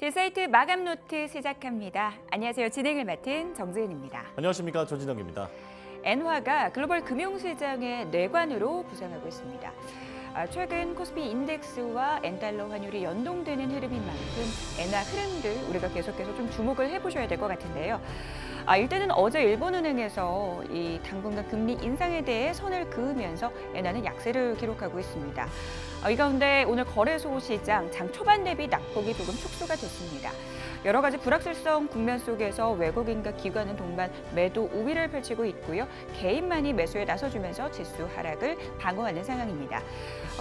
딜사이트 마감 노트 시작합니다. 안녕하세요. 진행을 맡은 정지은입니다. 안녕하십니까, 전진영입니다. 엔화가 글로벌 금융시장의 뇌관으로 부상하고 있습니다. 최근 코스피 인덱스와 엔달러 환율이 연동되는 흐름인 만큼 엔화 흐름들 우리가 계속해서 좀 주목을 해보셔야 될 것 같은데요. 일단은 어제 일본은행에서 이 당분간 금리 인상에 대해 선을 그으면서 엔화는 약세를 기록하고 있습니다. 이 가운데 오늘 거래소 시장 장 초반 대비 낙폭이 조금 축소가 됐습니다. 여러 가지 불확실성 국면 속에서 외국인과 기관은 동반 매도 우위를 펼치고 있고요. 개인만이 매수에 나서주면서 지수 하락을 방어하는 상황입니다.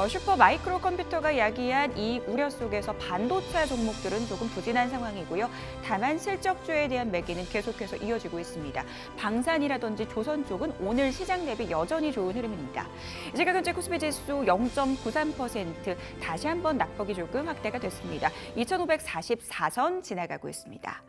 슈퍼 마이크로 컴퓨터가 야기한 이익 우려 속에서 반도체 종목들은 조금 부진한 상황이고요. 다만 실적주에 대한 매기는 계속해서 이어지고 있습니다. 방산이라든지 조선 쪽은 오늘 시장 대비 여전히 좋은 흐름입니다. 시각 현재 코스피 지수 0.93% 다시 한번 낙폭이 조금 확대가 됐습니다. 2,544선 지나가고 있습니다.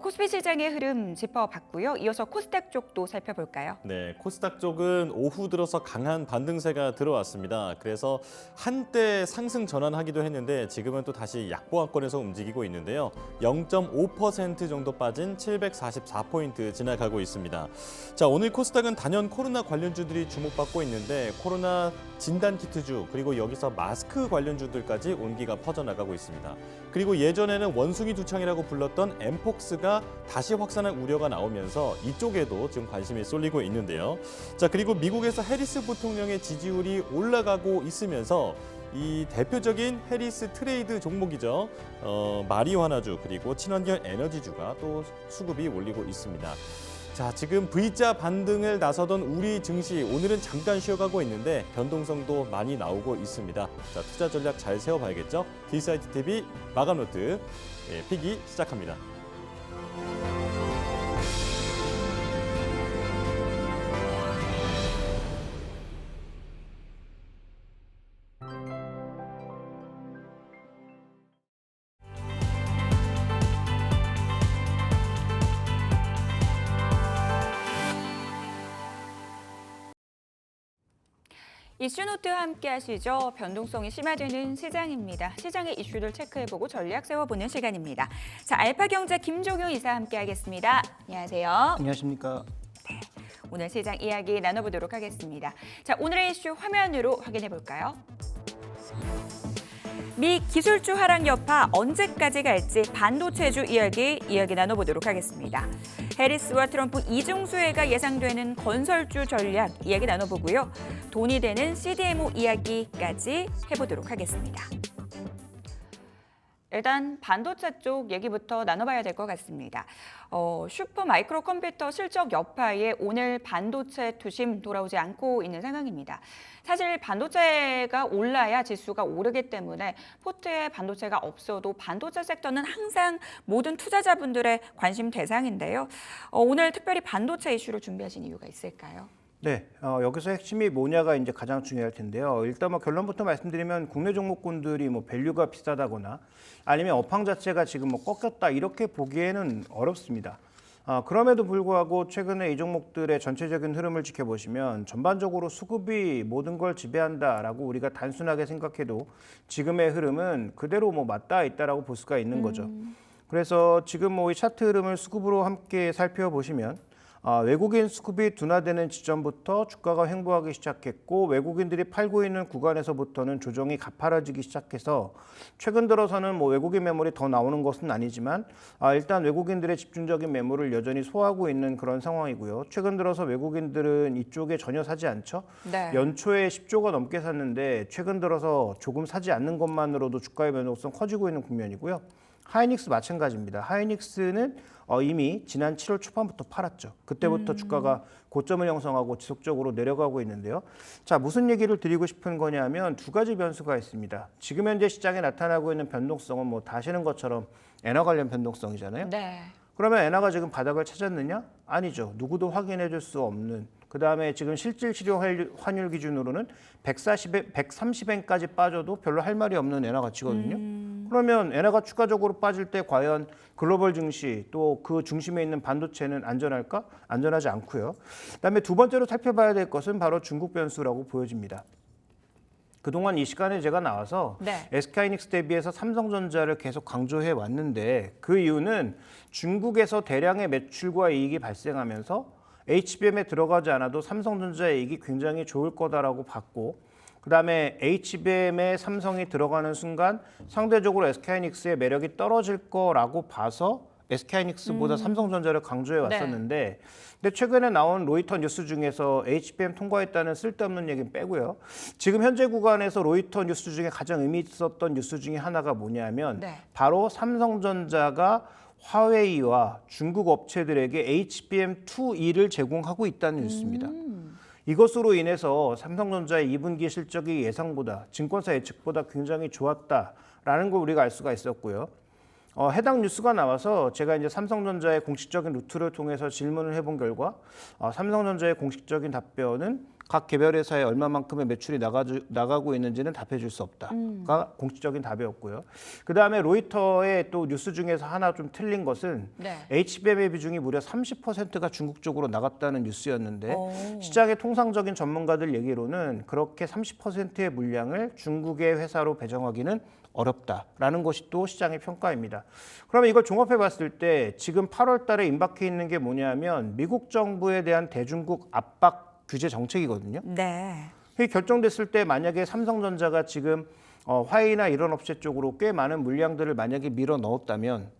코스피 시장의 흐름 짚어봤고요. 이어서 코스닥 쪽도 살펴볼까요? 네, 코스닥 쪽은 오후 들어서 강한 반등세가 들어왔습니다. 그래서 한때 상승 전환하기도 했는데 지금은 또 다시 약보합권에서 움직이고 있는데요. 0.5% 정도 빠진 744포인트 지나가고 있습니다. 자, 오늘 코스닥은 단연 코로나 관련주들이 주목받고 있는데 코로나 진단키트주 그리고 여기서 마스크 관련주들까지 온기가 퍼져나가고 있습니다. 그리고 예전에는 원숭이 두창이라고 불렀던 엠폭스가 다시 확산할 우려가 나오면서 이쪽에도 지금 관심이 쏠리고 있는데요. 자, 그리고 미국에서 해리스 부통령의 지지율이 올라가고 있으면서 이 대표적인 해리스 트레이드 종목이죠. 마리화나주 그리고 친환경 에너지주가 또 수급이 올리고 있습니다. 자, 지금 V자 반등을 나서던 우리 증시 오늘은 잠깐 쉬어가고 있는데 변동성도 많이 나오고 있습니다. 자, 투자 전략 잘 세워봐야겠죠? 딜사이트 TV 마감 노트 피기 시작합니다. 이슈노트와 함께 하시죠. 변동성이 심화되는 시장입니다. 시장의 이슈들 체크해보고 전략 세워보는 시간입니다. 자, 알파경제 김종효 이사 함께 하겠습니다. 안녕하세요. 안녕하십니까. 네, 오늘 시장 이야기 나눠보도록 하겠습니다. 자, 오늘의 이슈 화면으로 확인해 볼까요? 미 기술주 하락 여파 언제까지 갈지 반도체주 이야기 나눠보도록 하겠습니다. 해리스와 트럼프 이중수혜가 예상되는 건설주 전략 이야기 나눠보고요. 돈이 되는 CDMO 이야기까지 해보도록 하겠습니다. 일단 반도체 쪽 얘기부터 나눠봐야 될 것 같습니다. 슈퍼 마이크로 컴퓨터 실적 여파에 오늘 반도체 투심 돌아오지 않고 있는 상황입니다. 사실 반도체가 올라야 지수가 오르기 때문에 포트에 반도체가 없어도 반도체 섹터는 항상 모든 투자자분들의 관심 대상인데요. 오늘 특별히 반도체 이슈를 준비하신 이유가 있을까요? 네, 여기서 핵심이 뭐냐가 이제 가장 중요할 텐데요. 일단 뭐 결론부터 말씀드리면 국내 종목군들이 뭐 밸류가 비싸다거나 아니면 업황 자체가 지금 뭐 꺾였다 이렇게 보기에는 어렵습니다. 그럼에도 불구하고 최근에 이 종목들의 전체적인 흐름을 지켜보시면 전반적으로 수급이 모든 걸 지배한다라고 우리가 단순하게 생각해도 지금의 흐름은 그대로 뭐 맞닿아 있다라고 볼 수가 있는 거죠. 그래서 지금 뭐 이 차트 흐름을 수급으로 함께 살펴보시면 외국인 수급이 둔화되는 지점부터 주가가 횡보하기 시작했고 외국인들이 팔고 있는 구간에서부터는 조정이 가파라지기 시작해서 최근 들어서는 뭐 외국인 매물이 더 나오는 것은 아니지만 일단 외국인들의 집중적인 매물을 여전히 소화하고 있는 그런 상황이고요. 최근 들어서 외국인들은 이쪽에 전혀 사지 않죠. 네. 연초에 10조가 넘게 샀는데 최근 들어서 조금 사지 않는 것만으로도 주가의 변동성 커지고 있는 국면이고요. 하이닉스 마찬가지입니다. 하이닉스는 이미 지난 7월 초반부터 팔았죠. 그때부터 주가가 고점을 형성하고 지속적으로 내려가고 있는데요. 자, 무슨 얘기를 드리고 싶은 거냐면 두 가지 변수가 있습니다. 지금 현재 시장에 나타나고 있는 변동성은 뭐 다 아시는 것처럼 엔화 관련 변동성이잖아요. 네. 그러면 엔화가 지금 바닥을 찾았느냐? 아니죠. 누구도 확인해 줄 수 없는. 그다음에 지금 실질 치료 환율 기준으로는 130엔까지 빠져도 별로 할 말이 없는 엔화 가치거든요. 그러면 엔화가 추가적으로 빠질 때 과연 글로벌 증시 또 그 중심에 있는 반도체는 안전할까? 안전하지 않고요. 그다음에 두 번째로 살펴봐야 될 것은 바로 중국 변수라고 보여집니다. 그동안 이 시간에 제가 나와서 네. SK하이닉스 대비해서 삼성전자를 계속 강조해 왔는데 그 이유는 중국에서 대량의 매출과 이익이 발생하면서 HBM에 들어가지 않아도 삼성전자의 이익이 굉장히 좋을 거다라고 봤고 그다음에 HBM에 삼성이 들어가는 순간 상대적으로 SK하이닉스의 매력이 떨어질 거라고 봐서 SK하이닉스보다 삼성전자를 강조해 왔었는데 근데 최근에 나온 로이터 뉴스 중에서 HBM 통과했다는 쓸데없는 얘기는 빼고요. 지금 현재 구간에서 로이터 뉴스 중에 가장 의미 있었던 뉴스 중에 하나가 뭐냐면 네. 바로 삼성전자가 화웨이와 중국 업체들에게 HBM2E를 제공하고 있다는 뉴스입니다. 이것으로 인해서 삼성전자의 2분기 실적이 예상보다 증권사 예측보다 굉장히 좋았다라는 걸 우리가 알 수가 있었고요. 해당 뉴스가 나와서 제가 이제 삼성전자의 공식적인 루트를 통해서 질문을 해본 결과 삼성전자의 공식적인 답변은 각 개별 회사에 얼마만큼의 매출이 나가고 있는지는 답해줄 수 없다가 공식적인 답이었고요. 그 다음에 로이터의 또 뉴스 중에서 하나 좀 틀린 것은 네. HBM의 비중이 무려 30%가 중국 쪽으로 나갔다는 뉴스였는데 오. 시장의 통상적인 전문가들 얘기로는 그렇게 30%의 물량을 중국의 회사로 배정하기는 어렵다라는 것이 또 시장의 평가입니다. 그러면 이걸 종합해 봤을 때 지금 8월 달에 임박해 있는 게 뭐냐면 미국 정부에 대한 대중국 압박 규제 정책이거든요. 네. 이게 결정됐을 때 만약에 삼성전자가 지금 화웨이나 이런 업체 쪽으로 꽤 많은 물량들을 만약에 밀어 넣었다면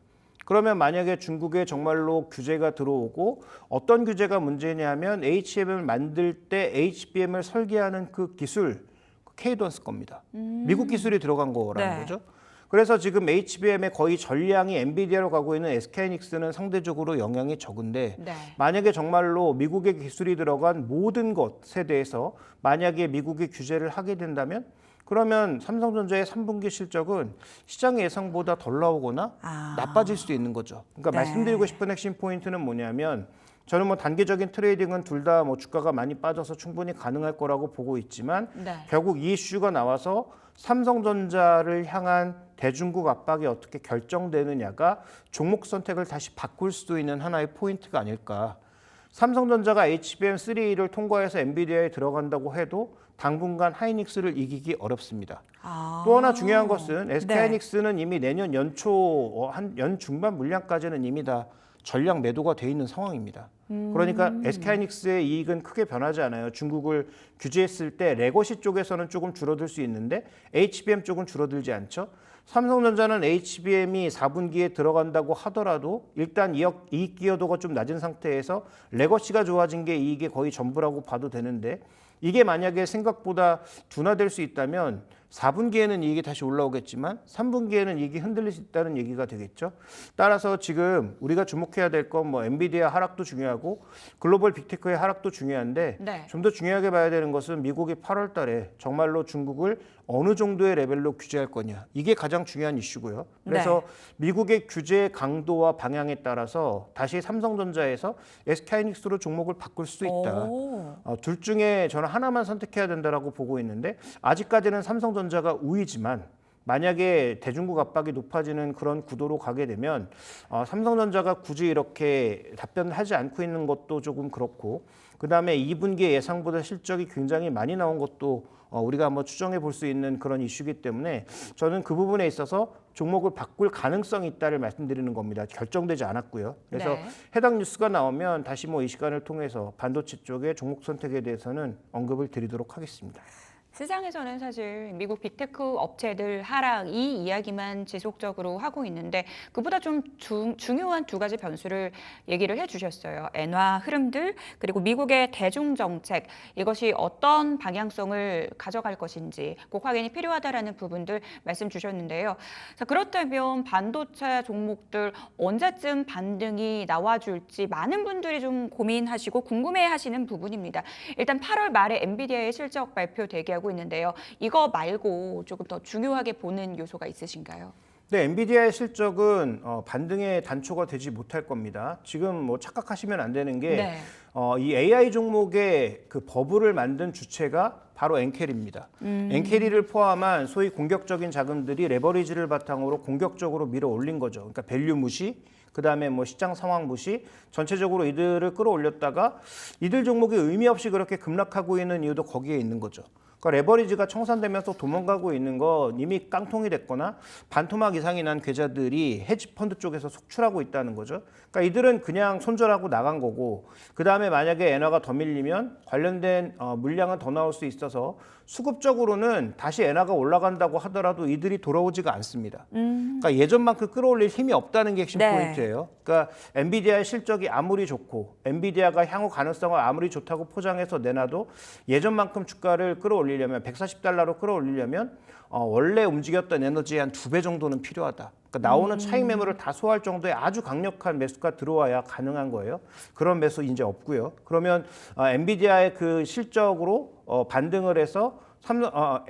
그러면 만약에 중국에 정말로 규제가 들어오고 어떤 규제가 문제냐면 HBM을 만들 때 HBM을 설계하는 그 기술 K도 쓸 겁니다. 미국 기술이 들어간 거라는 네. 거죠. 그래서 지금 HBM의 거의 전량이 엔비디아로 가고 있는 SK하이닉스는 상대적으로 영향이 적은데 네. 만약에 정말로 미국의 기술이 들어간 모든 것에 대해서 만약에 미국이 규제를 하게 된다면 그러면 삼성전자의 3분기 실적은 시장의 예상보다 덜 나오거나 나빠질 수도 있는 거죠. 그러니까 네. 말씀드리고 싶은 핵심 포인트는 뭐냐면 저는 뭐 단기적인 트레이딩은 둘 다 뭐 주가가 많이 빠져서 충분히 가능할 거라고 보고 있지만 네. 결국 이 이슈가 나와서 삼성전자를 향한 대중국 압박이 어떻게 결정되느냐가 종목 선택을 다시 바꿀 수도 있는 하나의 포인트가 아닐까. 삼성전자가 HBM3E를 통과해서 엔비디아에 들어간다고 해도 당분간 하이닉스를 이기기 어렵습니다. 또 하나 중요한 것은 SK하이닉스는 이미 내년 연초 한 중반 물량까지는 이미 다 전량 매도가 돼 있는 상황입니다. 그러니까 SK하이닉스의 이익은 크게 변하지 않아요. 중국을 규제했을 때 레거시 쪽에서는 조금 줄어들 수 있는데 HBM 쪽은 줄어들지 않죠. 삼성전자는 HBM이 4분기에 들어간다고 하더라도 일단 이익 기여도가 좀 낮은 상태에서 레거시가 좋아진 게 이익의 거의 전부라고 봐도 되는데 이게 만약에 생각보다 둔화될 수 있다면 4분기에는 이익이 다시 올라오겠지만 3분기에는 이익이 흔들릴 수 있다는 얘기가 되겠죠. 따라서 지금 우리가 주목해야 될 건 뭐 엔비디아 하락도 중요하고 글로벌 빅테크의 하락도 중요한데 네. 좀 더 중요하게 봐야 되는 것은 미국이 8월 달에 정말로 중국을 어느 정도의 레벨로 규제할 거냐. 이게 가장 중요한 이슈고요. 그래서 미국의 규제 강도와 방향에 따라서 다시 삼성전자에서 SK하이닉스로 종목을 바꿀 수도 있다. 둘 중에 저는 하나만 선택해야 된다라고 보고 있는데 아직까지는 삼성전자가 우위지만 만약에 대중국 압박이 높아지는 그런 구도로 가게 되면 삼성전자가 굳이 이렇게 답변을 하지 않고 있는 것도 조금 그렇고 그다음에 2분기에 예상보다 실적이 굉장히 많이 나온 것도 우리가 한번 추정해 볼 수 있는 그런 이슈이기 때문에 저는 그 부분에 있어서 종목을 바꿀 가능성이 있다를 말씀드리는 겁니다. 결정되지 않았고요. 그래서 네. 해당 뉴스가 나오면 다시 뭐 이 시간을 통해서 반도체 쪽의 종목 선택에 대해서는 언급을 드리도록 하겠습니다. 시장에서는 사실 미국 빅테크 업체들 하락 이 이야기만 지속적으로 하고 있는데 그보다 좀 중요한 두 가지 변수를 얘기를 해주셨어요. 엔화 흐름들 그리고 미국의 대중 정책 이것이 어떤 방향성을 가져갈 것인지 꼭 확인이 필요하다라는 부분들 말씀 주셨는데요. 자, 그렇다면 반도체 종목들 언제쯤 반등이 나와줄지 많은 분들이 좀 고민하시고 궁금해하시는 부분입니다. 일단 8월 말에 엔비디아의 실적 발표 대기하고 있는데요. 이거 말고 조금 더 중요하게 보는 요소가 있으신가요? 네, 엔비디아의 실적은 반등의 단초가 되지 못할 겁니다. 지금 뭐 착각하시면 안 되는 게 이 AI 종목의 그 버블을 만든 주체가 바로 엔캐리입니다. 엔캐리를 포함한 소위 공격적인 자금들이 레버리지를 바탕으로 공격적으로 밀어 올린 거죠. 그러니까 밸류 무시, 그다음에 뭐 시장 상황 무시, 전체적으로 이들을 끌어올렸다가 이들 종목이 의미 없이 그렇게 급락하고 있는 이유도 거기에 있는 거죠. 그러니까 레버리지가 청산되면서 도망가고 있는 건 이미 깡통이 됐거나 반토막 이상이 난 계좌들이 헤지펀드 쪽에서 속출하고 있다는 거죠. 그러니까 이들은 그냥 손절하고 나간 거고 그다음에 만약에 엔화가 더 밀리면 관련된 물량은 더 나올 수 있어서 수급적으로는 다시 엔화가 올라간다고 하더라도 이들이 돌아오지가 않습니다. 그러니까 예전만큼 끌어올릴 힘이 없다는 게 핵심 네. 포인트예요. 그러니까 엔비디아의 실적이 아무리 좋고 엔비디아가 향후 가능성을 아무리 좋다고 포장해서 내놔도 예전만큼 주가를 끌어올리려면 140달러로 끌어올리려면 원래 움직였던 에너지의 한 2배 정도는 필요하다. 그러니까 나오는 차익 매물을 다 소화할 정도의 아주 강력한 매수가 들어와야 가능한 거예요. 그런 매수 이제 없고요. 그러면 엔비디아의 그 실적으로 반등을 해서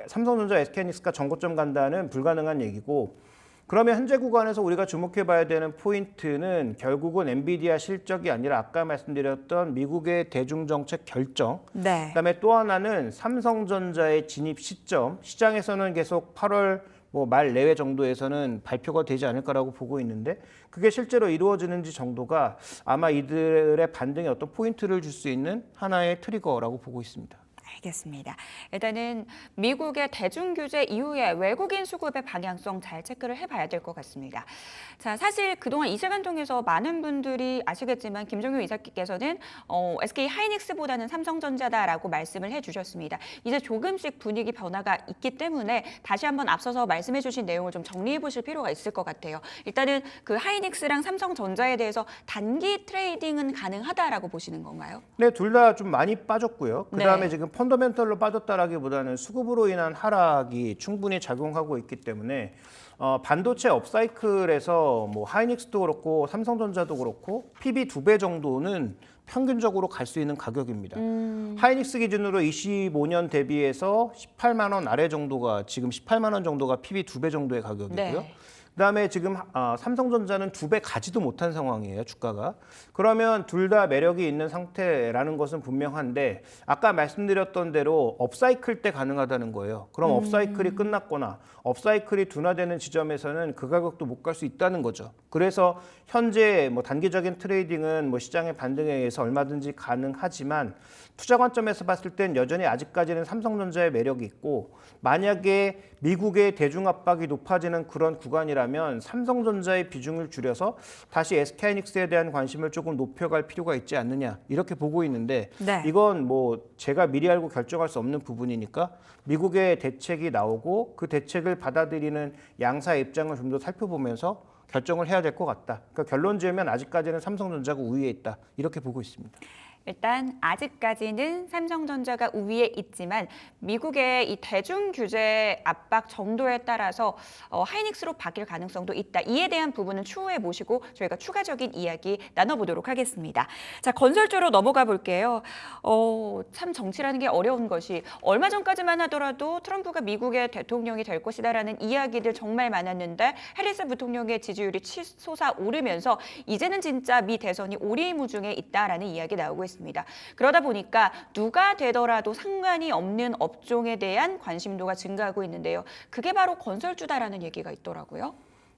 삼성전자, SK하이닉스가 전고점 간다는 불가능한 얘기고 그러면 현재 구간에서 우리가 주목해봐야 되는 포인트는 결국은 엔비디아 실적이 아니라 아까 말씀드렸던 미국의 대중정책 결정 네. 그다음에 또 하나는 삼성전자의 진입 시점 시장에서는 계속 8월 말 내외 정도에서는 발표가 되지 않을까라고 보고 있는데 그게 실제로 이루어지는지 정도가 아마 이들의 반등에 어떤 포인트를 줄 수 있는 하나의 트리거라고 보고 있습니다. 알겠습니다. 일단은 미국의 대중 규제 이후에 외국인 수급의 방향성 잘 체크를 해봐야 될 것 같습니다. 자, 사실 그동안 이 시간 통해서 많은 분들이 아시겠지만 김종효 이사께서는 SK 하이닉스보다는 삼성전자다라고 말씀을 해주셨습니다. 이제 조금씩 분위기 변화가 있기 때문에 다시 한번 앞서서 말씀해주신 내용을 좀 정리해보실 필요가 있을 것 같아요. 일단은 그 하이닉스랑 삼성전자에 대해서 단기 트레이딩은 가능하다라고 보시는 건가요? 네, 둘 다 좀 많이 빠졌고요. 그다음에 네. 지금 펀더멘털로 빠졌다라기보다는 수급으로 인한 하락이 충분히 작용하고 있기 때문에 반도체 업사이클에서 뭐 하이닉스도 그렇고 삼성전자도 그렇고 PB 2배 정도는 평균적으로 갈 수 있는 가격입니다. 하이닉스 기준으로 25년 대비해서 18만 원 아래 정도가 지금 18만 원 정도가 PB 2배 정도의 가격이고요. 네. 그다음에 지금 삼성전자는 2배 가지도 못한 상황이에요, 주가가. 그러면 둘 다 매력이 있는 상태라는 것은 분명한데 아까 말씀드렸던 대로 업사이클 때 가능하다는 거예요. 그럼 업사이클이 끝났거나 업사이클이 둔화되는 지점에서는 그 가격도 못 갈 수 있다는 거죠. 그래서 현재 뭐 단기적인 트레이딩은 뭐 시장의 반등에 의해서 얼마든지 가능하지만 투자 관점에서 봤을 땐 여전히 아직까지는 삼성전자의 매력이 있고 만약에 미국의 대중 압박이 높아지는 그런 구간이라면 삼성전자의 비중을 줄여서 다시 SK하이닉스에 대한 관심을 조금 높여갈 필요가 있지 않느냐 이렇게 보고 있는데 네. 이건 뭐 제가 미리 알고 결정할 수 없는 부분이니까 미국의 대책이 나오고 그 대책을 받아들이는 양사의 입장을 좀 더 살펴보면서 결정을 해야 될 것 같다. 그러니까 결론 지으면 아직까지는 삼성전자가 우위에 있다 이렇게 보고 있습니다. 일단 아직까지는 삼성전자가 우위에 있지만 미국의 이 대중 규제 압박 정도에 따라서 하이닉스로 바뀔 가능성도 있다. 이에 대한 부분은 추후에 모시고 저희가 추가적인 이야기 나눠보도록 하겠습니다. 자, 건설주로 넘어가 볼게요. 참 정치라는 게 어려운 것이 얼마 전까지만 하더라도 트럼프가 미국의 대통령이 될 것이다라는 이야기들 정말 많았는데 해리스 부통령의 지지율이 솟아오르면서 이제는 진짜 미 대선이 오리무중에 있다라는 이야기 나오고 있습니다. 그러다 보니까 누가 되더라도 상관이 없는 업종에 대한 관심도가 증가하고 있는데요. 그게 바로 건설주다라는 얘기가 있더라고요.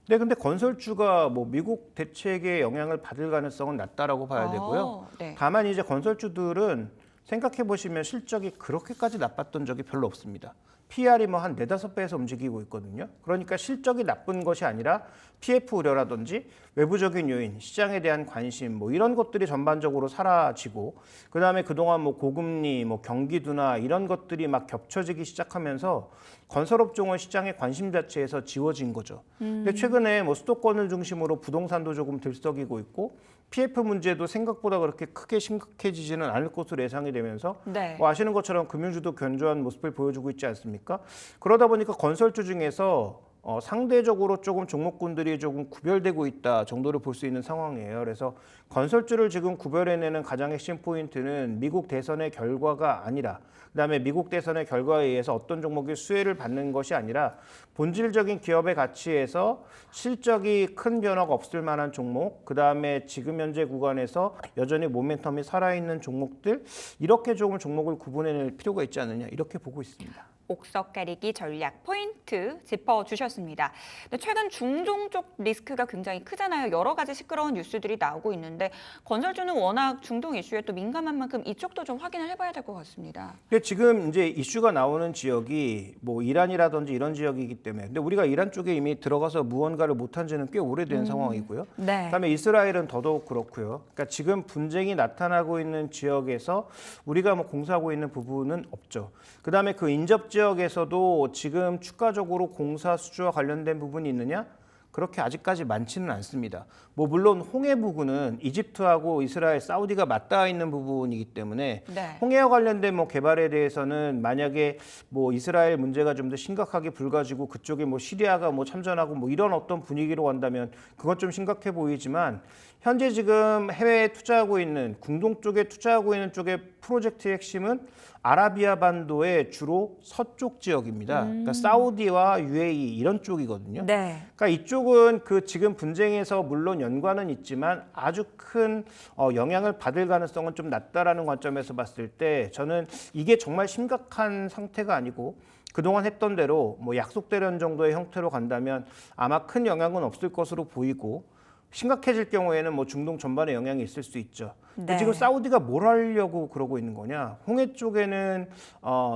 네, 근데 건설주가 뭐 미국 대책의 영향을 받을 가능성은 낮다라고 봐야 되고요. 네. 다만 이제 건설주들은 생각해 보시면 실적이 그렇게까지 나빴던 적이 별로 없습니다. PR이 뭐 한 4-5배에서 움직이고 있거든요. 그러니까 실적이 나쁜 것이 아니라 PF 우려라든지 외부적인 요인, 시장에 대한 관심 뭐 이런 것들이 전반적으로 사라지고 그다음에 그동안 뭐 고금리, 뭐 경기 둔화 이런 것들이 막 겹쳐지기 시작하면서 건설업종은 시장의 관심 자체에서 지워진 거죠. 근데 최근에 뭐 수도권을 중심으로 부동산도 조금 들썩이고 있고 PF 문제도 생각보다 그렇게 크게 심각해지지는 않을 것으로 예상이 되면서 네. 뭐 아시는 것처럼 금융주도 견조한 모습을 보여주고 있지 않습니까? 그러다 보니까 건설주 중에서 상대적으로 조금 종목군들이 조금 구별되고 있다 정도로 볼 수 있는 상황이에요. 그래서 건설주를 지금 구별해내는 가장 핵심 포인트는 미국 대선의 결과가 아니라 그다음에 미국 대선의 결과에 의해서 어떤 종목이 수혜를 받는 것이 아니라 본질적인 기업의 가치에서 실적이 큰 변화가 없을 만한 종목, 그다음에 지금 현재 구간에서 여전히 모멘텀이 살아있는 종목들 이렇게 조금 종목을 구분해낼 필요가 있지 않느냐 이렇게 보고 있습니다. 옥석 가리기 전략 포인트 리스크 짚어주셨습니다. 근데 최근 중동 쪽 리스크가 굉장히 크잖아요. 여러 가지 시끄러운 뉴스들이 나오고 있는데 건설주는 워낙 중동 이슈에 또 민감한 만큼 이쪽도 좀 확인을 해봐야 될 것 같습니다. 근데 지금 이제 이슈가 나오는 지역이 뭐 이란이라든지 이런 지역이기 때문에 근데 우리가 이란 쪽에 이미 들어가서 무언가를 못한 지는 꽤 오래된 상황이고요. 네. 그다음에 이스라엘은 더더욱 그렇고요. 그러니까 지금 분쟁이 나타나고 있는 지역에서 우리가 뭐 공사하고 있는 부분은 없죠. 그다음에 그 인접 지역에서도 지금 추가적으로 공사 수주와 관련된 부분이 있느냐? 그렇게 아직까지 많지는 않습니다. 뭐 물론 홍해 부근은 이집트하고 이스라엘, 사우디가 맞닿아 있는 부분이기 때문에 네. 홍해와 관련된 뭐 개발에 대해서는 만약에 뭐 이스라엘 문제가 좀 더 심각하게 불가지고 그쪽에 뭐 시리아가 뭐 참전하고 뭐 이런 어떤 분위기로 간다면 그건 좀 심각해 보이지만 현재 지금 해외에 투자하고 있는 중동 쪽에 투자하고 있는 쪽의 프로젝트의 핵심은 아라비아 반도의 주로 서쪽 지역입니다. 그러니까 사우디와 UAE 이런 쪽이거든요. 네. 그러니까 이쪽은 그 지금 분쟁에서 물론 연관은 있지만 아주 큰 영향을 받을 가능성은 좀 낮다라는 관점에서 봤을 때 저는 이게 정말 심각한 상태가 아니고 그동안 했던 대로 뭐 약속대련 정도의 형태로 간다면 아마 큰 영향은 없을 것으로 보이고 심각해질 경우에는 뭐 중동 전반에 영향이 있을 수 있죠. 근데 네. 지금 사우디가 뭘 하려고 그러고 있는 거냐? 홍해 쪽에는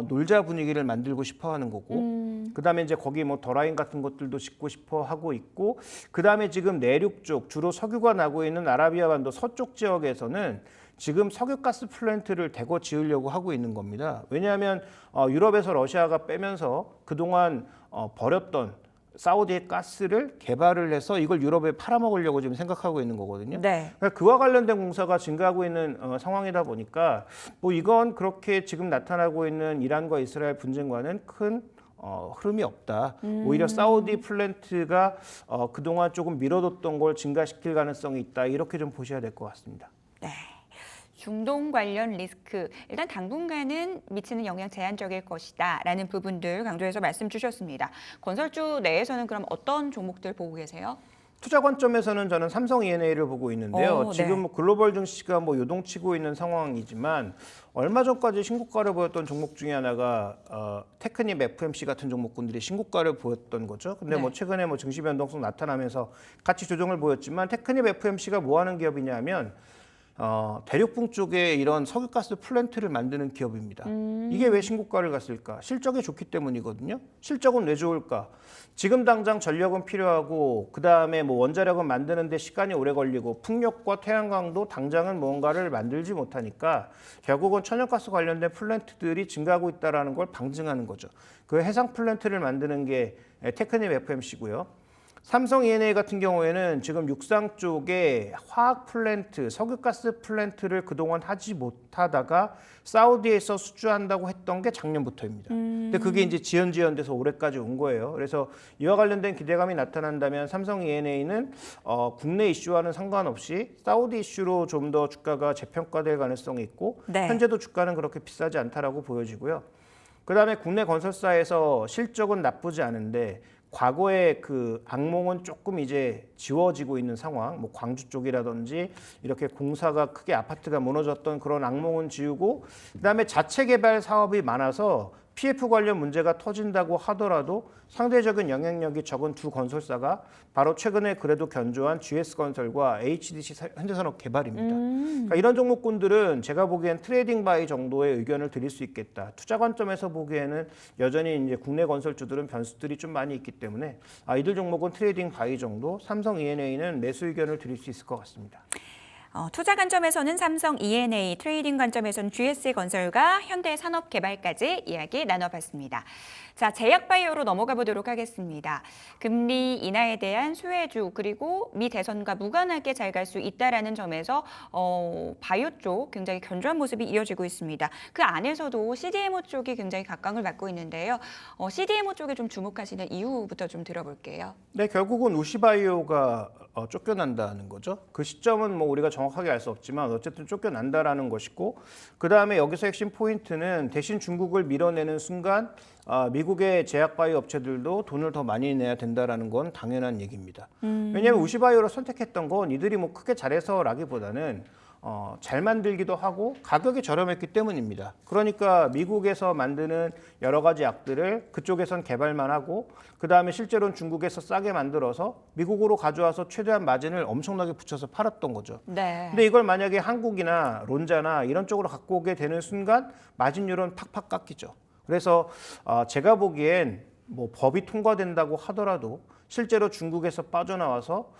놀자 분위기를 만들고 싶어 하는 거고, 그다음에 이제 거기 뭐 더라인 같은 것들도 짓고 싶어 하고 있고, 그다음에 지금 내륙 쪽 주로 석유가 나고 있는 아라비아 반도 서쪽 지역에서는 지금 석유가스 플랜트를 대거 지으려고 하고 있는 겁니다. 왜냐하면 유럽에서 러시아가 빼면서 그동안 버렸던 사우디의 가스를 개발을 해서 이걸 유럽에 팔아먹으려고 지금 생각하고 있는 거거든요. 네. 그러니까 그와 관련된 공사가 증가하고 있는 상황이다 보니까 뭐 이건 그렇게 지금 나타나고 있는 이란과 이스라엘 분쟁과는 큰 흐름이 없다. 오히려 사우디 플랜트가 그동안 조금 미뤄뒀던 걸 증가시킬 가능성이 있다. 이렇게 좀 보셔야 될 것 같습니다. 네. 중동 관련 리스크, 일단 당분간은 미치는 영향 제한적일 것이다라는 부분들 강조해서 말씀 주셨습니다. 건설주 내에서는 그럼 어떤 종목들 보고 계세요? 투자 관점에서는 저는 삼성 E&A를 보고 있는데요. 네. 지금 뭐 글로벌 증시가 뭐 요동치고 있는 상황이지만 얼마 전까지 신고가를 보였던 종목 중에 하나가 테크닙 FMC 같은 종목군들이 신고가를 보였던 거죠. 근데 네. 뭐 최근에 뭐 증시 변동성 나타나면서 같이 조정을 보였지만 테크닙 FMC가 뭐 하는 기업이냐면 대륙붕 쪽에 이런 석유가스 플랜트를 만드는 기업입니다. 이게 왜 신고가를 갔을까? 실적이 좋기 때문이거든요. 실적은 왜 좋을까? 지금 당장 전력은 필요하고 그다음에 뭐 원자력은 만드는데 시간이 오래 걸리고 풍력과 태양광도 당장은 뭔가를 만들지 못하니까 결국은 천연가스 관련된 플랜트들이 증가하고 있다는 걸 방증하는 거죠. 그 해상 플랜트를 만드는 게 테크닙 FMC고요. 삼성 E&A 같은 경우에는 지금 육상 쪽에 화학 플랜트, 석유가스 플랜트를 그동안 하지 못하다가 사우디에서 수주한다고 했던 게 작년부터입니다. 근데 그게 이제 지연돼서 올해까지 온 거예요. 그래서 이와 관련된 기대감이 나타난다면 삼성 E&A는 국내 이슈와는 상관없이 사우디 이슈로 좀 더 주가가 재평가될 가능성이 있고 네. 현재도 주가는 그렇게 비싸지 않다라고 보여지고요. 그다음에 국내 건설사에서 실적은 나쁘지 않은데 과거의 그 악몽은 조금 이제 지워지고 있는 상황, 뭐 광주 쪽이라든지 이렇게 공사가 크게 아파트가 무너졌던 그런 악몽은 지우고 그다음에 자체 개발 사업이 많아서 PF 관련 문제가 터진다고 하더라도 상대적인 영향력이 적은 두 건설사가 바로 최근에 그래도 견조한 GS건설과 HDC 현대산업 개발입니다. 그러니까 이런 종목군들은 제가 보기엔 트레이딩 바이 정도의 의견을 드릴 수 있겠다. 투자 관점에서 보기에는 여전히 이제 국내 건설주들은 변수들이 좀 많이 있기 때문에 이들 종목은 트레이딩 바이 정도, 삼성 E&A는 매수 의견을 드릴 수 있을 것 같습니다. 투자 관점에서는 삼성 E&A, 트레이딩 관점에서는 GS건설과 현대산업개발까지 이야기 나눠봤습니다. 자, 제약바이오로 넘어가 보도록 하겠습니다. 금리 인하에 대한 수혜주 그리고 미 대선과 무관하게 잘 갈 수 있다라는 점에서 바이오 쪽 굉장히 견조한 모습이 이어지고 있습니다. 그 안에서도 CDMO 쪽이 굉장히 각광을 받고 있는데요. CDMO 쪽에 좀 주목하시는 이유부터 좀 들어볼게요. 네, 결국은 우시바이오가 쫓겨난다는 거죠. 그 시점은 뭐 우리가 정확하게 알 수 없지만 어쨌든 쫓겨난다라는 것이고 그 다음에 여기서 핵심 포인트는 대신 중국을 밀어내는 순간 미국의 제약바이오 업체들도 돈을 더 많이 내야 된다라는 건 당연한 얘기입니다. 왜냐하면 우시바이오를 선택했던 건 이들이 뭐 크게 잘해서라기보다는 잘 만들기도 하고 가격이 저렴했기 때문입니다. 그러니까 미국에서 만드는 여러 가지 약들을 그쪽에선 개발만 하고 그다음에 실제로는 중국에서 싸게 만들어서 미국으로 가져와서 최대한 마진을 엄청나게 붙여서 팔았던 거죠. 네. 근데 이걸 만약에 한국이나 론자나 이런 쪽으로 갖고 오게 되는 순간 마진율은 팍팍 깎이죠. 그래서 제가 보기엔 뭐 법이 통과된다고 하더라도 실제로 중국에서 빠져나와서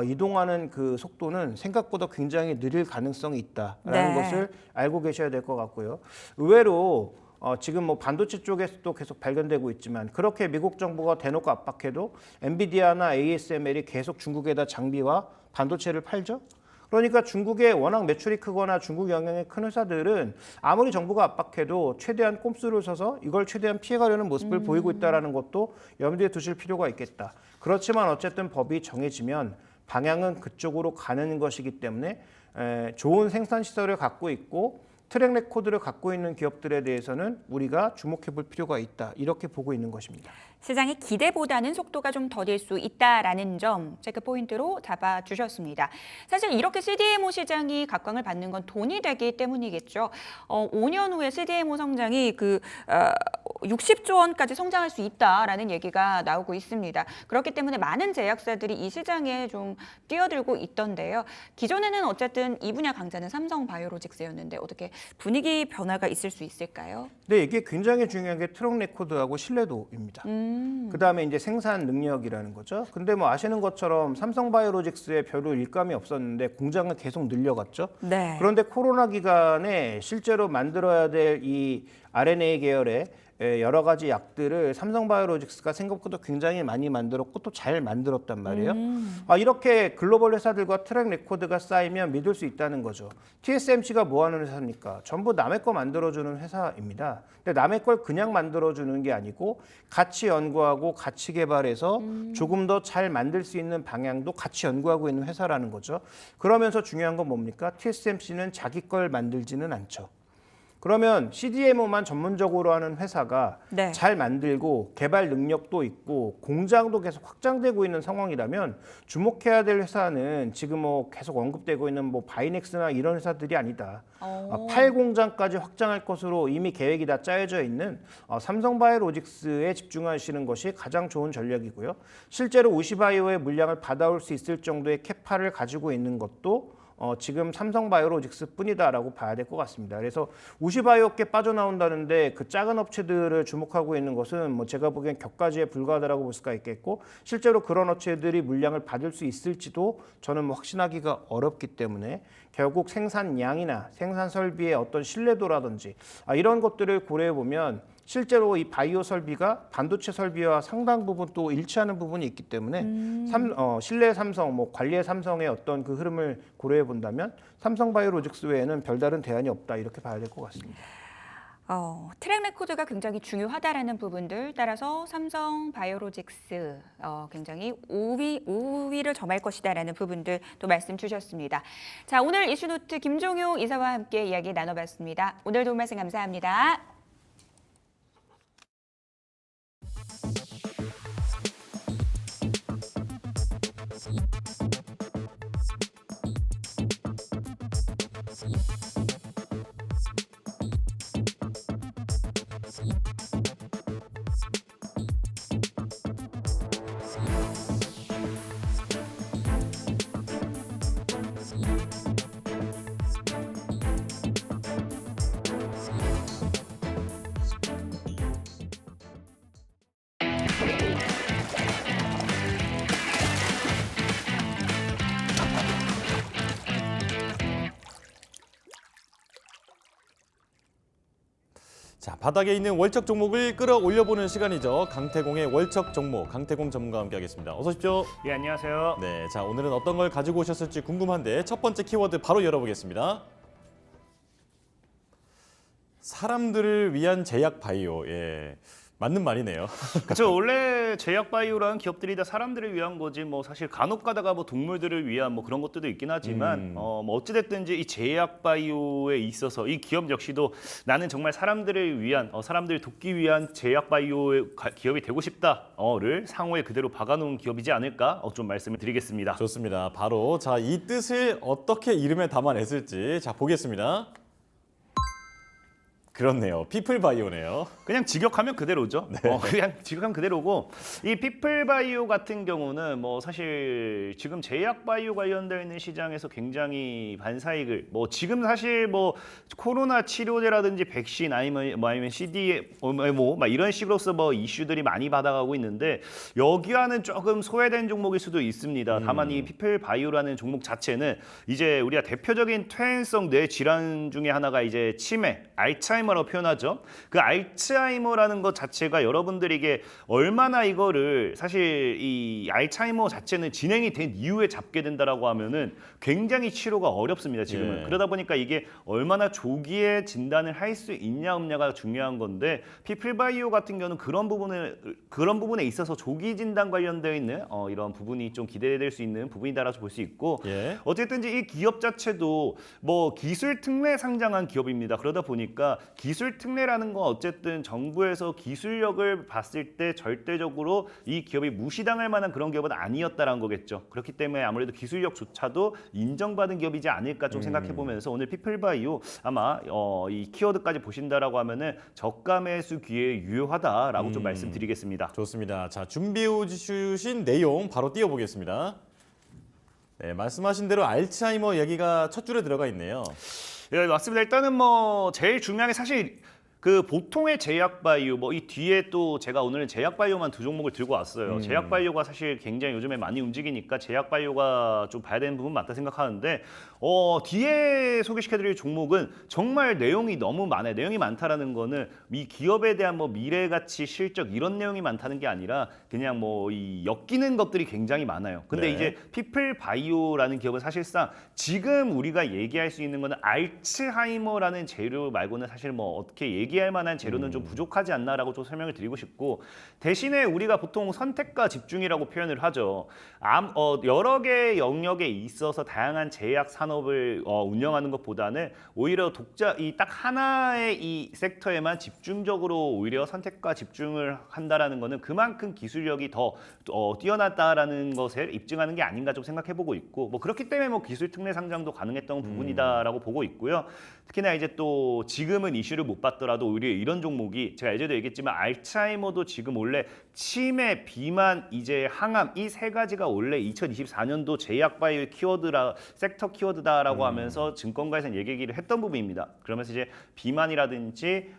이동하는 그 속도는 생각보다 굉장히 느릴 가능성이 있다라는 네. 것을 알고 계셔야 될 것 같고요. 의외로 지금 뭐 반도체 쪽에서도 계속 발견되고 있지만 그렇게 미국 정부가 대놓고 압박해도 엔비디아나 ASML이 계속 중국에다 장비와 반도체를 팔죠. 그러니까 중국에 워낙 매출이 크거나 중국 영향이 큰 회사들은 아무리 정부가 압박해도 최대한 꼼수를 써서 이걸 최대한 피해가려는 모습을 보이고 있다는 것도 염두에 두실 필요가 있겠다. 그렇지만 어쨌든 법이 정해지면 방향은 그쪽으로 가는 것이기 때문에 좋은 생산 시설을 갖고 있고 트랙 레코드를 갖고 있는 기업들에 대해서는 우리가 주목해 볼 필요가 있다. 이렇게 보고 있는 것입니다. 시장의 기대보다는 속도가 좀 더딜 수 있다라는 점 체크 포인트로 잡아주셨습니다. 사실 이렇게 CDMO 시장이 각광을 받는 건 돈이 되기 때문이겠죠. 5년 후에 CDMO 성장이 60조 원까지 성장할 수 있다라는 얘기가 나오고 있습니다. 그렇기 때문에 많은 제약사들이 이 시장에 좀 뛰어들고 있던데요. 기존에는 어쨌든 이 분야 강자는 삼성바이오로직스였는데 어떻게 분위기 변화가 있을 수 있을까요? 네, 이게 굉장히 중요한 게 트랙 레코드하고 신뢰도입니다. 그다음에 이제 생산 능력이라는 거죠. 근데 뭐 아시는 것처럼 삼성바이오로직스에 별로 일감이 없었는데 공장을 계속 늘려갔죠. 네. 그런데 코로나 기간에 실제로 만들어야 될 이 RNA 계열의 여러 가지 약들을 삼성바이오로직스가 생각보다 굉장히 많이 만들었고 또 잘 만들었단 말이에요. 이렇게 글로벌 회사들과 트랙 레코드가 쌓이면 믿을 수 있다는 거죠. TSMC가 뭐 하는 회사입니까? 전부 남의 거 만들어주는 회사입니다. 근데 남의 걸 그냥 만들어주는 게 아니고 같이 연구하고 같이 개발해서 조금 더 잘 만들 수 있는 방향도 같이 연구하고 있는 회사라는 거죠. 그러면서 중요한 건 뭡니까? TSMC는 자기 걸 만들지는 않죠. 그러면 CDMO만 전문적으로 하는 회사가 네. 잘 만들고 개발 능력도 있고 공장도 계속 확장되고 있는 상황이라면 주목해야 될 회사는 지금 뭐 계속 언급되고 있는 뭐 바이넥스나 이런 회사들이 아니다. 8공장까지 확장할 것으로 이미 계획이 다 짜여져 있는 삼성바이오로직스에 집중하시는 것이 가장 좋은 전략이고요. 실제로 우시바이오의 물량을 받아올 수 있을 정도의 캐파를 가지고 있는 것도 지금 삼성바이오로직스 뿐이다라고 봐야 될 것 같습니다. 그래서 우시바이오께 빠져나온다는데 그 작은 업체들을 주목하고 있는 것은 뭐 제가 보기엔 격가지에 불과하다라고 볼 수가 있겠고 실제로 그런 업체들이 물량을 받을 수 있을지도 저는 뭐 확신하기가 어렵기 때문에 결국 생산량이나 생산 설비의 어떤 신뢰도라든지 이런 것들을 고려해 보면 실제로 이 바이오 설비가 반도체 설비와 상당 부분 또 일치하는 부분이 있기 때문에 신뢰 삼성, 뭐 관리의 삼성의 어떤 그 흐름을 고려해 본다면 삼성바이오로직스 외에는 별다른 대안이 없다 이렇게 봐야 될 것 같습니다. 트랙 레코드가 굉장히 중요하다라는 부분들 따라서 삼성바이오로직스 굉장히 우위를 점할 것이다라는 부분들 또 말씀 주셨습니다. 자, 오늘 이슈노트 김종효 이사와 함께 이야기 나눠봤습니다. 오늘 도움 말씀 감사합니다. 자, 바닥에 있는 월척 종목을 끌어올려보는 시간이죠. 강태공의 월척 종목, 강태공 전문가와 함께하겠습니다. 어서 오십시오. 예, 안녕하세요. 네, 자 오늘은 어떤 걸 가지고 오셨을지 궁금한데 첫 번째 키워드 바로 열어보겠습니다. 사람들을 위한 제약 바이오. 예, 맞는 말이네요. 그렇죠. 원래 사실 제약바이오라는 기업들이 다 사람들을 위한 거지 뭐 사실 간혹 가다가 뭐 동물들을 위한 뭐 그런 것들도 있긴 하지만 뭐 어찌됐든지 이 제약바이오에 있어서 이 기업 역시도 나는 정말 사람들을 위한 사람들을 돕기 위한 제약바이오 기업이 되고 싶다를 상호에 그대로 박아놓은 기업이지 않을까 좀 말씀을 드리겠습니다. 좋습니다. 바로 자, 이 뜻을 어떻게 이름에 담아냈을지 자 보겠습니다. 그렇네요. 피플바이오네요. 그냥 직역하면 그대로죠. 그냥 직역하면 그대로고 이 피플바이오 같은 경우는 뭐 사실 지금 제약바이오 관련되어 있는 시장에서 굉장히 반사이익을 뭐 지금 사실 뭐 코로나 치료제라든지 백신 아니면 CDMO 막 이런 식으로서 뭐 이슈들이 많이 받아가고 있는데 여기와는 조금 소외된 종목일 수도 있습니다. 다만 이 피플바이오라는 종목 자체는 이제 우리가 대표적인 퇴행성 뇌 질환 중에 하나가 이제 치매, 알츠하이머라고 표현하죠. 그 알츠하이머라는 것 자체가 여러분들에게 얼마나 이거를 사실 이 알츠하이머 자체는 진행이 된 이후에 잡게 된다라고 하면은 굉장히 치료가 어렵습니다. 지금은. 예. 그러다 보니까 이게 얼마나 조기에 진단을 할 수 있냐 없냐가 중요한 건데 피플바이오 같은 경우는 그런 부분에 있어서 조기 진단 관련되어 있는 이런 부분이 좀 기대될 수 있는 부분이다라고 볼 수 있고 예. 어쨌든지 이 기업 자체도 뭐 기술 특례 상장한 기업입니다. 그러다 보니까 기술 특례라는 건 어쨌든 정부에서 기술력을 봤을 때 절대적으로 이 기업이 무시당할 만한 그런 기업은 아니었다라는 거겠죠. 그렇기 때문에 아무래도 기술력조차도 인정받은 기업이지 않을까 좀 생각해 보면서 오늘 피플바이오 아마 이 키워드까지 보신다라고 하면은 저가 매수 기회에 유효하다라고 좀 말씀드리겠습니다. 좋습니다. 자, 준비해 주신 내용 바로 띄워보겠습니다. 네, 말씀하신 대로 알츠하이머 얘기가 첫 줄에 들어가 있네요. 예, 맞습니다. 일단은 뭐 제일 중요한 게 사실 그 보통의 제약바이오 뭐 이 뒤에 또 제가 오늘은 제약바이오만 두 종목을 들고 왔어요. 제약바이오가 사실 굉장히 요즘에 많이 움직이니까 제약바이오가 좀 봐야 되는 부분 맞다 생각하는데 뒤에 소개시켜드릴 종목은 정말 내용이 너무 많아요. 내용이 많다라는 거는 이 기업에 대한 뭐 미래 가치, 실적 이런 내용이 많다는 게 아니라 그냥 뭐 이 엮이는 것들이 굉장히 많아요. 근데 네. 이제 피플바이오라는 기업은 사실상 지금 우리가 얘기할 수 있는 거는 알츠하이머라는 재료 말고는 사실 뭐 어떻게 얘기할 만한 재료는 좀 부족하지 않나라고 좀 설명을 드리고 싶고 대신에 우리가 보통 선택과 집중이라고 표현을 하죠. 여러 개의 영역에 있어서 다양한 제약 산업을 운영하는 것보다는 오히려 이 딱 하나의 이 섹터에만 집중적으로 오히려 선택과 집중을 한다라는 거는 그만큼 기술력이 더 뛰어났다라는 것을 입증하는 게 아닌가 좀 생각해보고 있고 뭐 그렇기 때문에 뭐 기술 특례 상장도 가능했던 부분이다라고 보고 있고요. 특히나 이제 또 지금은 이슈를 못 받더라도 오히려 이런 종목이 제가 예전에도 얘기했지만 알츠하이머도 지금 원래 치매, 비만, 이제 항암 이 세 가지가 원래 2024년도 제약바이오 섹터 키워드다라고 하면서 증권가에서는 얘기를 했던 부분입니다. 그러면서 이제 비만이라든지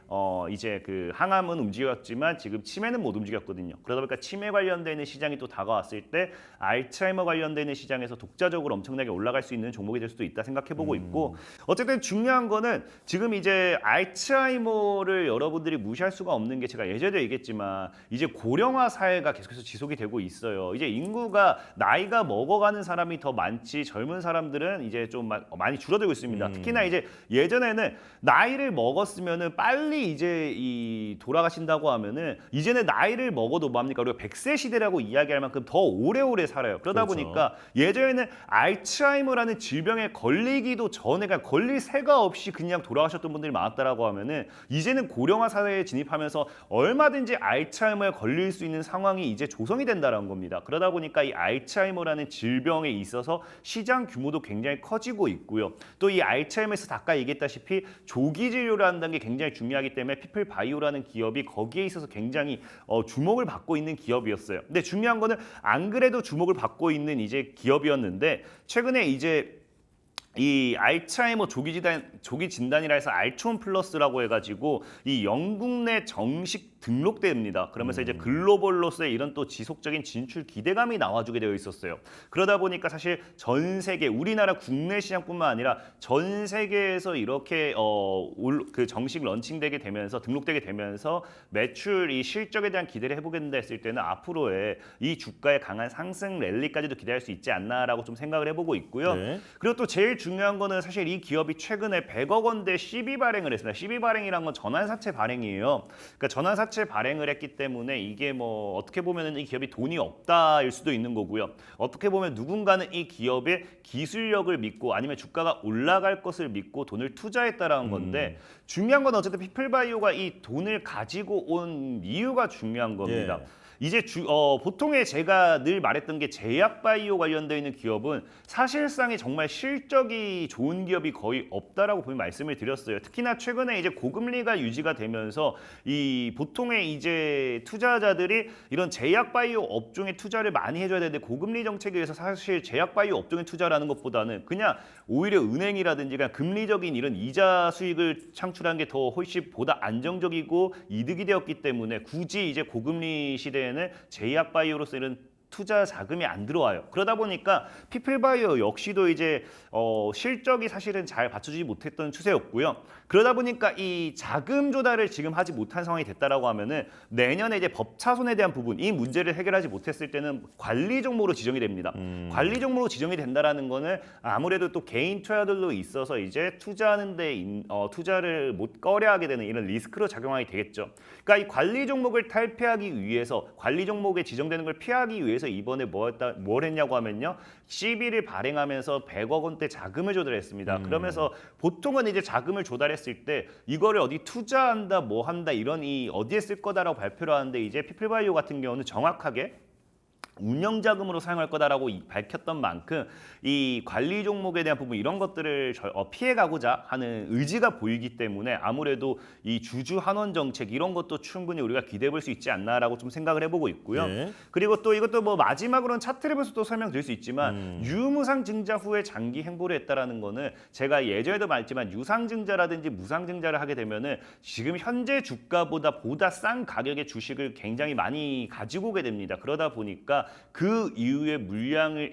이제 그 항암은 움직였지만 지금 치매는 못 움직였거든요. 그러다 보니까 치매 관련되는 시장이 또 다가왔을 때 알츠하이머 관련되는 시장에서 독자적으로 엄청나게 올라갈 수 있는 종목이 될 수도 있다 생각해보고 있고 어쨌든 중요한 거는 지금 이제 알츠하이머를 여러분들이 무시할 수가 없는 게 제가 예전에도 얘기했지만 이제 고령화 사회가 계속해서 지속이 되고 있어요. 이제 인구가 나이가 먹어가는 사람이 더 많지 젊은 사람들은 이제 좀 많이 줄어들고 있습니다. 특히나 이제 예전에는 나이를 먹었으면은 빨리 이제 돌아가신다고 하면은 이제는 나이를 먹어도 뭐합니까? 우리가 100세 시대라고 이야기할 만큼 더 오래오래 살아요. 그러다 그렇죠. 보니까 예전에는 알츠하이머라는 질병에 걸리기도 전에 그러니까 걸릴 새가 없이 그냥 돌아가셨던 분들이 많았다라고 하면은 이제는 고령화 사회에 진입하면서 얼마든지 알츠하이머에 걸릴 수 있는 상황이 이제 조성이 된다는 겁니다. 그러다 보니까 이 알츠하이머라는 질병에 있어서 시장 규모도 굉장히 커지고 있고요. 또 이 알츠하이머에서 아까 얘기했다시피 조기 진료를 한다는 게 굉장히 중요하기 때문에 피플바이오라는 기업이 거기에 있어서 굉장히 주목을 받고 있는 기업이었어요. 근데 중요한 거는 안 그래도 주목을 받고 있는 이제 기업이었는데 최근에 이제 이 알츠하이머 조기 진단이라 해서 알츠온 플러스라고 해가지고 이 영국 내 정식 등록됩니다. 그러면서 이제 글로벌로서의 이런 또 지속적인 진출 기대감이 나와주게 되어 있었어요. 그러다 보니까 사실 전 세계 우리나라 국내 시장뿐만 아니라 전 세계에서 이렇게 그 정식 런칭되게 되면서 등록되게 되면서 매출 이 실적에 대한 기대를 해보게 된다 했을 때는 앞으로의 이 주가의 강한 상승 랠리까지도 기대할 수 있지 않나라고 좀 생각을 해보고 있고요. 네. 그리고 또 제일 중요한 거는 사실 이 기업이 최근에 100억 원대 CB 발행을 했습니다. CB 발행이란 건 전환사채 발행이에요. 그러니까 전환사채 자체 발행을 했기 때문에 이게 뭐 어떻게 보면은 이 기업이 돈이 없다일 수도 있는 거고요. 어떻게 보면 누군가는 이 기업의 기술력을 믿고 아니면 주가가 올라갈 것을 믿고 돈을 투자했다라는 건데 중요한 건 어쨌든 피플바이오가 이 돈을 가지고 온 이유가 중요한 겁니다. 예. 이제 보통의 제가 늘 말했던 게 제약바이오 관련되어 있는 기업은 사실상에 정말 실적이 좋은 기업이 거의 없다라고 분명히 말씀을 드렸어요. 특히나 최근에 이제 고금리가 유지가 되면서 이 보통의 이제 투자자들이 이런 제약바이오 업종에 투자를 많이 해줘야 되는데 고금리 정책에 의해서 사실 제약바이오 업종에 투자라는 것보다는 그냥 오히려 은행이라든지 그냥 금리적인 이런 이자 수익을 창출한 게 더 훨씬 보다 안정적이고 이득이 되었기 때문에 굳이 이제 고금리 시대에 제약바이오로서 이런 투자 자금이 안 들어와요. 그러다 보니까 피플바이오 역시도 이제 실적이 사실은 잘 받쳐주지 못했던 추세였고요. 그러다 보니까 이 자금 조달을 지금 하지 못한 상황이 됐다라고 하면은 내년에 이제 법차손에 대한 부분, 이 문제를 해결하지 못했을 때는 관리 종목으로 지정이 됩니다. 관리 종목으로 지정이 된다라는 거는 아무래도 또 개인 투자들로 있어서 이제 투자하는데 투자를 못 거래하게 되는 이런 리스크로 작용하게 되겠죠. 그러니까 이 관리 종목을 탈피하기 위해서 관리 종목에 지정되는 걸 피하기 위해서 이번에 뭘 했냐고 하면요. CB를 발행하면서 100억 원대 자금을 조달했습니다. 그러면서 보통은 이제 자금을 조달했을 때 이거를 어디 투자한다, 뭐 한다 이런 어디에 쓸 거다라고 발표를 하는데 이제 피플바이오 같은 경우는 정확하게 운영 자금으로 사용할 거다라고 밝혔던 만큼 이 관리 종목에 대한 부분 이런 것들을 피해가고자 하는 의지가 보이기 때문에 아무래도 이 주주 환원 정책 이런 것도 충분히 우리가 기대해 볼 수 있지 않나라고 좀 생각을 해보고 있고요. 네. 그리고 또 이것도 뭐 마지막으로는 차트를 보면서 또 설명드릴 수 있지만 유무상 증자 후에 장기 행보를 했다라는 거는 제가 예전에도 말했지만 유상증자라든지 무상증자를 하게 되면은 지금 현재 주가보다 싼 가격의 주식을 굉장히 많이 가지고 오게 됩니다. 그러다 보니까 그 이후에 물량을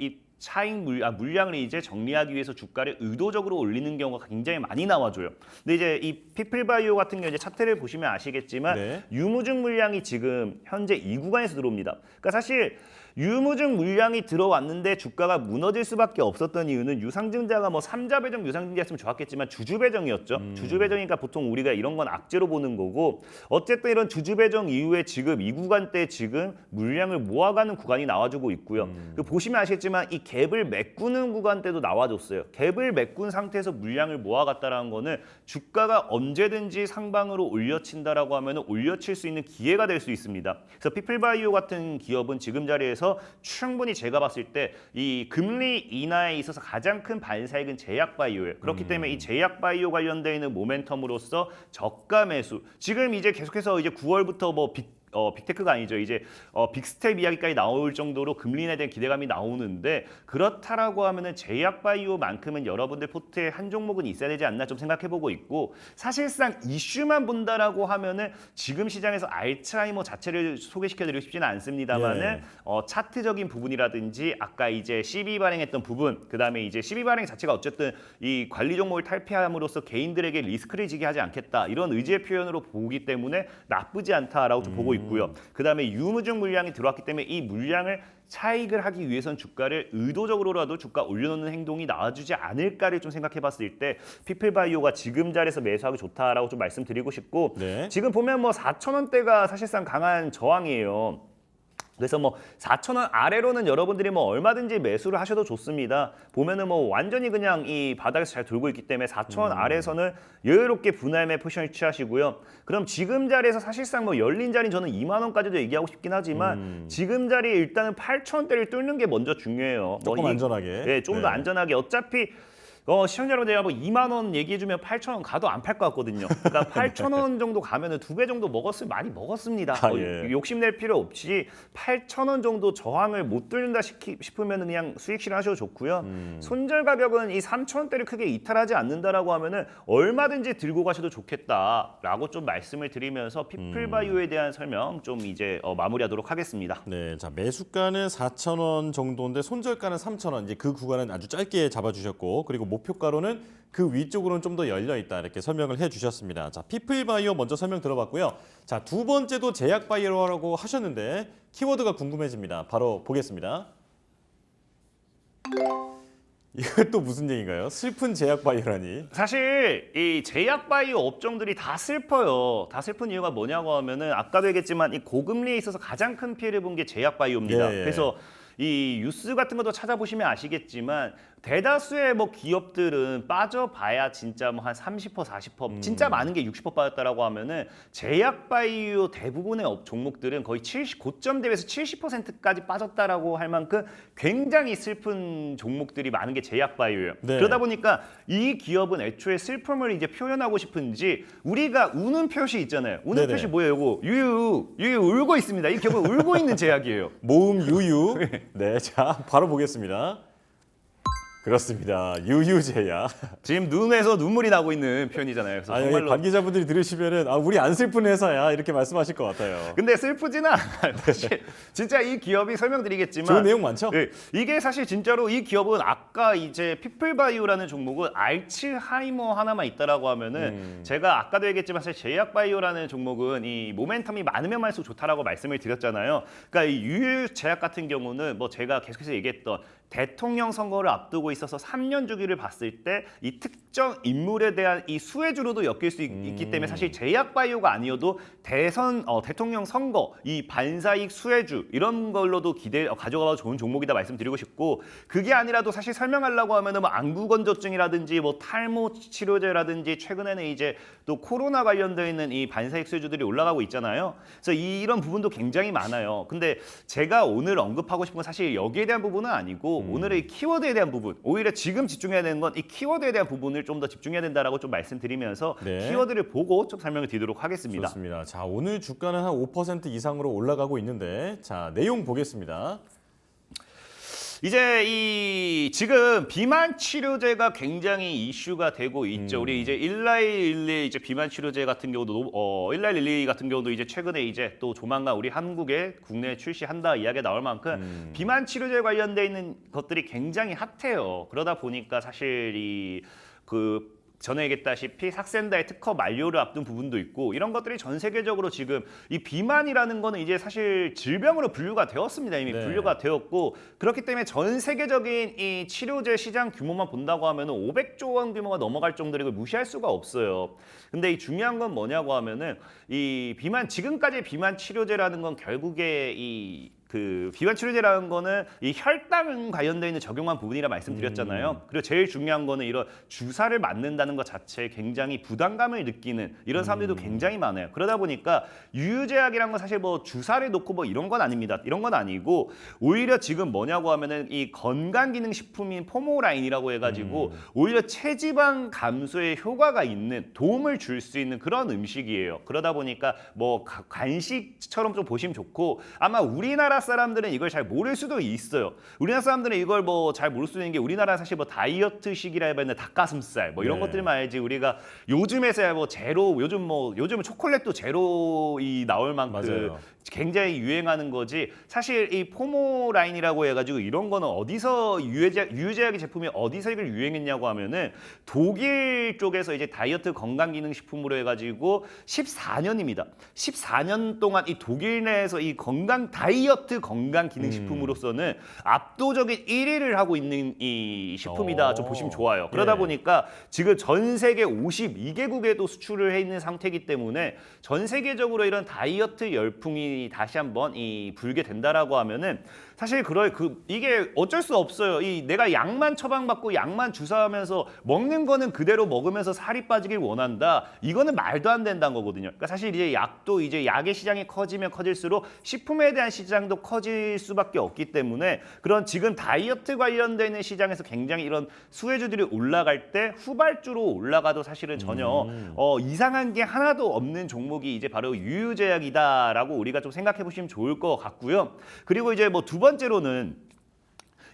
물량을 이제 정리하기 위해서 주가를 의도적으로 올리는 경우가 굉장히 많이 나와줘요. 근데 이제 이 피플바이오 같은 경우 이제 차트를 보시면 아시겠지만 네. 유무증 물량이 지금 현재 이 구간에서 들어옵니다. 그러니까 사실 유무증 물량이 들어왔는데 주가가 무너질 수밖에 없었던 이유는 유상증자가 뭐 3자 배정 유상증자였으면 좋았겠지만 주주 배정이었죠. 주주 배정이니까 보통 우리가 이런 건 악재로 보는 거고 어쨌든 이런 주주 배정 이후에 지금 이 구간 때 지금 물량을 모아가는 구간이 나와주고 있고요. 보시면 아시겠지만 이 갭을 메꾸는 구간 때도 나와줬어요. 갭을 메꾼 상태에서 물량을 모아갔다라는 거는 주가가 언제든지 상방으로 올려친다라고 하면 올려칠 수 있는 기회가 될 수 있습니다. 그래서 피플바이오 같은 기업은 지금 자리에서 충분히 제가 봤을 때 이 금리 인하에 있어서 가장 큰 반사익은 제약바이오예요. 그렇기 때문에 이 제약바이오 관련되어 있는 모멘텀으로서 저가 매수. 지금 이제 계속해서 이제 9월부터 뭐 빅테크가 아니죠. 이제 빅스텝 이야기까지 나올 정도로 금리 인하에 대한 기대감이 나오는데 그렇다라고 하면은 제약바이오만큼은 여러분들 포트에 한 종목은 있어야 되지 않나 좀 생각해보고 있고 사실상 이슈만 본다라고 하면은 지금 시장에서 알츠하이머 자체를 소개시켜드리고 싶지는 않습니다만은 차트적인 부분이라든지 아까 이제 CB 발행했던 부분 그다음에 이제 CB 발행 자체가 어쨌든 이 관리 종목을 탈피함으로써 개인들에게 리스크를 지게 하지 않겠다 이런 의지의 표현으로 보기 때문에 나쁘지 않다라고 좀 보고 있고요. 그다음에 유무증 물량이 들어왔기 때문에 이 물량을 차익을 하기 위해선 주가를 의도적으로라도 주가 올려놓는 행동이 나와주지 않을까를 좀 생각해봤을 때 피플바이오가 지금 자리에서 매수하기 좋다라고 좀 말씀드리고 싶고 네. 지금 보면 뭐 4,000원대가 사실상 강한 저항이에요. 그래서 뭐 4,000원 아래로는 여러분들이 뭐 얼마든지 매수를 하셔도 좋습니다. 보면은 뭐 완전히 그냥 이 바닥에서 잘 돌고 있기 때문에 4,000원 아래에서는 여유롭게 분할매 포지션을 취하시고요. 그럼 지금 자리에서 사실상 뭐 열린 자리는 저는 2만 원까지도 얘기하고 싶긴 하지만 지금 자리에 일단은 8,000원대를 뚫는 게 먼저 중요해요. 조금 안전하게. 네, 좀 더 안전하게. 어차피 시청자 여러분 내가 뭐 2만 원 얘기해주면 8,000원 가도 안 팔 것 같거든요. 그러니까 8,000원 정도 가면은 2배 정도 많이 먹었습니다. 예. 욕심낼 필요 없이 8,000원 정도 저항을 못 뚫는다 싶으면 그냥 수익 실현하셔도 좋고요. 손절 가격은 이 3,000원대를 크게 이탈하지 않는다라고 하면은 얼마든지 들고 가셔도 좋겠다라고 좀 말씀을 드리면서 피플바이오에 대한 설명 좀 이제 마무리하도록 하겠습니다. 네, 자 매수가는 4,000원 정도인데 손절가는 3,000원. 이제 그 구간은 아주 짧게 잡아주셨고 그리고 목표가로는 그 위쪽으로는 좀 더 열려 있다 이렇게 설명을 해주셨습니다. 자 피플바이오 먼저 설명 들어봤고요. 자 두 번째도 제약바이오라고 하셨는데 키워드가 궁금해집니다. 바로 보겠습니다. 이것도 무슨 얘기인가요? 슬픈 제약 바이오라니. 사실 이 제약 바이오 업종들이 다 슬퍼요. 다 슬픈 이유가 뭐냐고 하면은 아까도 얘기했지만 이 고금리에 있어서 가장 큰 피해를 본 게 제약 바이오입니다. 예, 예. 그래서 이 뉴스 같은 것도 찾아보시면 아시겠지만 대다수의 뭐 기업들은 빠져봐야 진짜 뭐 한 30%, 40%, 진짜 많은 게 60% 빠졌다라고 하면은 제약 바이오 대부분의 종목들은 거의 70 고점 대비해서 70%까지 빠졌다라고 할 만큼 굉장히 슬픈 종목들이 많은 게 제약 바이오예요. 네. 그러다 보니까 이 기업은 애초에 슬픔을 이제 표현하고 싶은지 우리가 우는 표시 있잖아요. 우는 네네. 표시 뭐예요? 이거 유유 울고 있습니다. 이 기업은 울고 있는 제약이에요. 모음 유유. 네, 자 바로 보겠습니다. 그렇습니다. 유유제약. 지금 눈에서 눈물이 나고 있는 표현이잖아요. 그래서 아, 여기 정말로 관계자분들이 들으시면은 우리 안 슬픈 회사야 이렇게 말씀하실 것 같아요. 근데 슬프지는 않아요. 사실 진짜 이 기업이 설명드리겠지만 좋은 내용 많죠? 네, 이게 사실 진짜로 이 기업은 아까 이제 피플바이오라는 종목은 알츠하이머 하나만 있다라고 하면은 제가 아까도 얘기했지만 사실 제약바이오라는 종목은 이 모멘텀이 많으면 많을수록 좋다라고 말씀을 드렸잖아요. 그러니까 이 유유제약 같은 경우는 뭐 제가 계속해서 얘기했던 대통령 선거를 앞두고 있어서 3년 주기를 봤을 때 이 특정 인물에 대한 이 수혜주로도 엮일 수 있기 때문에 사실 제약바이오가 아니어도 대통령 선거 이 반사익 수혜주 이런 걸로도 가져가도 좋은 종목이다 말씀드리고 싶고 그게 아니라도 사실 설명하려고 하면은 뭐 안구건조증이라든지 뭐 탈모 치료제라든지 최근에는 이제 또 코로나 관련되어 있는 이 반사익 수혜주들이 올라가고 있잖아요. 그래서 이런 부분도 굉장히 많아요. 근데 제가 오늘 언급하고 싶은 건 사실 여기에 대한 부분은 아니고 오늘의 키워드에 대한 부분, 오히려 지금 집중해야 되는 건 이 키워드에 대한 부분을 좀 더 집중해야 된다라고 좀 말씀드리면서 네. 키워드를 보고 좀 설명을 드리도록 하겠습니다. 좋습니다. 자, 오늘 주가는 한 5% 이상으로 올라가고 있는데 자, 내용 보겠습니다. 이제 지금 비만 치료제가 굉장히 이슈가 되고 있죠. 우리 이제 일라일리 이제 비만 치료제 같은 경우도 일라일리 같은 경우도 이제 최근에 이제 또 조만간 우리 한국에 국내에 출시한다 이야기가 나올 만큼 비만 치료제 관련돼 있는 것들이 굉장히 핫해요. 그러다 보니까 사실 전에 얘기했다시피 삭센다의 특허 만료를 앞둔 부분도 있고 이런 것들이 전 세계적으로 지금 이 비만이라는 거는 이제 사실 질병으로 분류가 되었습니다. 이미 네. 분류가 되었고 그렇기 때문에 전 세계적인 이 치료제 시장 규모만 본다고 하면은 500조 원 규모가 넘어갈 정도로 이걸 무시할 수가 없어요. 근데 이 중요한 건 뭐냐고 하면은 이 지금까지 비만 치료제라는 건 결국에 비만 치료제라는 거는 이 혈당 관련돼 있는 적용한 부분이라 말씀드렸잖아요. 그리고 제일 중요한 거는 이런 주사를 맞는다는 것 자체에 굉장히 부담감을 느끼는 이런 사람들도 굉장히 많아요. 그러다 보니까 유유제약이란 건 사실 뭐 주사를 놓고 뭐 이런 건 아닙니다. 이런 건 아니고 오히려 지금 뭐냐고 하면은 이 건강기능식품인 포모라인이라고 해가지고 오히려 체지방 감소에 효과가 있는 도움을 줄 수 있는 그런 음식이에요. 그러다 보니까 뭐 간식처럼 좀 보시면 좋고 아마 우리나라 사람들은 이걸 잘 모를 수도 있어요. 우리나라 사람들은 이걸 뭐 잘 모를 수 있는 게 우리나라 사실 뭐 다이어트식이라 해봤는데 닭가슴살 뭐 이런 네. 것들만 알지 우리가 요즘에서야 뭐 제로 요즘은 초콜릿도 제로 나올 만큼 맞아요. 굉장히 유행하는 거지. 사실 이 포모 라인이라고 해가지고 이런 거는 어디서 유유제약의 제품이 어디서 이걸 유행했냐고 하면은 독일 쪽에서 이제 다이어트 건강기능식품으로 해가지고 14년입니다. 14년 동안 이 독일 내에서 이 다이어트 건강기능식품으로서는 압도적인 1위를 하고 있는 이 식품이다. 좀 보시면 좋아요. 그러다 네. 보니까 지금 전 세계 52개국에도 수출을 해 있는 상태이기 때문에 전 세계적으로 이런 다이어트 열풍이 다시 한번 불게 된다라고 하면은 사실 이게 어쩔 수 없어요. 내가 약만 처방받고 약만 주사하면서 먹는 거는 그대로 먹으면서 살이 빠지길 원한다. 이거는 말도 안 된다는 거거든요. 그러니까 사실 이제 약도 이제 약의 시장이 커지면 커질수록 식품에 대한 시장도 커질 수밖에 없기 때문에 그런 지금 다이어트 관련되는 시장에서 굉장히 이런 수혜주들이 올라갈 때 후발주로 올라가도 사실은 전혀 이상한 게 하나도 없는 종목이 이제 바로 유유제약이다라고 우리가 좀 생각해 보시면 좋을 것 같고요. 그리고 이제 뭐 두 번째로는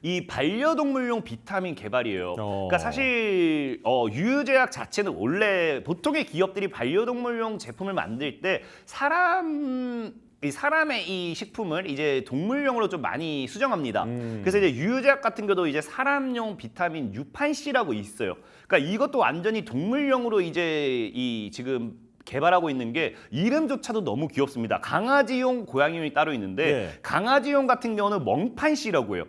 이 반려동물용 비타민 개발이에요. 그러니까 사실 유유제약 자체는 원래 보통의 기업들이 반려동물용 제품을 만들 때 사람의 이 식품을 이제 동물용으로 좀 많이 수정합니다. 그래서 이제 유유제약 같은 경우도 이제 사람용 비타민 유판C라고 있어요. 그러니까 이것도 완전히 동물용으로 이제 지금 개발하고 있는 게 이름조차도 너무 귀엽습니다. 강아지용, 고양이용이 따로 있는데 네. 강아지용 같은 경우는 멍판씨라고 해요.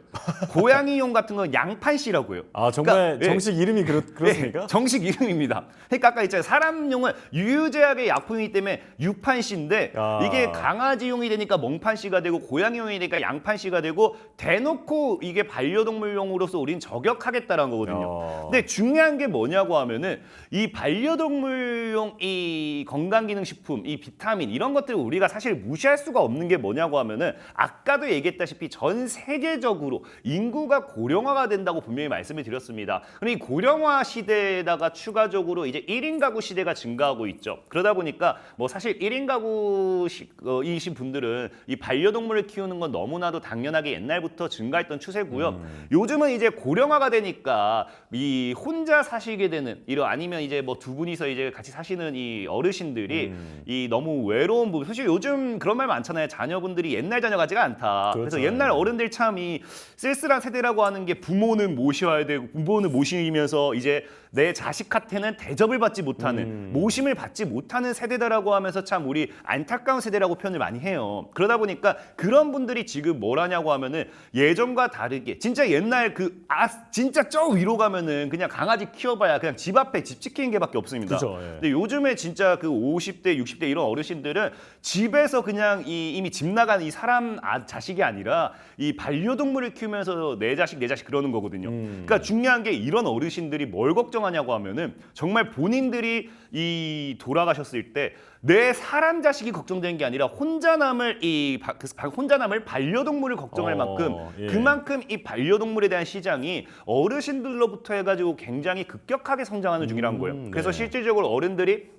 고양이용 같은 건 양판씨라고 해요. 아 정말 그러니까, 정식 이름이 그렇습니까? 네, 정식 이름입니다. 그러니까 아까 있잖아요. 사람용은 유유제약의 약품이기 때문에 유판씨인데 아. 이게 강아지용이 되니까 멍판씨가 되고 고양이용이 되니까 양판씨가 되고 대놓고 이게 반려동물용으로서 우린 저격하겠다라는 거거든요. 근데 중요한 게 뭐냐고 하면은 이 반려동물용 이 건강기능식품, 이 비타민 이런 것들을 우리가 사실 무시할 수가 없는 게 뭐냐고 하면은 아까도 얘기했다시피 전 세계적으로 인구가 고령화가 된다고 분명히 말씀을 드렸습니다. 그럼 이 고령화 시대에다가 추가적으로 이제 1인 가구 시대가 증가하고 있죠. 그러다 보니까 뭐 사실 1인 가구이신 분들은 이 반려동물을 키우는 건 너무나도 당연하게 옛날부터 증가했던 추세고요. 요즘은 이제 고령화가 되니까 이 혼자 사시게 되는 이런 아니면 이제 뭐 두 분이서 이제 같이 사시는 이 어르신들이 이 너무 외로운 부분. 사실 요즘 그런 말 많잖아요. 자녀분들이 옛날 자녀 같지가 않다. 그렇죠. 그래서 옛날 어른들 참 이 쓸쓸한 세대라고 하는 게 부모는 모셔야 되고 부모는 모시면서 이제 내 자식한테는 대접을 받지 못하는 모심을 받지 못하는 세대다라고 하면서 참 우리 안타까운 세대라고 표현을 많이 해요. 그러다 보니까 그런 분들이 지금 뭘 하냐고 하면은 예전과 다르게 진짜 옛날 진짜 저 위로 가면은 그냥 강아지 키워봐야 그냥 집 앞에 집 지키는 게밖에 없습니다. 그죠, 예. 근데 요즘에 진짜 그 50대, 60대 이런 어르신들은 집에서 그냥 이미 집 나간 이 사람 자식이 아니라 이 반려동물을 키우면서 내 자식 그러는 거거든요. 그러니까 중요한 게 이런 어르신들이 뭘 걱정하냐고 하면은 정말 본인들이 이 돌아가셨을 때 내 사람 자식이 걱정되는 게 아니라 혼자 남을 반려동물을 걱정할 만큼 예. 그만큼 이 반려동물에 대한 시장이 어르신들로부터 해가지고 굉장히 급격하게 성장하는 중이란 거예요. 그래서 네. 실질적으로 어른들이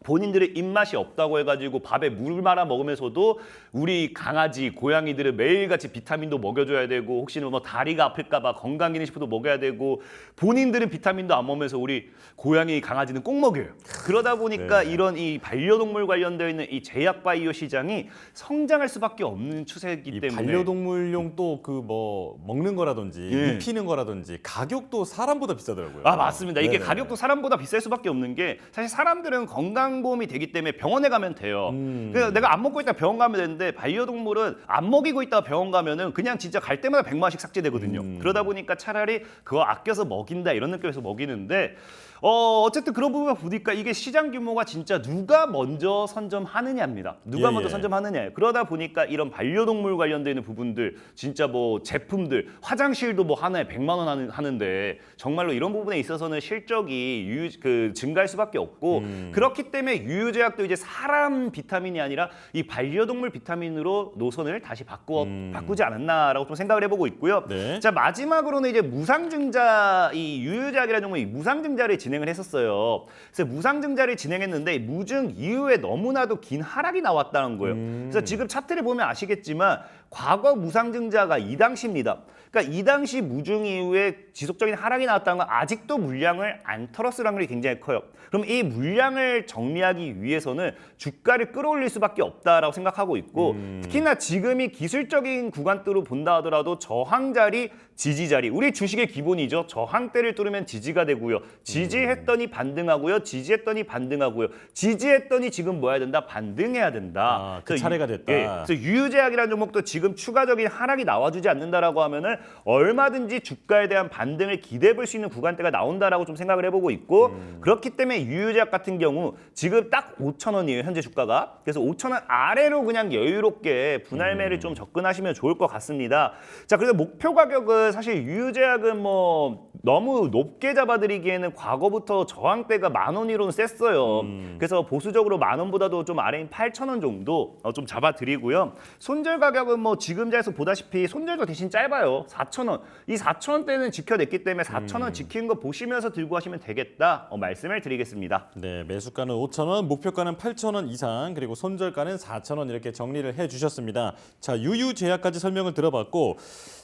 본인들의 입맛이 없다고 해가지고 밥에 물 말아 먹으면서도 우리 강아지, 고양이들은 매일같이 비타민도 먹여줘야 되고 혹시나 뭐 다리가 아플까봐 건강기능식품도 먹여야 되고 본인들은 비타민도 안 먹으면서 우리 고양이, 강아지는 꼭 먹여요. 그러다 보니까 네. 이런 이 반려동물 관련되어 있는 이 제약 바이오 시장이 성장할 수밖에 없는 추세이기 이 때문에 반려동물용 또 그 뭐 먹는 거라든지 예. 입히는 거라든지 가격도 사람보다 비싸더라고요. 아 맞습니다. 이게 네네. 가격도 사람보다 비쌀 수밖에 없는 게 사실 사람들은 건강보험이 되기 때문에 병원에 가면 돼요. 그래서 내가 안 먹고 있다 병원 가면 되는데 반려동물은 안 먹이고 있다가 병원 가면은 그냥 진짜 갈 때마다 100만원씩 삭제되거든요. 그러다 보니까 차라리 그거 아껴서 먹인다 이런 느낌에서 먹이는데 어쨌든 그런 부분을 보니까 이게 시장 규모가 진짜 누가 먼저 선점하느냐입니다. 누가 예, 먼저 예. 선점하느냐예요. 그러다 보니까 이런 반려동물 관련되는 부분들 진짜 뭐 제품들 화장실도 뭐 하나에 100만 원 하는데 정말로 이런 부분에 있어서는 실적이 증가할 수밖에 없고 그렇기 때문에 유유제약도 이제 사람 비타민이 아니라 이 반려동물 비타민으로 노선을 다시 바꾸지 않았나라고 좀 생각을 해보고 있고요. 네. 자 마지막으로는 이제 무상증자 이 유유제약이라는 종목이 무상증자를 진행을 했었어요. 그래서 무상증자를 진행했는데 무증 이후에 너무나도 긴 하락이 나왔다는 거예요. 그래서 지금 차트를 보면 아시겠지만 과거 무상증자가 이 당시입니다. 그러니까 이 당시 무증 이후에 지속적인 하락이 나왔다는 건 아직도 물량을 안 털었을 확률이 굉장히 커요. 그럼 이 물량을 정리하기 위해서는 주가를 끌어올릴 수밖에 없다라고 생각하고 있고 특히나 지금이 기술적인 구간대로 본다 하더라도 저항자리, 지지자리 우리 주식의 기본이죠. 저항대를 뚫으면 지지가 되고요. 지지했더니 반등하고요. 지지했더니 반등하고요. 지지했더니 지금 뭐 해야 된다? 반등해야 된다. 아, 그 그래서 차례가 됐다. 그래서 유유제약이라는 종목도 지금 추가적인 하락이 나와주지 않는다라고 하면은 얼마든지 주가에 대한 반등을 기대해 볼 수 있는 구간대가 나온다라고 좀 생각을 해보고 있고 그렇기 때문에 유유제약 같은 경우 지금 딱 5,000원이에요 현재 주가가. 그래서 5,000원 아래로 그냥 여유롭게 분할매를 좀 접근하시면 좋을 것 같습니다. 자 그래서 목표 가격은 사실 유유제약은 뭐 너무 높게 잡아드리기에는 과거부터 저항대가 10,000원이로는 셌어요. 그래서 보수적으로 10,000원보다도 좀 아래인 8,000원 정도 좀 잡아드리고요. 손절 가격은 뭐 지금 자에서 보다시피 손절도 대신 짧아요. 4,000원. 이 4,000원대는 지켜냈기 때문에 4,000원 지키는 거 보시면서 들고 가시면 되겠다 말씀을 드리겠습니다. 네, 매수가는 5,000원, 목표가는 8,000원 이상, 그리고 손절가는 4,000원 이렇게 정리를 해주셨습니다. 자, 유유제약까지 설명을 들어봤고,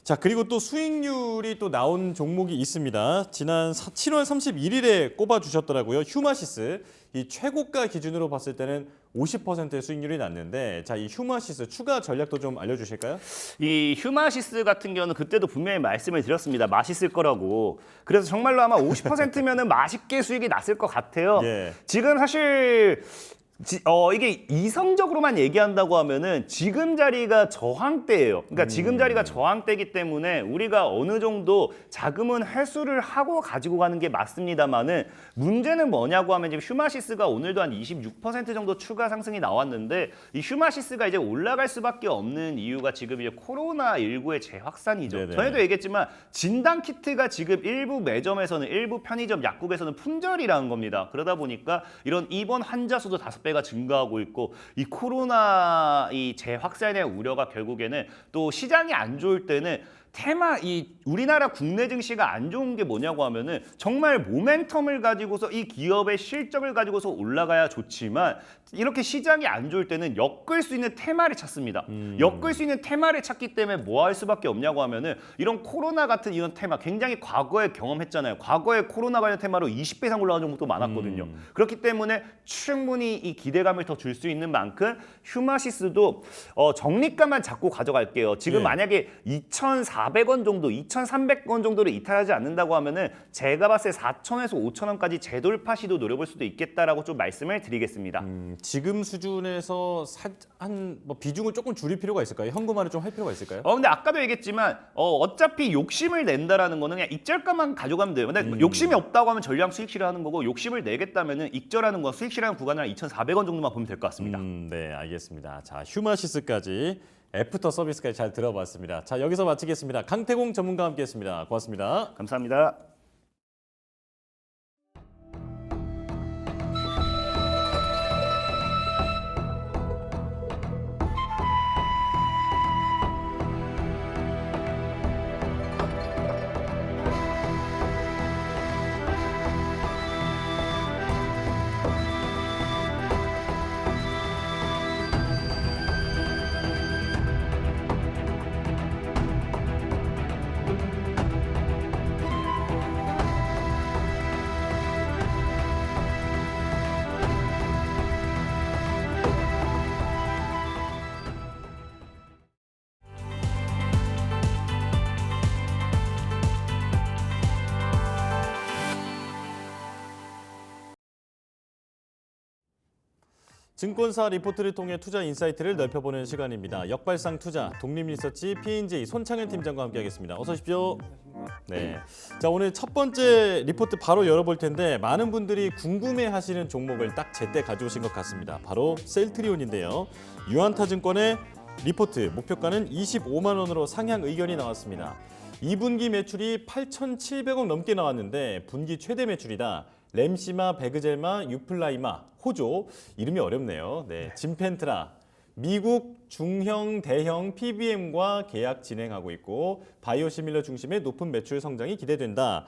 자 그리고 또 수익률이 또 나온 종목이 있습니다. 지난 7월 31일에 꼽아주셨더라고요. 휴마시스. 이 최고가 기준으로 봤을 때는 50%의 수익률이 났는데 자, 이 휴마시스 추가 전략도 좀 알려주실까요? 이 휴마시스 같은 경우는 그때도 분명히 말씀을 드렸습니다. 맛있을 거라고. 그래서 정말로 아마 50%면은 맛있게 수익이 났을 것 같아요. 예. 지금 사실 이게 이성적으로만 얘기한다고 하면은 지금 자리가 저항대예요. 그러니까 지금 자리가 저항대이기 때문에 우리가 어느 정도 자금은 회수를 하고 가지고 가는 게 맞습니다만은 문제는 뭐냐고 하면 지금 휴마시스가 오늘도 한 26% 정도 추가 상승이 나왔는데 이 휴마시스가 이제 올라갈 수밖에 없는 이유가 지금 이제 코로나19의 재확산이죠. 네네. 전에도 얘기했지만 진단 키트가 지금 일부 매점에서는 일부 편의점 약국에서는 품절이라는 겁니다. 그러다 보니까 이런 입원 환자 수도 5배가 증가하고 있고 이 코로나 이 재확산에 대한 우려가 결국에는 또 시장이 안 좋을 때는 이 우리나라 국내 증시가 안 좋은 게 뭐냐고 하면은 정말 모멘텀을 가지고서 이 기업의 실적을 가지고서 올라가야 좋지만 이렇게 시장이 안 좋을 때는 엮을 수 있는 테마를 찾습니다. 엮을 수 있는 테마를 찾기 때문에 뭐 할 수밖에 없냐고 하면은 이런 코로나 같은 이런 테마 굉장히 과거에 경험했잖아요. 과거에 코로나 관련 테마로 20배 이상 올라간 종목도 많았거든요. 그렇기 때문에 충분히 이 기대감을 더 줄 수 있는 만큼 휴마시스도 적립감만 잡고 가져갈게요. 지금 예. 만약에 2,400원 정도, 2,300원 정도를 이탈하지 않는다고 하면은 제가 봤을 때 4,000원에서 5,000원까지 재돌파 시도 노려볼 수도 있겠다라고 좀 말씀을 드리겠습니다. 지금 수준에서 뭐 비중을 조금 줄일 필요가 있을까요? 현금화를 좀 할 필요가 있을까요? 근데 아까도 얘기했지만 어차피 욕심을 낸다라는 거는 그냥 익절가만 가져가면 돼요. 근데 욕심이 없다고 하면 전량 수익 실현하는 거고 욕심을 내겠다면은 익절하는 거 수익 실현 구간을 한 2,400원 정도만 보면 될 것 같습니다. 네, 알겠습니다. 자, 휴마시스까지 애프터 서비스까지 잘 들어봤습니다. 자, 여기서 마치겠습니다. 강태공 전문가와 함께했습니다. 고맙습니다. 감사합니다. 증권사 리포트를 통해 투자 인사이트를 넓혀보는 시간입니다. 역발상 투자 독립리서치 P&J 손창현 팀장과 함께하겠습니다. 어서 오십시오. 네, 자 오늘 첫 번째 리포트 바로 열어볼 텐데 많은 분들이 궁금해하시는 종목을 딱 제때 가져오신 것 같습니다. 바로 셀트리온인데요. 유한타증권의 리포트 목표가는 25만 원으로 상향 의견이 나왔습니다. 2분기 매출이 8,700억 넘게 나왔는데 분기 최대 매출이다. 램시마, 베그젤마, 유플라이마, 호조 이름이 어렵네요. 네, 진펜트라 미국 중형, 대형 PBM과 계약 진행하고 있고 바이오시밀러 중심의 높은 매출 성장이 기대된다.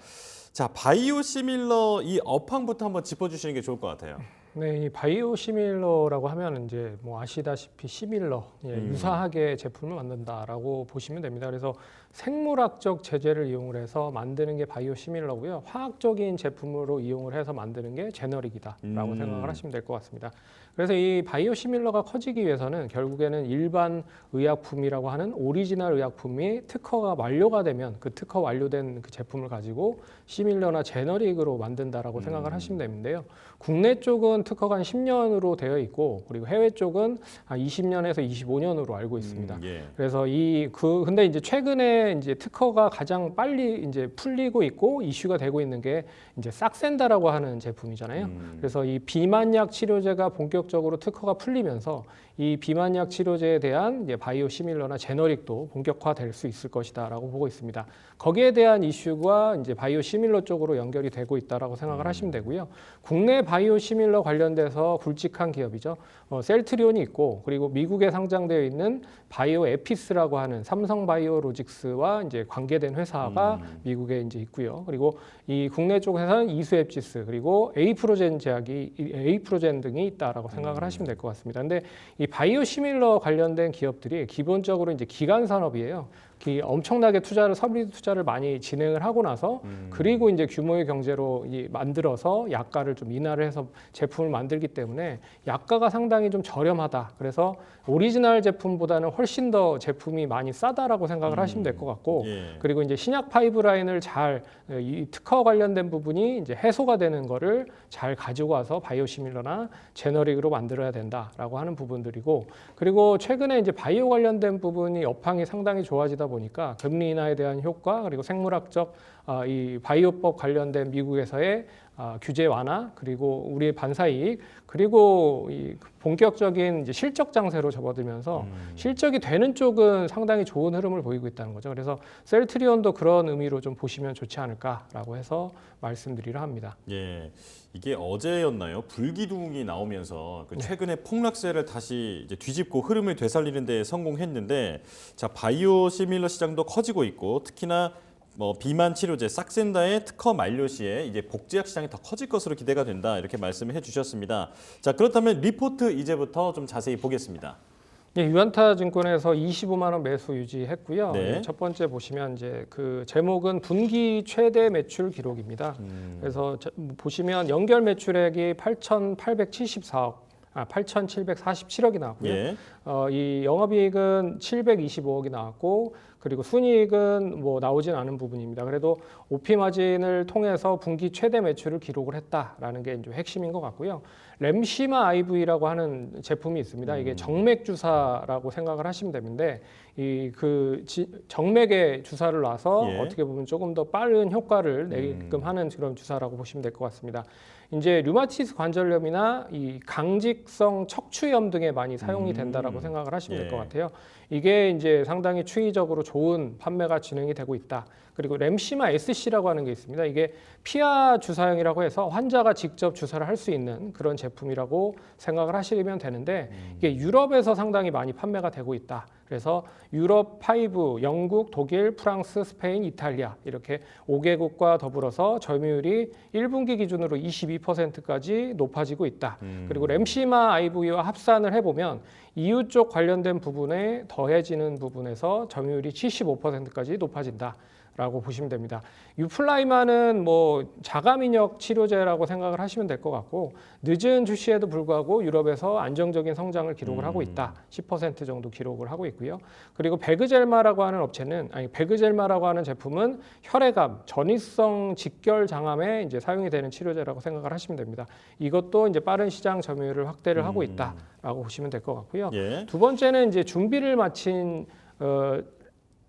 자, 바이오시밀러 이 업황부터 한번 짚어주시는 게 좋을 것 같아요. 네, 이 바이오시밀러라고 하면 이제 뭐 아시다시피 시밀러, 유사하게 제품을 만든다라고 보시면 됩니다. 그래서 생물학적 제재를 이용을 해서 만드는 게 바이오시밀러고요. 화학적인 제품으로 이용을 해서 만드는 게 제너릭이다라고 생각을 하시면 될 것 같습니다. 그래서 이 바이오시밀러가 커지기 위해서는 결국에는 일반 의약품이라고 하는 오리지널 의약품이 특허가 완료가 되면 그 특허 완료된 그 제품을 가지고 시밀러나 제너릭으로 만든다라고 생각을 하시면 되는데요. 국내 쪽은 특허가 한 10년으로 되어 있고 그리고 해외 쪽은 한 20년에서 25년으로 알고 있습니다. 예. 그래서 근데 이제 최근에 이제 특허가 가장 빨리 이제 풀리고 있고 이슈가 되고 있는 게 이제 싹센다라고 하는 제품이잖아요. 그래서 이 비만약 치료제가 본격적으로 특허가 풀리면서 이 비만약 치료제에 대한 이제 바이오시밀러나 제너릭도 본격화될 수 있을 것이다라고 보고 있습니다. 거기에 대한 이슈가 이제 바이오시밀러 쪽으로 연결이 되고 있다라고 생각을 하시면 되고요. 국내 바이오시밀러 관련돼서 굵직한 기업이죠. 셀트리온이 있고 그리고 미국에 상장되어 있는 바이오에피스라고 하는 삼성바이오로직스와 이제 관계된 회사가 미국에 이제 있고요. 그리고 이 국내 쪽에서는 이수앱지스 그리고 에이프로젠 등이 있다라고 생각을 하시면 될 것 같습니다. 근데 이 바이오시밀러 관련된 기업들이 기본적으로 이제 기간 산업이에요. 엄청나게 설비 투자를 많이 진행을 하고 나서 그리고 이제 규모의 경제로 만들어서 약가를 좀 인하를 해서 제품을 만들기 때문에 약가가 상당히 좀 저렴하다. 그래서 오리지널 제품보다는 훨씬 더 제품이 많이 싸다라고 생각을 하시면 될 것 같고 예. 그리고 이제 신약 파이프라인을 잘 이 특허 관련된 부분이 이제 해소가 되는 거를 잘 가지고 와서 바이오시밀러나 제너릭으로 만들어야 된다라고 하는 부분들이고 그리고 최근에 이제 바이오 관련된 부분이 업황이 상당히 좋아지다 보니까 금리 인하에 대한 효과 그리고 생물학적 이 바이오법 관련된 미국에서의 규제 완화 그리고 우리의 반사이익 그리고 이 본격적인 이제 실적 장세로 접어들면서 실적이 되는 쪽은 상당히 좋은 흐름을 보이고 있다는 거죠. 그래서 셀트리온도 그런 의미로 좀 보시면 좋지 않을까라고 해서 말씀드리려 합니다. 예, 이게 어제였나요? 불기둥이 나오면서 그 최근에 폭락세를 다시 이제 뒤집고 흐름을 되살리는 데 성공했는데 자 바이오 시밀러 시장도 커지고 있고 특히나 비만 치료제 싹센다의 특허 만료 시에 이제 복제약 시장이 더 커질 것으로 기대가 된다 이렇게 말씀을 해주셨습니다. 자 그렇다면 리포트 이제부터 좀 자세히 보겠습니다. 예, 유안타 증권에서 25만 원 매수 유지했고요. 네. 첫 번째 보시면 이제 그 제목은 분기 최대 매출 기록입니다. 그래서 보시면 연결 매출액이 8,747억이 나왔고요. 예. 이 영업이익은 725억이 나왔고 그리고 순이익은 뭐 나오진 않은 부분입니다. 그래도 OP 마진을 통해서 분기 최대 매출을 기록을 했다라는 게 이제 핵심인 것 같고요. 램시마 IV라고 하는 제품이 있습니다. 이게 정맥 주사라고 생각을 하시면 되는데 이 그 정맥에 주사를 놔서 예. 어떻게 보면 조금 더 빠른 효과를 내게끔 하는 그런 주사라고 보시면 될 것 같습니다. 이제 류마티스 관절염이나 이 강직성 척추염 등에 많이 사용이 된다라고 생각을 하시면 될 것 예. 같아요. 이게 이제 상당히 추이적으로 좋은 판매가 진행이 되고 있다. 그리고 램시마 SC라고 하는 게 있습니다. 이게 피하 주사형이라고 해서 환자가 직접 주사를 할 수 있는 그런 제품이라고 생각을 하시면 되는데 이게 유럽에서 상당히 많이 판매가 되고 있다. 그래서 유럽 5, 영국, 독일, 프랑스, 스페인, 이탈리아 이렇게 5개국과 더불어서 점유율이 1분기 기준으로 22%까지 높아지고 있다. 그리고 램시마 IV와 합산을 해보면 EU 쪽 관련된 부분에 더해지는 부분에서 점유율이 75%까지 높아진다. 라고 보시면 됩니다. 유플라이마는 뭐 자가민역 치료제라고 생각을 하시면 될 것 같고 늦은 출시에도 불구하고 유럽에서 안정적인 성장을 기록을 하고 있다. 10% 정도 기록을 하고 있고요. 그리고 베그젤마라고 하는 베그젤마라고 하는 제품은 혈액암, 전이성 직결 장암에 이제 사용이 되는 치료제라고 생각을 하시면 됩니다. 이것도 이제 빠른 시장 점유율을 확대를 하고 있다라고 보시면 될 것 같고요. 예. 두 번째는 이제 준비를 마친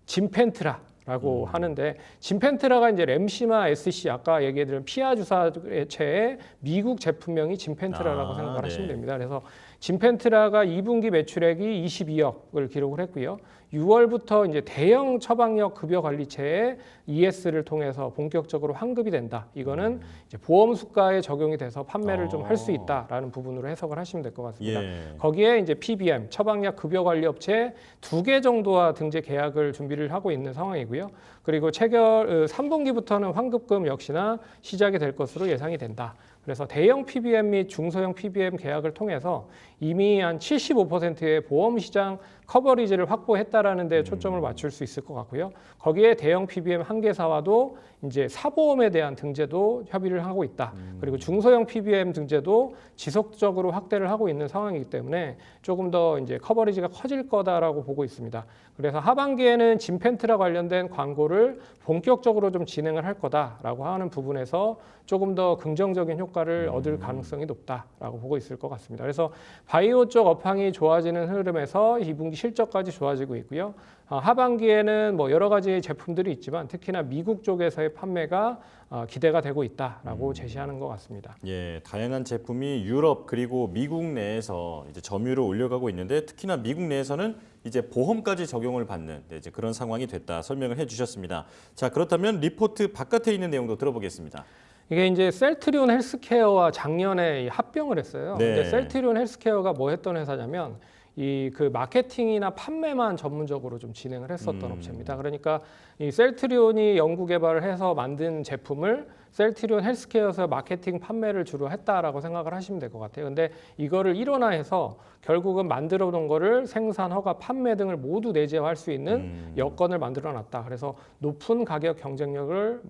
진펜트라 라고 하는데 진펜트라가 이제 램시마 SC 아까 얘기해드린 피하 주사체의 미국 제품명이 진펜트라라고 생각을 하시면 됩니다. 그래서 진펜트라가 2분기 매출액이 22억을 기록을 했고요. 6월부터 이제 대형 처방역 급여 관리체에 ES를 통해서 본격적으로 환급이 된다. 이거는 이제 보험 수가에 적용이 돼서 판매를 좀 할 수 있다라는 부분으로 해석을 하시면 될 것 같습니다. 예. 거기에 이제 PBM 처방약 급여 관리 업체 2개 정도와 등재 계약을 준비를 하고 있는 상황이고요. 그리고 3분기부터는 환급금 역시나 시작이 될 것으로 예상이 된다. 그래서 대형 PBM 및 중소형 PBM 계약을 통해서 이미 한 75%의 보험 시장 커버리지를 확보했다라는 데 초점을 맞출 수 있을 것 같고요. 거기에 대형 PBM 한 개사와도 이제 사보험에 대한 등재도 협의를 하고 있다. 그리고 중소형 PBM 등재도 지속적으로 확대를 하고 있는 상황이기 때문에 조금 더 이제 커버리지가 커질 거다라고 보고 있습니다. 그래서 하반기에는 진펜트라 관련된 광고를 본격적으로 좀 진행을 할 거다라고 하는 부분에서 조금 더 긍정적인 효과를 얻을 가능성이 높다라고 보고 있을 것 같습니다. 그래서 바이오 쪽 업황이 좋아지는 흐름에서 2분기 실적까지 좋아지고 있고요. 하반기에는 뭐 여러 가지 제품들이 있지만 특히나 미국 쪽에서의 판매가 기대가 되고 있다라고 제시하는 것 같습니다. 예, 다양한 제품이 유럽 그리고 미국 내에서 이제 점유율을 올려가고 있는데 특히나 미국 내에서는 이제 보험까지 적용을 받는 이제 그런 상황이 됐다 설명을 해주셨습니다. 자, 그렇다면 리포트 바깥에 있는 내용도 들어보겠습니다. 이게 이제 셀트리온 헬스케어와 작년에 합병을 했어요. 네. 근데 셀트리온 헬스케어가 뭐 했던 회사냐면 이 그 마케팅이나 판매만 전문적으로 좀 진행을 했었던 업체입니다. 그러니까 이 셀트리온이 연구 개발을 해서 만든 제품을 셀트리온 헬스케어에서 마케팅 판매를 주로 했다라고 생각을 하시면 될 것 같아요. 근데 이거를 일원화해서 결국은 만들어 놓은 거를 생산, 허가, 판매 등을 모두 내재화할 수 있는 여건을 만들어 놨다. 그래서 높은 가격 경쟁력을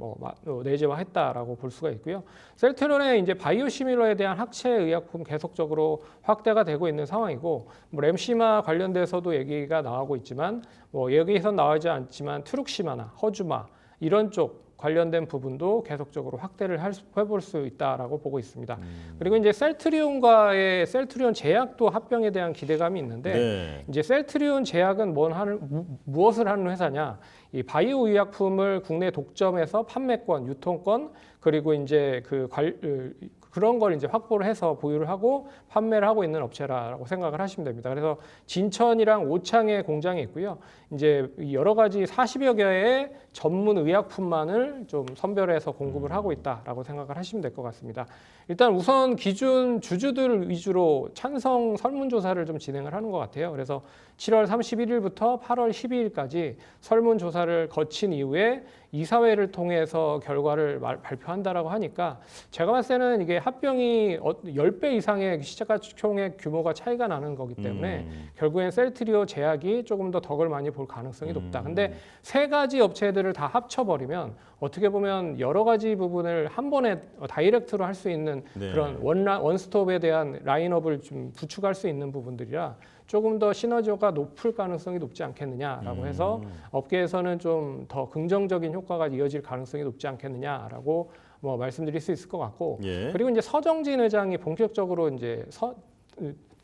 내재화했다라고 볼 수가 있고요. 셀트리온의 이제 바이오시밀러에 대한 학체 의약품 계속적으로 확대가 되고 있는 상황이고, 뭐 램시마 관련돼서도 얘기가 나오고 있지만, 뭐 여기에선 나오지 않지만 트룩시마나 허주마 이런 쪽 관련된 부분도 계속적으로 확대를 해볼 수 있다라고 보고 있습니다. 그리고 이제 셀트리온과의 셀트리온 제약도 합병에 대한 기대감이 있는데, 네. 이제 셀트리온 제약은 무엇을 하는 회사냐? 이 바이오 의약품을 국내 독점해서 판매권, 유통권, 그리고 이제 그런 걸 이제 확보를 해서 보유를 하고 판매를 하고 있는 업체라고 생각을 하시면 됩니다. 그래서 진천이랑 오창에 공장이 있고요. 이제 여러 가지 40여 개의 전문 의약품만을 좀 선별해서 공급을 하고 있다라고 생각을 하시면 될 것 같습니다. 일단 우선 기준 주주들 위주로 찬성 설문조사를 좀 진행을 하는 것 같아요. 그래서 7월 31일부터 8월 12일까지 설문조사를 거친 이후에 이사회를 통해서 결과를 발표한다라고 하니까 제가 봤을 때는 이게 합병이 10배 이상의 시가총액 규모가 차이가 나는 거기 때문에 결국엔 셀트리온 제약이 조금 더 덕을 많이 볼 가능성이 높다. 근데 세 가지 업체들을 다 합쳐버리면 어떻게 보면 여러 가지 부분을 한 번에 다이렉트로 할 수 있는 네. 그런 원스톱에 대한 라인업을 좀 구축할 수 있는 부분들이라 조금 더 시너지가 높을 가능성이 높지 않겠느냐라고 해서 업계에서는 좀 더 긍정적인 효과가 이어질 가능성이 높지 않겠느냐라고 뭐 말씀드릴 수 있을 것 같고, 예. 그리고 이제 서정진 회장이 본격적으로 이제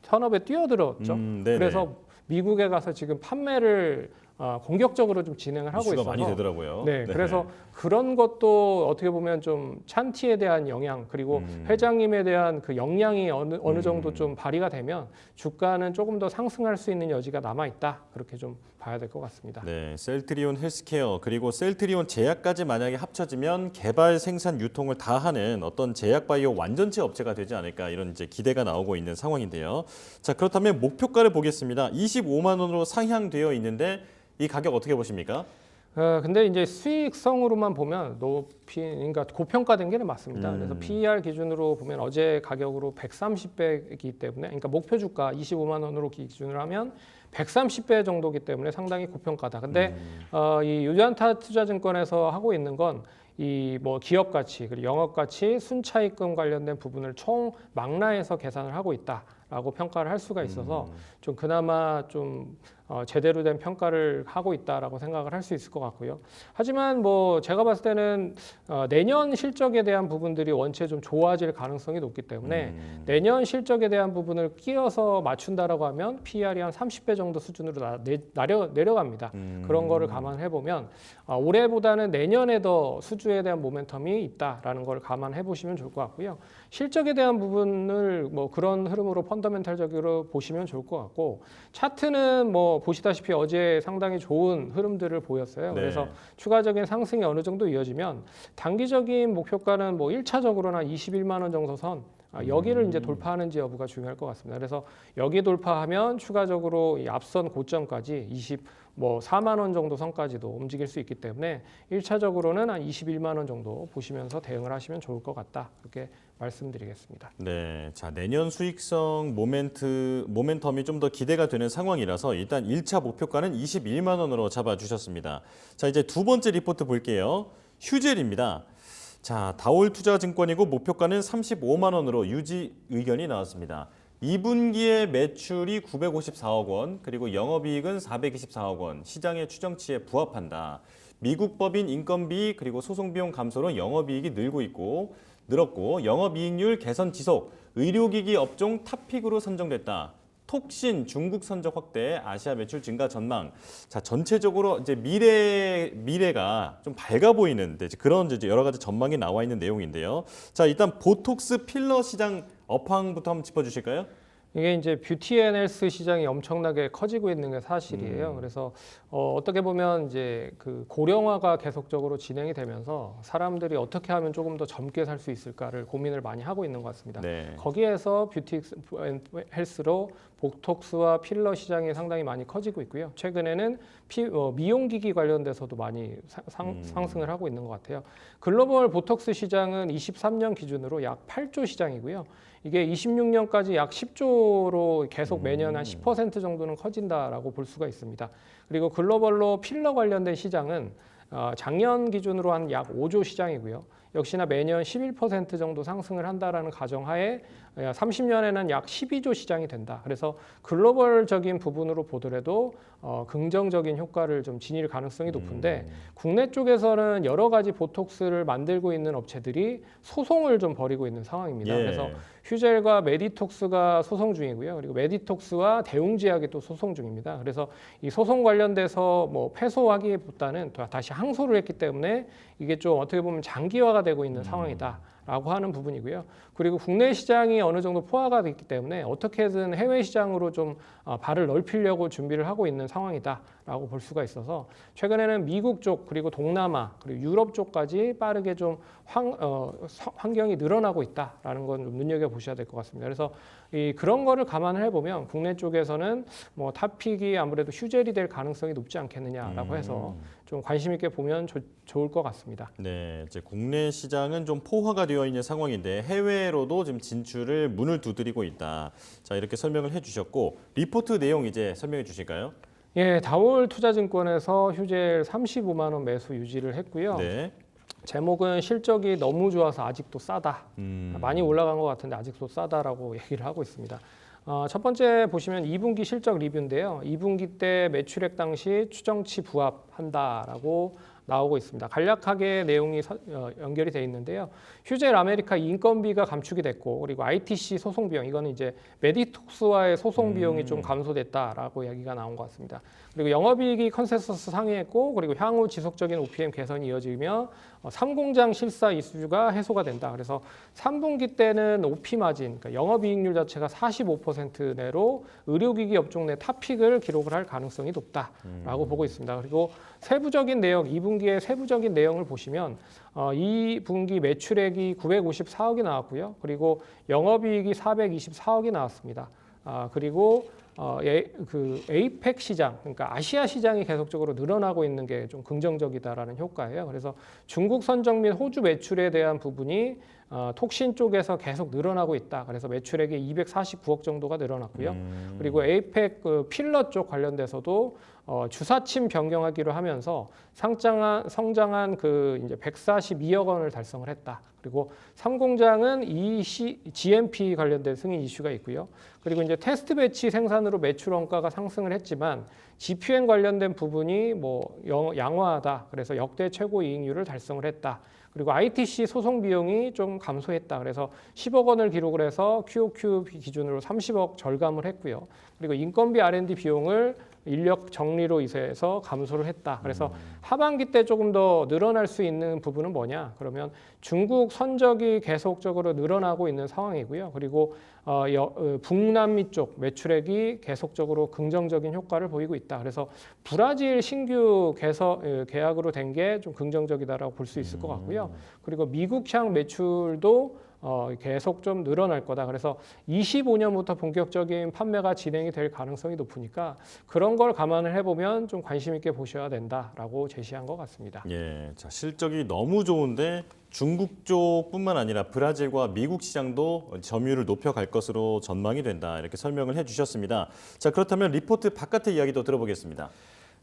산업에 뛰어들었죠. 네네. 그래서 미국에 가서 지금 판매를 공격적으로 좀 진행을 하고 이슈가 있어서 많이 되더라고요. 네, 그래서 그런 것도 어떻게 보면 좀 찬티에 대한 영향, 그리고 회장님에 대한 그 역량이 어느 정도 좀 발휘가 되면 주가는 조금 더 상승할 수 있는 여지가 남아 있다. 그렇게 좀 봐야 될 것 같습니다. 네, 셀트리온 헬스케어 그리고 셀트리온 제약까지 만약에 합쳐지면 개발, 생산, 유통을 다 하는 어떤 제약 바이오 완전체 업체가 되지 않을까 이런 이제 기대가 나오고 있는 상황인데요. 자, 그렇다면 목표가를 보겠습니다. 25만 원으로 상향되어 있는데 이 가격 어떻게 보십니까? 근데 이제 수익성으로만 보면 그러니까 고평가된 게 맞습니다. 그래서 PER 기준으로 보면 어제 가격으로 130배이기 때문에, 그러니까 목표 주가 25만 원으로 기준을 하면 130배 정도기 때문에 상당히 고평가다. 근데 이 유전타 투자증권에서 하고 있는 건 이 뭐 기업 가치 그리고 영업 가치, 순차익금 관련된 부분을 총 망라해서 계산을 하고 있다라고 평가를 할 수가 있어서 좀 그나마 좀 제대로 된 평가를 하고 있다라고 생각을 할 수 있을 것 같고요. 하지만 뭐 제가 봤을 때는 내년 실적에 대한 부분들이 원체 좀 좋아질 가능성이 높기 때문에 내년 실적에 대한 부분을 끼워서 맞춘다라고 하면 PER이 한 30배 정도 수준으로 내려갑니다. 그런 거를 감안해 보면 올해보다는 내년에 더 수주에 대한 모멘텀이 있다라는 걸 감안해 보시면 좋을 것 같고요. 실적에 대한 부분을 뭐 그런 흐름으로 펀더멘탈적으로 보시면 좋을 것 같고, 차트는 뭐 보시다시피 어제 상당히 좋은 흐름들을 보였어요. 네. 그래서 추가적인 상승이 어느 정도 이어지면 단기적인 목표가는 뭐 1차적으로는 21만 원 정도 선 여기를 이제 돌파하는지 여부가 중요할 것 같습니다. 그래서 여기 돌파하면 추가적으로 이 앞선 고점까지 4만 원 정도 선까지도 움직일 수 있기 때문에 1차적으로는 한 21만 원 정도 보시면서 대응을 하시면 좋을 것 같다. 그렇게 말씀드리겠습니다. 네, 자 내년 수익성 모멘텀이 좀 더 기대가 되는 상황이라서 일단 1차 목표가는 21만 원으로 잡아주셨습니다. 자 이제 두 번째 리포트 볼게요. 휴젤입니다. 자 다올 투자증권이고 목표가는 35만 원으로 유지 의견이 나왔습니다. 2분기에 매출이 954억 원, 그리고 영업이익은 424억 원, 시장의 추정치에 부합한다. 미국 법인 인건비 그리고 소송비용 감소로 영업이익이 늘었고 영업이익률 개선 지속, 의료기기 업종 탑픽으로 선정됐다. 톡신 중국 선적 확대, 아시아 매출 증가 전망. 자 전체적으로 이제 미래가 좀 밝아 보이는 그런 이제 여러 가지 전망이 나와 있는 내용인데요. 자 일단 보톡스 필러 시장 업황부터 한번 짚어주실까요? 이게 이제 뷰티 앤 헬스 시장이 엄청나게 커지고 있는 게 사실이에요. 그래서 어떻게 보면 이제 그 고령화가 계속적으로 진행이 되면서 사람들이 어떻게 하면 조금 더 젊게 살 수 있을까를 고민을 많이 하고 있는 것 같습니다. 네. 거기에서 뷰티 앤 헬스로 보톡스와 필러 시장이 상당히 많이 커지고 있고요. 최근에는 미용기기 관련돼서도 많이 상승을 하고 있는 것 같아요. 글로벌 보톡스 시장은 23년 기준으로 약 8조 시장이고요. 이게 26년까지 약 10조로 계속 매년 한 10% 정도는 커진다라고 볼 수가 있습니다. 그리고 글로벌로 필러 관련된 시장은 작년 기준으로 한 약 5조 시장이고요. 역시나 매년 11% 정도 상승을 한다라는 가정하에 30년에는 약 12조 시장이 된다. 그래서 글로벌적인 부분으로 보더라도 긍정적인 효과를 좀 지닐 가능성이 높은데 국내 쪽에서는 여러 가지 보톡스를 만들고 있는 업체들이 소송을 좀 벌이고 있는 상황입니다. 예. 그래서 휴젤과 메디톡스가 소송 중이고요. 그리고 메디톡스와 대웅제약이 또 소송 중입니다. 그래서 이 소송 관련돼서 뭐 패소하기보다는 다시 항소를 했기 때문에 이게 좀 어떻게 보면 장기화가 되고 있는 상황이다라고 하는 부분이고요. 그리고 국내 시장이 어느 정도 포화가 됐기 때문에 어떻게든 해외 시장으로 좀 발을 넓히려고 준비를 하고 있는 상황이다라고 볼 수가 있어서 최근에는 미국 쪽 그리고 동남아 그리고 유럽 쪽까지 빠르게 좀 환경이 늘어나고 있다라는 건 좀 눈여겨 보셔야 될 것 같습니다. 그래서 그런 거를 감안을 해보면 국내 쪽에서는 뭐 탑픽이 아무래도 휴젤이 될 가능성이 높지 않겠느냐라고 해서 좀 관심 있게 보면 좋을 것 같습니다. 네, 이제 국내 시장은 좀 포화가 되어 있는 상황인데 해외로도 지금 진출을 문을 두드리고 있다. 자, 이렇게 설명을 해주셨고 리포트 내용 이제 설명해 주실까요? 예, 다올 투자증권에서 휴젤 35만 원 매수 유지를 했고요. 네. 제목은 실적이 너무 좋아서 아직도 싸다. 많이 올라간 것 같은데 아직도 싸다라고 얘기를 하고 있습니다. 첫 번째 보시면 2분기 실적 리뷰인데요. 2분기 때 매출액 당시 추정치 부합한다라고 나오고 있습니다. 간략하게 내용이 연결이 돼 있는데요. 휴젤 아메리카 인건비가 감축이 됐고 그리고 ITC 소송 비용 이거는 이제 메디톡스와의 소송 비용이 좀 감소됐다라고 얘기가 나온 것 같습니다. 그리고 영업이익이 컨센서스 상회했고 그리고 향후 지속적인 OPM 개선이 이어지며 3공장 실사 이슈가 해소가 된다. 그래서 3분기 때는 OP 마진, 그러니까 영업이익률 자체가 45% 내로 의료기기 업종 내 탑픽을 기록을 할 가능성이 높다라고 보고 있습니다. 그리고 세부적인 내용, 2분기의 세부적인 내용을 보시면 2분기 매출액이 954억이 나왔고요. 그리고 영업이익이 424억이 나왔습니다. 그리고 그 에이펙 시장, 그러니까 아시아 시장이 계속적으로 늘어나고 있는 게 좀 긍정적이다라는 효과예요. 그래서 중국 선정 및 호주 매출에 대한 부분이 톡신 쪽에서 계속 늘어나고 있다. 그래서 매출액이 249억 정도가 늘어났고요. 그리고 에이펙 그 필러 쪽 관련돼서도 주사침 변경하기로 하면서 성장한 그 이제 142억 원을 달성을 했다. 그리고 3공장은 GMP 관련된 승인 이슈가 있고요. 그리고 이제 테스트 배치 생산으로 매출 원가가 상승을 했지만 GPN 관련된 부분이 뭐 양호하다. 그래서 역대 최고 이익률을 달성을 했다. 그리고 ITC 소송 비용이 좀 감소했다. 그래서 10억 원을 기록을 해서 QOQ 기준으로 30억 절감을 했고요. 그리고 인건비 R&D 비용을 인력 정리로 인해서 감소를 했다. 그래서 하반기 때 조금 더 늘어날 수 있는 부분은 뭐냐? 그러면 중국 선적이 계속적으로 늘어나고 있는 상황이고요. 그리고 북남미 쪽 매출액이 계속적으로 긍정적인 효과를 보이고 있다. 그래서 브라질 신규 계약으로 된 게 좀 긍정적이다라고 볼 수 있을 것 같고요. 그리고 미국 향 매출도 계속 좀 늘어날 거다. 그래서 25년부터 본격적인 판매가 진행이 될 가능성이 높으니까 그런 걸 감안을 해보면 좀 관심 있게 보셔야 된다라고 제시한 것 같습니다. 예, 자, 실적이 너무 좋은데 중국 쪽뿐만 아니라 브라질과 미국 시장도 점유율을 높여갈 것으로 전망이 된다. 이렇게 설명을 해주셨습니다. 자, 그렇다면 리포트 바깥의 이야기도 들어보겠습니다.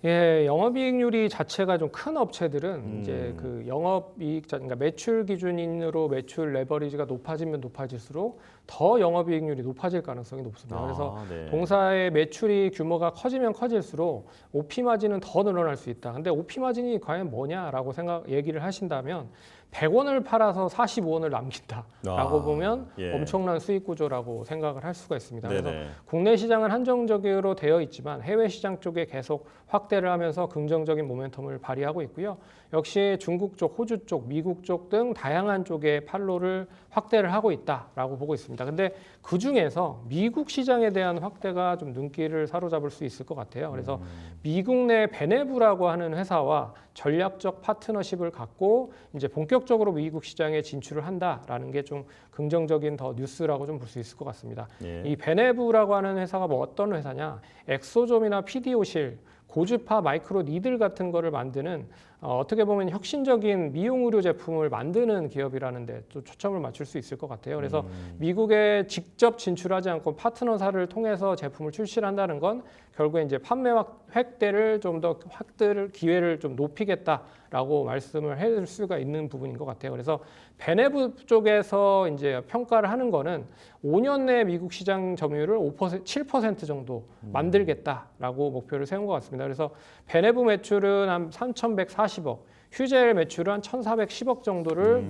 예, 영업이익률이 자체가 좀 큰 업체들은 이제 그 그러니까 매출 기준으로 매출 레버리지가 높아지면 높아질수록 더 영업이익률이 높아질 가능성이 높습니다. 그래서 네. 동사의 매출이 규모가 커지면 커질수록 OP 마진은 더 늘어날 수 있다. 근데 OP 마진이 과연 뭐냐라고 얘기를 하신다면 100원을 팔아서 45원을 남긴다라고 보면 예. 엄청난 수익 구조라고 생각을 할 수가 있습니다. 네네. 그래서 국내 시장은 한정적으로 되어 있지만 해외 시장 쪽에 계속 확대를 하면서 긍정적인 모멘텀을 발휘하고 있고요. 역시 중국 쪽, 호주 쪽, 미국 쪽 등 다양한 쪽의 판로를 확대를 하고 있다라고 보고 있습니다. 근데 그 중에서 미국 시장에 대한 확대가 좀 눈길을 사로잡을 수 있을 것 같아요. 그래서 미국 내 베네브라고 하는 회사와 전략적 파트너십을 갖고 이제 본격적으로 미국 시장에 진출을 한다라는 게 좀 긍정적인 더 뉴스라고 좀 볼 수 있을 것 같습니다. 예. 이 베네브라고 하는 회사가 뭐 어떤 회사냐? 엑소점이나 PD오실, 고주파 마이크로 니들 같은 거를 만드는 어떻게 보면 혁신적인 미용 의료 제품을 만드는 기업이라는 데 또 초점을 맞출 수 있을 것 같아요. 그래서 미국에 직접 진출하지 않고 파트너사를 통해서 제품을 출시를 한다는 건 결국에 이제 판매 획대를 좀 더 확대를 기회를 좀 높이겠다라고 말씀을 해줄 수가 있는 부분인 것 같아요. 그래서 베네브 쪽에서 이제 평가를 하는 거는 5년 내 미국 시장 점유율을 7% 정도 만들겠다라고 목표를 세운 것 같습니다. 그래서 베네브 매출은 한 3,140억, 휴젤 매출은 한 1,410억 정도를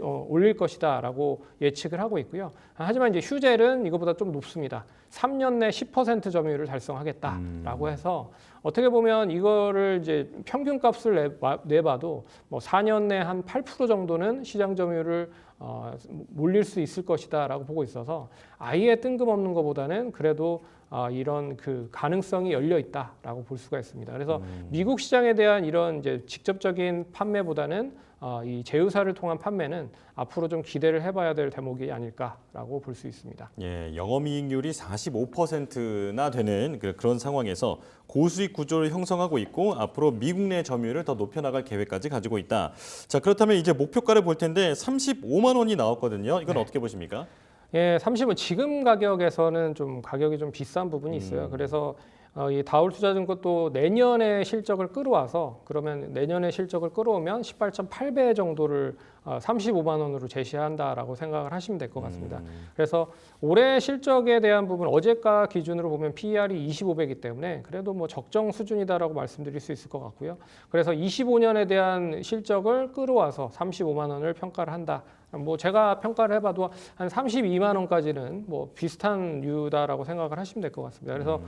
올릴 것이다라고 예측을 하고 있고요. 하지만 이제 휴젤은 이거보다 좀 높습니다. 3년 내 10% 점유율을 달성하겠다라고 해서 어떻게 보면 이거를 이제 평균값을 내봐도 뭐 4년 내 한 8% 정도는 시장 점유율을 몰릴 수 있을 것이다라고 보고 있어서 아예 뜬금없는 것보다는 그래도 이런 그 가능성이 열려 있다라고 볼 수가 있습니다. 그래서 미국 시장에 대한 이런 이제 직접적인 판매보다는 이 제휴사를 통한 판매는 앞으로 좀 기대를 해봐야 될 대목이 아닐까라고 볼 수 있습니다. 예, 영업이익률이 45%나 되는 그런 상황에서 고수익 구조를 형성하고 있고 앞으로 미국 내 점유율을 더 높여나갈 계획까지 가지고 있다. 자, 그렇다면 이제 목표가를 볼 텐데 35만 원이 나왔거든요. 이건 어떻게 보십니까? 예, 30은 지금 가격에서는 좀 가격이 좀 비싼 부분이 있어요. 그래서 이 다올투자증권도 내년에 실적을 끌어와서 그러면 내년에 실적을 끌어오면 18.8배 정도를 35만 원으로 제시한다라고 생각을 하시면 될 것 같습니다. 그래서 올해 실적에 대한 부분 어제가 기준으로 보면 PER이 25배이기 때문에 그래도 뭐 적정 수준이다라고 말씀드릴 수 있을 것 같고요. 그래서 25년에 대한 실적을 끌어와서 35만 원을 평가를 한다. 뭐 제가 평가를 해봐도 한 32만 원까지는 뭐 비슷한 류다라고 생각을 하시면 될 것 같습니다. 그래서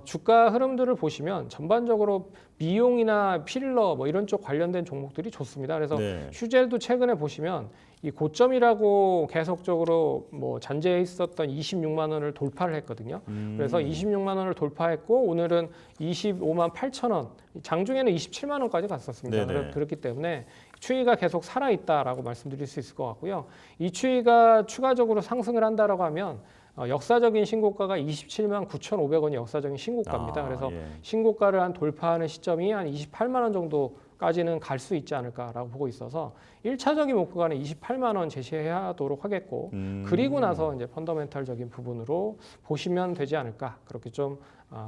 주가 흐름들을 보시면 전반적으로 미용이나 필러 뭐 이런 쪽 관련된 종목들이 좋습니다. 그래서 네. 휴젤도 최근에 보시면 이 고점이라고 계속적으로 뭐 잔재해 있었던 26만 원을 돌파를 했거든요. 그래서 26만 원을 돌파했고 오늘은 25만 8천 원, 장중에는 27만 원까지 갔었습니다. 네네. 그렇기 때문에 추이가 계속 살아있다라고 말씀드릴 수 있을 것 같고요. 이 추이가 추가적으로 상승을 한다라고 하면 역사적인 신고가가 27만 9,500원이 역사적인 신고가입니다. 그래서 예. 신고가를 한 돌파하는 시점이 한 28만 원 정도까지는 갈 수 있지 않을까라고 보고 있어서 1차적인 목표가는 28만 원 제시하도록 하겠고 그리고 나서 이제 펀더멘탈적인 부분으로 보시면 되지 않을까 그렇게 좀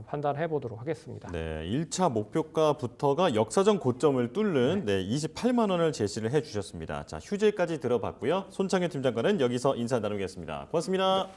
판단해 보도록 하겠습니다. 네, 1차 목표가부터가 역사적 고점을 뚫는 28만 원을 제시를 해주셨습니다. 자, 휴재까지 들어봤고요. 손창현 팀장과는 여기서 인사 나누겠습니다. 고맙습니다.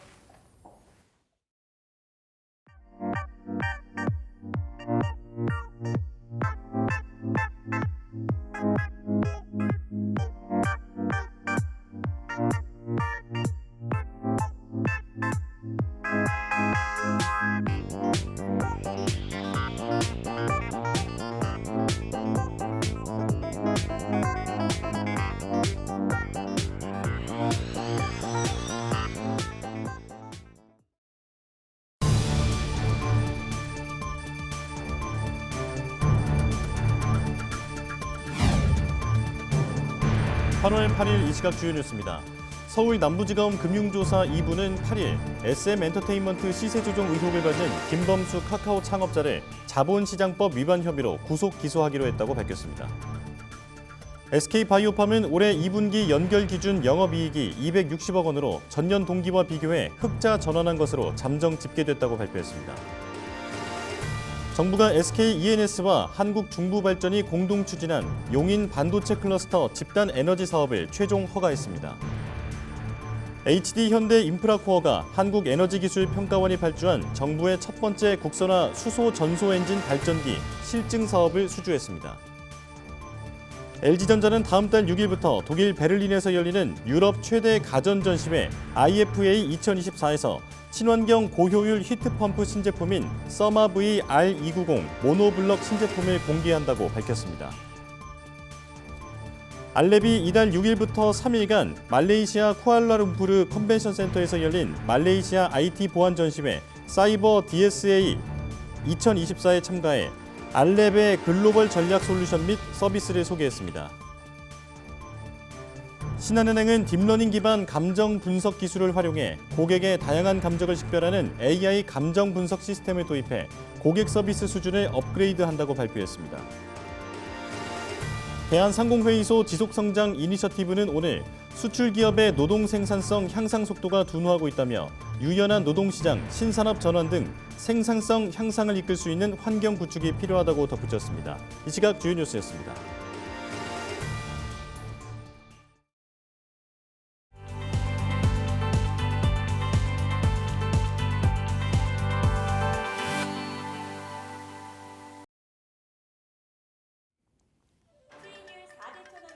(8월 8일) 이 시각 주요 뉴스입니다. 서울 남부지검 금융조사 2부는 8일 SM엔터테인먼트 시세 조정 의혹을 받는 김범수 카카오 창업자를 자본시장법 위반 혐의로 구속 기소하기로 했다고 밝혔습니다. SK바이오팜은 올해 2분기 연결 기준 영업이익이 260억 원으로 전년 동기와 비교해 흑자 전환한 것으로 잠정 집계됐다고 발표했습니다. 정부가 SK-ENS와 한국중부발전이 공동 추진한 용인 반도체 클러스터 집단 에너지 사업을 최종 허가했습니다. HD현대인프라코어가 한국에너지기술평가원이 발주한 정부의 첫 번째 국산화 수소 전소엔진 발전기 실증 사업을 수주했습니다. LG전자는 다음 달 6일부터 독일 베를린에서 열리는 유럽 최대 가전전시회 IFA 2024에서 친환경 고효율 히트펌프 신제품인 서마 V R290 모노블럭 신제품을 공개한다고 밝혔습니다. 알렙이 이달 6일부터 3일간 말레이시아 쿠알라룸푸르 컨벤션 센터에서 열린 말레이시아 IT 보안 전시회 사이버 DSA 2024에 참가해 알렙의 글로벌 전략 솔루션 및 서비스를 소개했습니다. 신한은행은 딥러닝 기반 감정 분석 기술을 활용해 고객의 다양한 감정을 식별하는 AI 감정 분석 시스템을 도입해 고객 서비스 수준을 업그레이드한다고 발표했습니다. 대한상공회의소 지속성장 이니셔티브는 오늘 수출 기업의 노동 생산성 향상 속도가 둔화하고 있다며 유연한 노동시장, 신산업 전환 등 생산성 향상을 이끌 수 있는 환경 구축이 필요하다고 덧붙였습니다. 이 시각 주요 뉴스였습니다.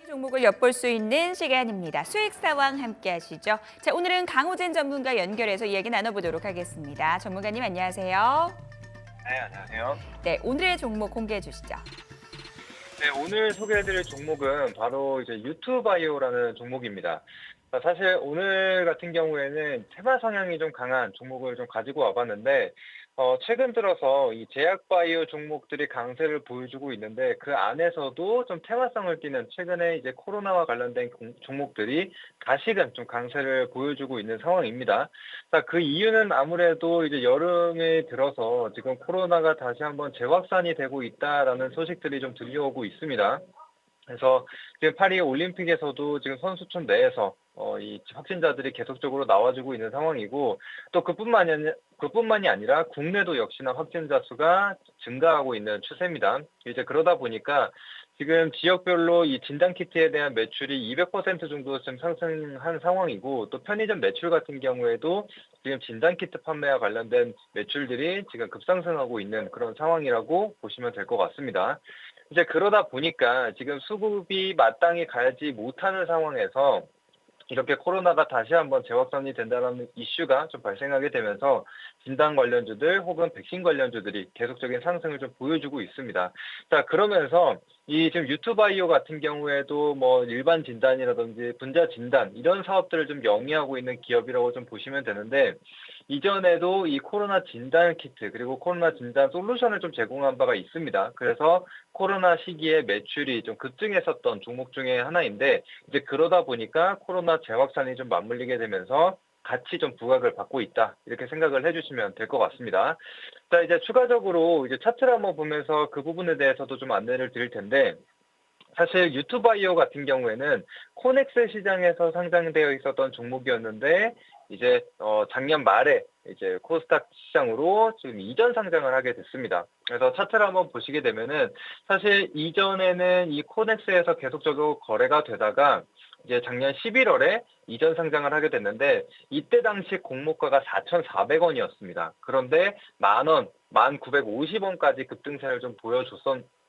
종목을 엿볼 수 있는 시간입니다. 수익 상황 함께 하시죠. 자, 오늘은 강호진 전문가 연결해서 이야기 나눠보도록 하겠습니다. 전문가님 안녕하세요. 네, 안녕하세요. 네, 오늘의 종목 공개해 주시죠. 네, 오늘 소개해드릴 종목은 바로 이제 유투바이오라는 종목입니다. 사실 오늘 같은 경우에는 테마 성향이 좀 강한 종목을 좀 가지고 와봤는데, 최근 들어서 이 제약바이오 종목들이 강세를 보여주고 있는데 그 안에서도 좀 테마성을 띠는 최근에 이제 코로나와 관련된 종목들이 다시금 좀 강세를 보여주고 있는 상황입니다. 자, 그 이유는 아무래도 이제 여름에 들어서 지금 코로나가 다시 한번 재확산이 되고 있다라는 소식들이 좀 들려오고 있습니다. 그래서 지금 파리 올림픽에서도 지금 선수촌 내에서 이 확진자들이 계속적으로 나와주고 있는 상황이고 또 그뿐만이 아니라 국내도 역시나 확진자 수가 증가하고 있는 추세입니다. 이제 그러다 보니까 지금 지역별로 이 진단키트에 대한 매출이 200% 정도 좀 상승한 상황이고 또 편의점 매출 같은 경우에도 지금 진단키트 판매와 관련된 매출들이 지금 급상승하고 있는 그런 상황이라고 보시면 될 것 같습니다. 이제 그러다 보니까 지금 수급이 마땅히 가지 못하는 상황에서 이렇게 코로나가 다시 한번 재확산이 된다는 이슈가 좀 발생하게 되면서 진단 관련주들 혹은 백신 관련주들이 계속적인 상승을 좀 보여주고 있습니다. 자, 그러면서 이 지금 유투바이오 같은 경우에도 뭐 일반 진단이라든지 분자 진단 이런 사업들을 좀 영위하고 있는 기업이라고 좀 보시면 되는데 이전에도 이 코로나 진단 키트 그리고 코로나 진단 솔루션을 좀 제공한 바가 있습니다. 그래서 코로나 시기에 매출이 좀 급증했었던 종목 중에 하나인데 이제 그러다 보니까 코로나 재확산이 좀 맞물리게 되면서 같이 좀 부각을 받고 있다 이렇게 생각을 해주시면 될 것 같습니다. 자, 이제 추가적으로 이제 차트를 한번 보면서 그 부분에 대해서도 좀 안내를 드릴 텐데 사실 유투바이오 같은 경우에는 코넥스 시장에서 상장되어 있었던 종목이었는데 이제 작년 말에 이제 코스닥 시장으로 지금 이전 상장을 하게 됐습니다. 그래서 차트를 한번 보시게 되면은 사실 이전에는 이 코넥스에서 계속적으로 거래가 되다가 이제 작년 11월에 이전 상장을 하게 됐는데 이때 당시 공모가가 4,400원이었습니다. 그런데 10,000원, 1,950원까지 급등세를 좀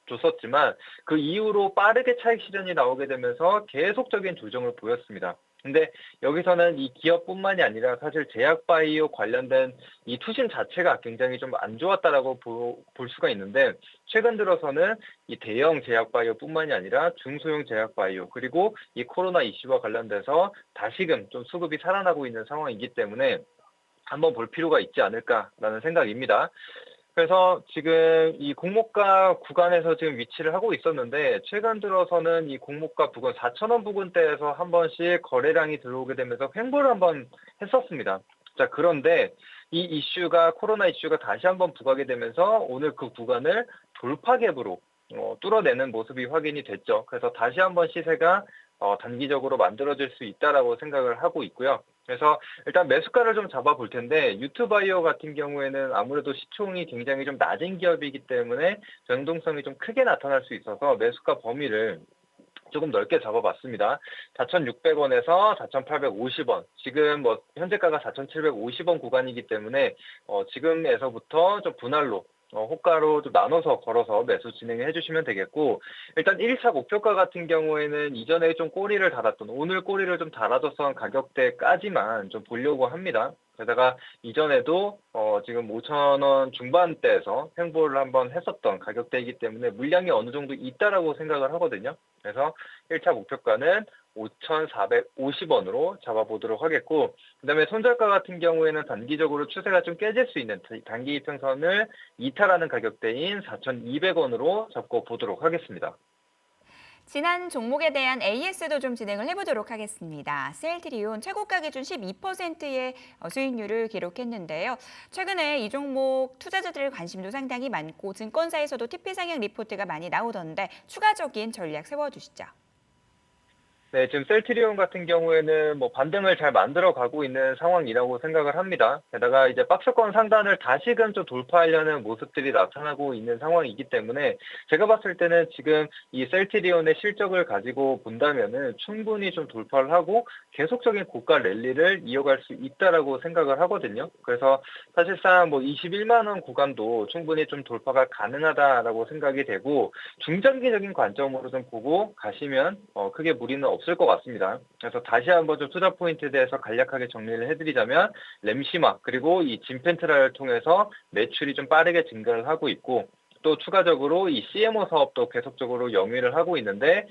줬었지만 그 이후로 빠르게 차익 실현이 나오게 되면서 계속적인 조정을 보였습니다. 근데 여기서는 이 기업뿐만이 아니라 사실 제약바이오 관련된 이 투심 자체가 굉장히 좀 안 좋았다라고 볼 수가 있는데 최근 들어서는 이 대형 제약바이오뿐만이 아니라 중소형 제약바이오 그리고 이 코로나 이슈와 관련돼서 다시금 좀 수급이 살아나고 있는 상황이기 때문에 한번 볼 필요가 있지 않을까라는 생각입니다. 그래서 지금 이 공모가 구간에서 지금 위치를 하고 있었는데 최근 들어서는 이 공모가 부근 4,000원 부근대에서 한 번씩 거래량이 들어오게 되면서 횡보를 한번 했었습니다. 자, 그런데 이 이슈가 코로나 이슈가 다시 한번 부각이 되면서 오늘 그 구간을 돌파갭으로 뚫어내는 모습이 확인이 됐죠. 그래서 다시 한번 시세가 단기적으로 만들어질 수 있다라고 생각을 하고 있고요. 그래서 일단 매수가를 좀 잡아볼 텐데 유투바이오 같은 경우에는 아무래도 시총이 굉장히 좀 낮은 기업이기 때문에 변동성이 좀 크게 나타날 수 있어서 매수가 범위를 조금 넓게 잡아봤습니다. 4,600원에서 4,850원. 지금 뭐 현재가가 4,750원 구간이기 때문에 지금에서부터 좀 분할로 호가로 좀 나눠서 걸어서 매수 진행해 주시면 되겠고, 일단 1차 목표가 같은 경우에는 이전에 좀 꼬리를 달았던, 오늘 꼬리를 좀 달아줬던 가격대까지만 좀 보려고 합니다. 게다가 이전에도 지금 5,000원 중반대에서 횡보를 한번 했었던 가격대이기 때문에 물량이 어느 정도 있다라고 생각을 하거든요. 그래서 1차 목표가는 5,450원으로 잡아보도록 하겠고, 그다음에 손절가 같은 경우에는 단기적으로 추세가 좀 깨질 수 있는 단기 이평선을 이탈하는 가격대인 4,200원으로 잡고 보도록 하겠습니다. 지난 종목에 대한 AS도 좀 진행을 해보도록 하겠습니다. 셀트리온 최고가 기준 12%의 수익률을 기록했는데요. 최근에 이 종목 투자자들 관심도 상당히 많고 증권사에서도 TP 상향 리포트가 많이 나오던데 추가적인 전략 세워주시죠. 네, 지금 셀트리온 같은 경우에는 뭐 반등을 잘 만들어 가고 있는 상황이라고 생각을 합니다. 게다가 이제 박스권 상단을 다시금 좀 돌파하려는 모습들이 나타나고 있는 상황이기 때문에 제가 봤을 때는 지금 이 셀트리온의 실적을 가지고 본다면은 충분히 좀 돌파를 하고 계속적인 고가 랠리를 이어갈 수 있다라고 생각을 하거든요. 그래서 사실상 뭐 21만 원 구간도 충분히 좀 돌파가 가능하다라고 생각이 되고, 중장기적인 관점으로 좀 보고 가시면 크게 무리는 없을 것 같습니다. 그래서 다시 한번 좀 투자 포인트에 대해서 간략하게 정리를 해드리자면, 램시마 그리고 이 진펜트라를 통해서 매출이 좀 빠르게 증가를 하고 있고, 또 추가적으로 이 CMO 사업도 계속적으로 영위를 하고 있는데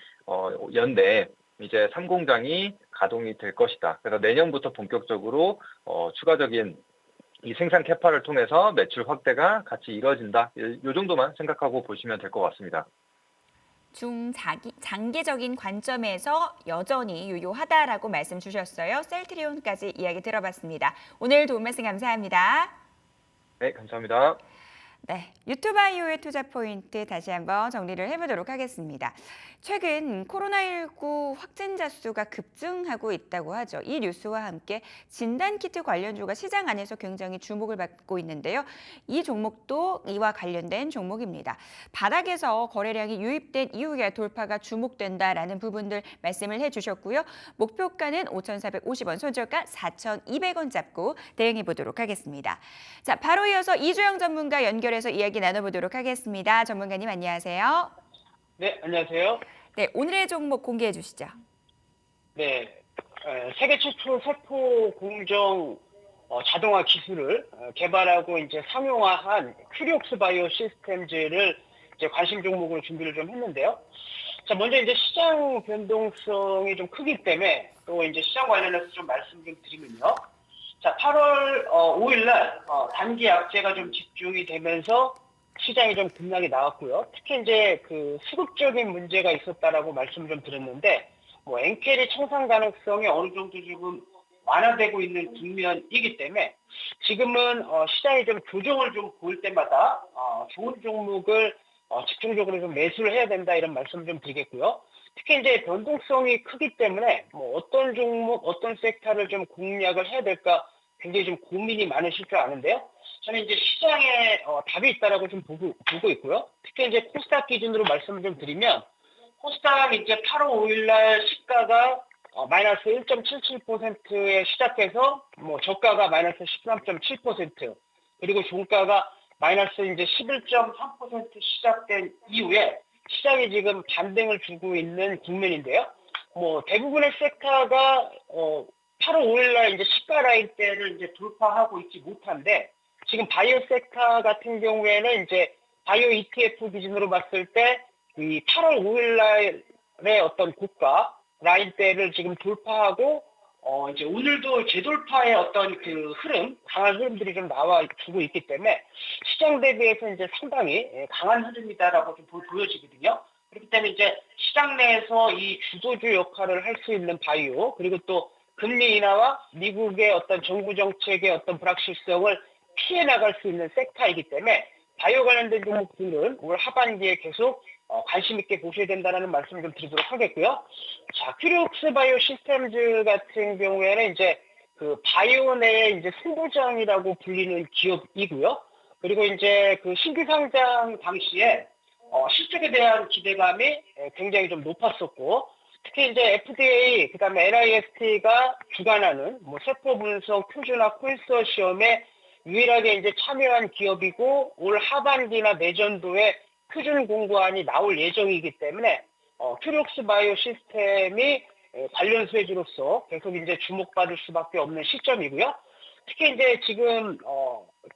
연내 이제 3공장이 가동이 될 것이다. 그래서 내년부터 본격적으로 추가적인 이 생산 캐파를 통해서 매출 확대가 같이 이루어진다. 이 정도만 생각하고 보시면 될 것 같습니다. 장기적인 관점에서 여전히 유효하다라고 말씀 주셨어요. 셀트리온까지 이야기 들어봤습니다. 오늘 도움 말씀 감사합니다. 네, 감사합니다. 네, 유튜바이오의 투자 포인트 다시 한번 정리를 해보도록 하겠습니다. 최근 코로나19 확진자 수가 급증하고 있다고 하죠. 이 뉴스와 함께 진단키트 관련주가 시장 안에서 굉장히 주목을 받고 있는데요. 이 종목도 이와 관련된 종목입니다. 바닥에서 거래량이 유입된 이후에 돌파가 주목된다라는 부분들 말씀을 해주셨고요. 목표가는 5,450원, 손절가 4,200원 잡고 대응해 보도록 하겠습니다. 자, 바로 이어서 이주영 전문가 연결해서 이야기 나눠보도록 하겠습니다. 전문가님 안녕하세요. 네, 안녕하세요. 네, 오늘의 종목 공개해 주시죠. 네, 세계 최초 세포 공정 자동화 기술을 개발하고 이제 상용화한 큐리옥스 바이오 시스템즈를 이제 관심 종목으로 준비를 좀 했는데요. 자, 먼저 이제 시장 변동성이 좀 크기 때문에 또 이제 시장 관련해서 좀 말씀 좀 드리면요. 자, 8월 5일 날 단기 악재가 좀 집중이 되면서 시장이 좀 급락이 나왔고요. 특히 이제 그 수급적인 문제가 있었다라고 말씀 좀 드렸는데, 뭐 엔켈이 청산 가능성이 어느 정도 지금 완화되고 있는 국면이기 때문에 지금은 시장이 좀 조정을 좀 보일 때마다 좋은 종목을 집중적으로 좀 매수를 해야 된다 이런 말씀 좀 드리겠고요. 특히 이제 변동성이 크기 때문에 뭐 어떤 종목, 어떤 섹터를 좀 공략을 해야 될까 굉장히 좀 고민이 많으실 줄 아는데요. 저는 이제 시장에 답이 있다라고 좀 보고 있고요. 특히 이제 코스닥 기준으로 말씀을 좀 드리면, 코스닥 이제 8월 5일 날 시가가 마이너스 1.77%에 시작해서 뭐 저가가 마이너스 13.7%, 그리고 종가가 마이너스 이제 11.3% 시작된 이후에 시장이 지금 반등을 주고 있는 국면인데요. 뭐 대부분의 섹터가 8월 5일 날 이제 시가 라인대를 이제 돌파하고 있지 못한데, 지금 바이오 섹터 같은 경우에는 이제 바이오 ETF 기준으로 봤을 때 이 8월 5일 날의 어떤 고가 라인대를 지금 돌파하고 이제 오늘도 재돌파의 어떤 그 흐름, 강한 흐름들이 좀 나와 주고 있기 때문에 시장 대비해서 이제 상당히 강한 흐름이다라고 좀 보여지거든요. 그렇기 때문에 이제 시장 내에서 이 주도주 역할을 할 수 있는 바이오, 그리고 또 금리 인하와 미국의 어떤 정부 정책의 어떤 불확실성을 피해 나갈 수 있는 섹터이기 때문에 바이오 관련된 종목들은 올 하반기에 계속 관심 있게 보셔야 된다는 말씀을 좀 드리도록 하겠고요. 자, 큐리옥스 바이오 시스템즈 같은 경우에는 이제 그 바이오 내의 이제 승부장이라고 불리는 기업이고요. 그리고 이제 그 신규 상장 당시에 실적에 대한 기대감이 굉장히 좀 높았었고, 특히 이제 FDA, 그다음에 NIST가 주관하는 뭐 세포 분석 표준화 콘소시엄의 유일하게 이제 참여한 기업이고 올 하반기나 내년도에 표준 공고안이 나올 예정이기 때문에 큐력스 바이오 시스템이 관련 수혜주로서 계속 이제 주목받을 수밖에 없는 시점이고요. 특히 이제 지금